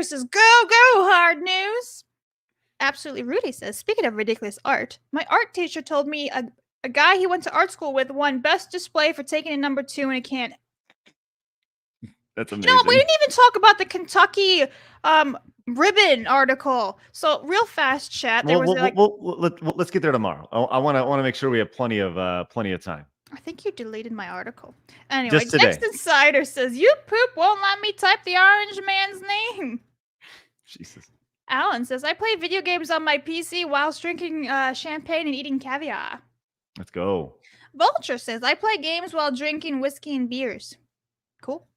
says, go, hard news. Absolutely Rudy says, speaking of ridiculous art, my art teacher told me a guy he went to art school with won best display for taking a number 2 in a can. That's amazing. You know, we didn't even talk about the Kentucky ribbon article. So real fast, chat. There let's get there tomorrow. I want to make sure we have plenty of time. I think you deleted my article. Anyway, Just today. Next Insider says, you poop won't let me type the orange man's name. Jesus. Alan says, I play video games on my PC whilst drinking champagne and eating caviar. Let's go. Vulture says, I play games while drinking whiskey and beers. Cool.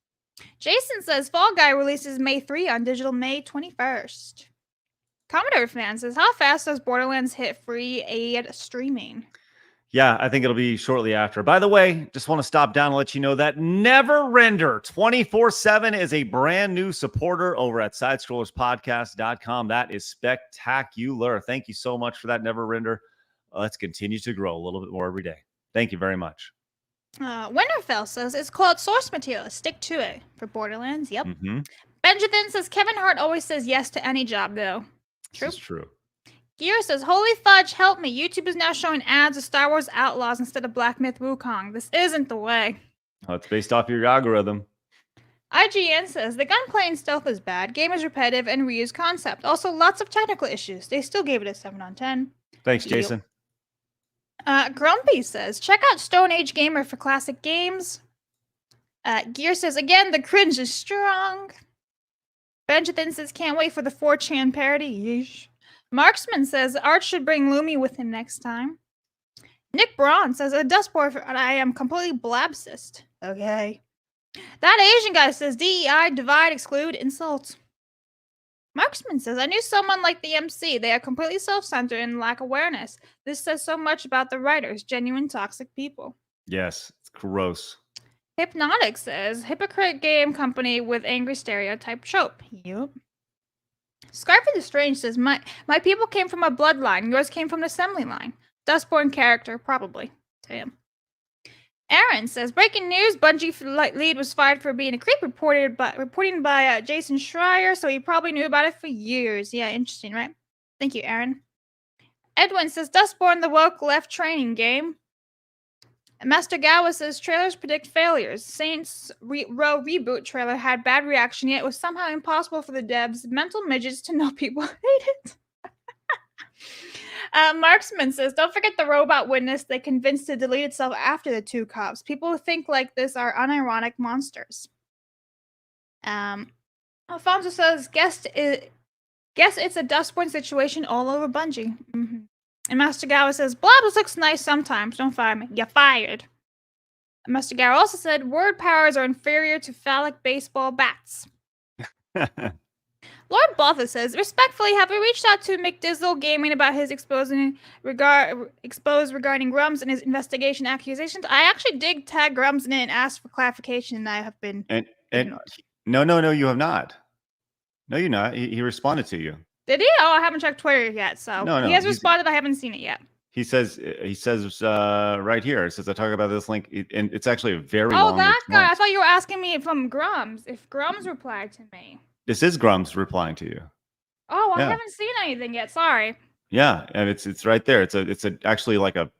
Jason says, Fall Guy releases May 3 on digital May 21st. Commodore Fan says, how fast does Borderlands hit free ad streaming? Yeah, I think it'll be shortly after. By the way, just want to stop down and let you know that Never Render 24/7 is a brand new supporter over at sidescrollerspodcast.com. That is spectacular. Thank you so much for that, Never Render. Let's continue to grow a little bit more every day. Thank you very much. Winterfell says, it's called source material. Stick to it. For Borderlands, yep. Mm-hmm. Benjamin says, Kevin Hart always says yes to any job, though. True. This is true. Gear says, holy fudge, help me. YouTube is now showing ads of Star Wars Outlaws instead of Black Myth Wukong. This isn't the way. Oh, it's based off your algorithm. IGN says, the gunplay and stealth is bad. Game is repetitive and reused concept. Also, lots of technical issues. They still gave it a 7 on 10. Thanks, Jason. Grumpy says, check out Stone Age Gamer for classic games. Gear says, again, the cringe is strong. Benjamin says, can't wait for the 4chan parody. Yeesh. Marksman says, Arch should bring Lumi with him next time. Nick Braun says, a dustboard, I am completely blabsist. Okay. That Asian guy says, DEI, divide, exclude, insult. Marksman says, I knew someone like the MC. They are completely self-centered and lack awareness. This says so much about the writers, genuine toxic people. Yes, it's gross. Hypnotic says, hypocrite game company with angry stereotype trope. Yup. Scarfy the Strange says, my people came from a bloodline. Yours came from an assembly line. Dustborn character, probably. Damn. Aaron says, breaking news, Bungie lead was fired for being a creep reporting by Jason Schreier, so he probably knew about it for years. Yeah, interesting, right? Thank you, Aaron. Edwin says, Dustborn, the woke left training game. Master Gawa says, trailers predict failures. Saints Row reboot trailer had bad reaction, yet it was somehow impossible for the devs, mental midgets, to know people hate it. Marksman says, don't forget the robot witness they convinced to delete itself after the 2 cops. People who think like this are unironic monsters. Alfonso says, guess it's a Dustborn situation all over Bungie. Mm-hmm. And Master Gawa says, Blabs looks nice sometimes. Don't fire me. You're fired. And Master Gawa also said, word powers are inferior to phallic baseball bats. Lord Botha says, respectfully, have we reached out to McDizzle Gaming about his exposed regarding Grums and his investigation accusations? I actually did tag Grums in it and asked for clarification, and I have been No, you have not. No, you're not. He responded to you. Did he? Oh, I haven't checked Twitter yet, so No, he has responded. I haven't seen it yet. He says right here. It says I talk about this link, and it's actually a very Oh, long that guy. I response. thought you were asking me from Grums. If Grums replied to me. This is Grum's replying to you. Oh, I Yeah. haven't seen anything yet. Sorry. Yeah, and it's right there. It's actually like a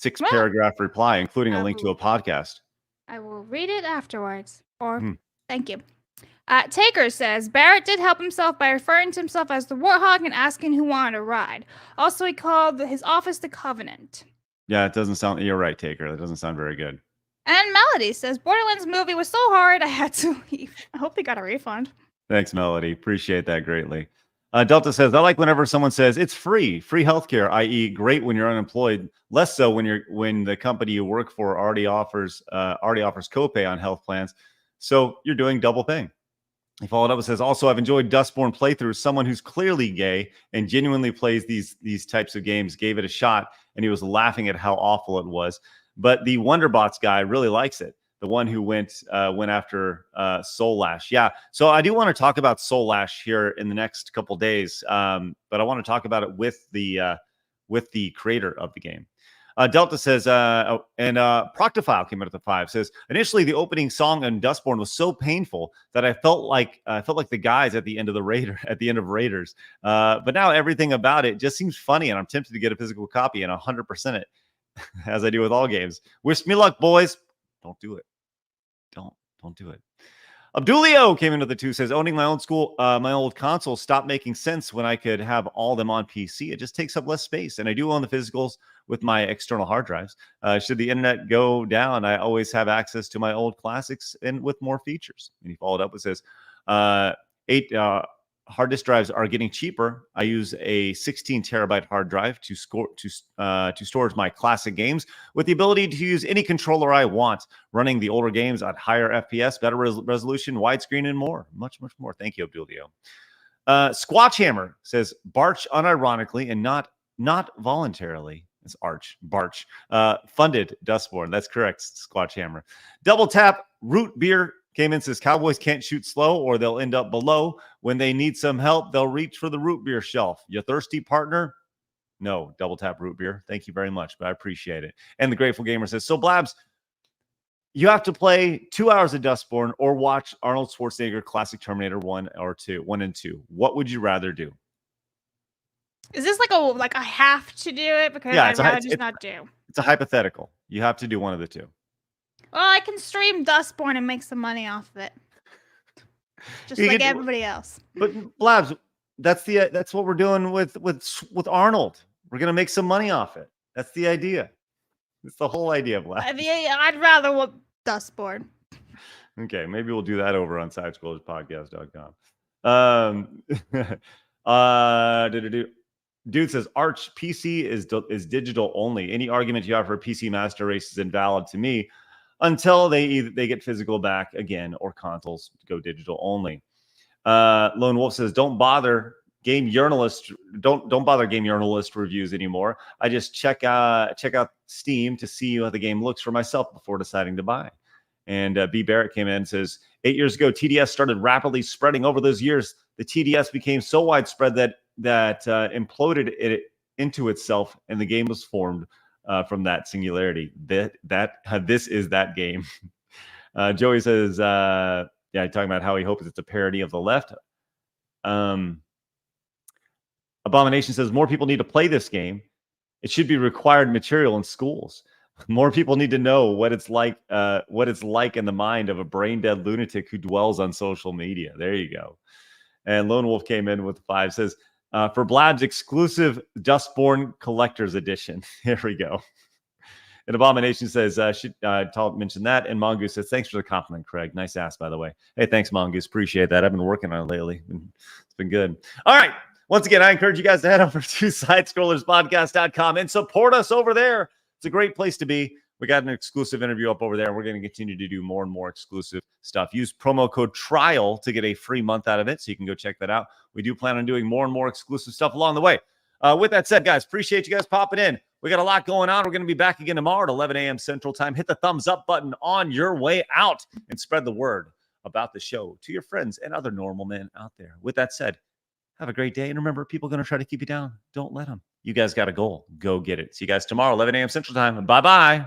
6-paragraph reply, including a link to a podcast. I will read it afterwards. Or Hmm. thank you. Taker says Barrett did help himself by referring to himself as the Warthog and asking who wanted a ride. Also, he called his office the Covenant. Yeah, it doesn't sound. You're right, Taker. That doesn't sound very good. And Melody says Borderlands movie was so hard I had to leave. I hope he got a refund. Thanks, Melody. Appreciate that greatly. Delta says I like whenever someone says it's free healthcare, i.e., great when you're unemployed. Less so when the company you work for already offers copay on health plans. So you're doing double paying. He followed up and says, also, I've enjoyed Dustborn playthroughs. Someone who's clearly gay and genuinely plays these types of games gave it a shot, and he was laughing at how awful it was. But the Wonderbots guy really likes it. The one who went after Soul Lash. Yeah, so I do want to talk about Soul Lash here in the next couple days, but I want to talk about it with the creator of the game. Delta says, and Proctophile came out at the 5. Says initially the opening song on Dustborn was so painful that I felt like the guys at the end of Raiders. But now everything about it just seems funny, and I'm tempted to get a physical copy and 100% it, as I do with all games. Wish me luck, boys. Don't do it. Don't do it. Abdulio came into the 2. Says owning my old console stopped making sense when I could have all them on PC. It just takes up less space, and I do own the physicals with my external hard drives. Should the internet go down, I always have access to my old classics and with more features. And he followed up with says 8 hard disk drives are getting cheaper. I use a 16 terabyte hard drive to store my classic games with the ability to use any controller I want, running the older games at higher FPS, better resolution, widescreen, and more. Much more. Thank you, Abdulio. Squatchhammer says Barch unironically and not voluntarily. It's Barch funded Dustborn. That's correct, Squatchhammer. Double tap root beer came in, says Cowboys can't shoot slow or they'll end up below. When they need some help, they'll reach for the root beer shelf. You thirsty, partner? No, double tap root beer. Thank you very much, but I appreciate it. And the Grateful Gamer says, so Blabs, you have to play 2 hours of Dustborn or watch Arnold Schwarzenegger Classic Terminator 1 and 2. What would you rather do? Is this like I have to do it because I'd rather just not do? It's a hypothetical. You have to do one of the two. Well, I can stream Dustborn and make some money off of it, just like everybody else. But Blabs, that's what we're doing with Arnold. We're gonna make some money off it. That's the idea. It's the whole idea, Blabs. I'd rather want Dustborn. Okay, maybe we'll do that over on sidescrollerspodcast.com. Dude says Arch PC is digital only. Any argument you have for a PC master race is invalid to me until they get physical back again or consoles go digital only. Lone Wolf says don't bother game journalist reviews anymore. I just check out Steam to see how the game looks for myself before deciding to buy. And B Barrett came in and says 8 years ago TDS started rapidly spreading. Over those years the TDS became so widespread that imploded it into itself, and the game was formed from that singularity. This is that game. Joey says, talking about how he hopes it's a parody of the left. Abomination says more people need to play this game. It should be required material in schools. More people need to know what it's like in the mind of a brain dead lunatic who dwells on social media. There you go. And Lone Wolf came in with 5, says, for Blabs exclusive Dustborn Collector's Edition. Here we go. And Abomination says, should mention that. And Mongoose says, thanks for the compliment, Craig. Nice ass, by the way. Hey, thanks, Mongoose. Appreciate that. I've been working on it lately. It's been good. All right. Once again, I encourage you guys to head over to sidescrollerspodcast.com and support us over there. It's a great place to be. We got an exclusive interview up over there, and we're going to continue to do more and more exclusive stuff. Use promo code TRIAL to get a free month out of it, so you can go check that out. We do plan on doing more and more exclusive stuff along the way. With that said, guys, appreciate you guys popping in. We got a lot going on. We're going to be back again tomorrow at 11 a.m. Central Time. Hit the thumbs up button on your way out and spread the word about the show to your friends and other normal men out there. With that said, have a great day. And remember, people are going to try to keep you down. Don't let them. You guys got a goal. Go get it. See you guys tomorrow, 11 a.m. Central Time. Bye-bye.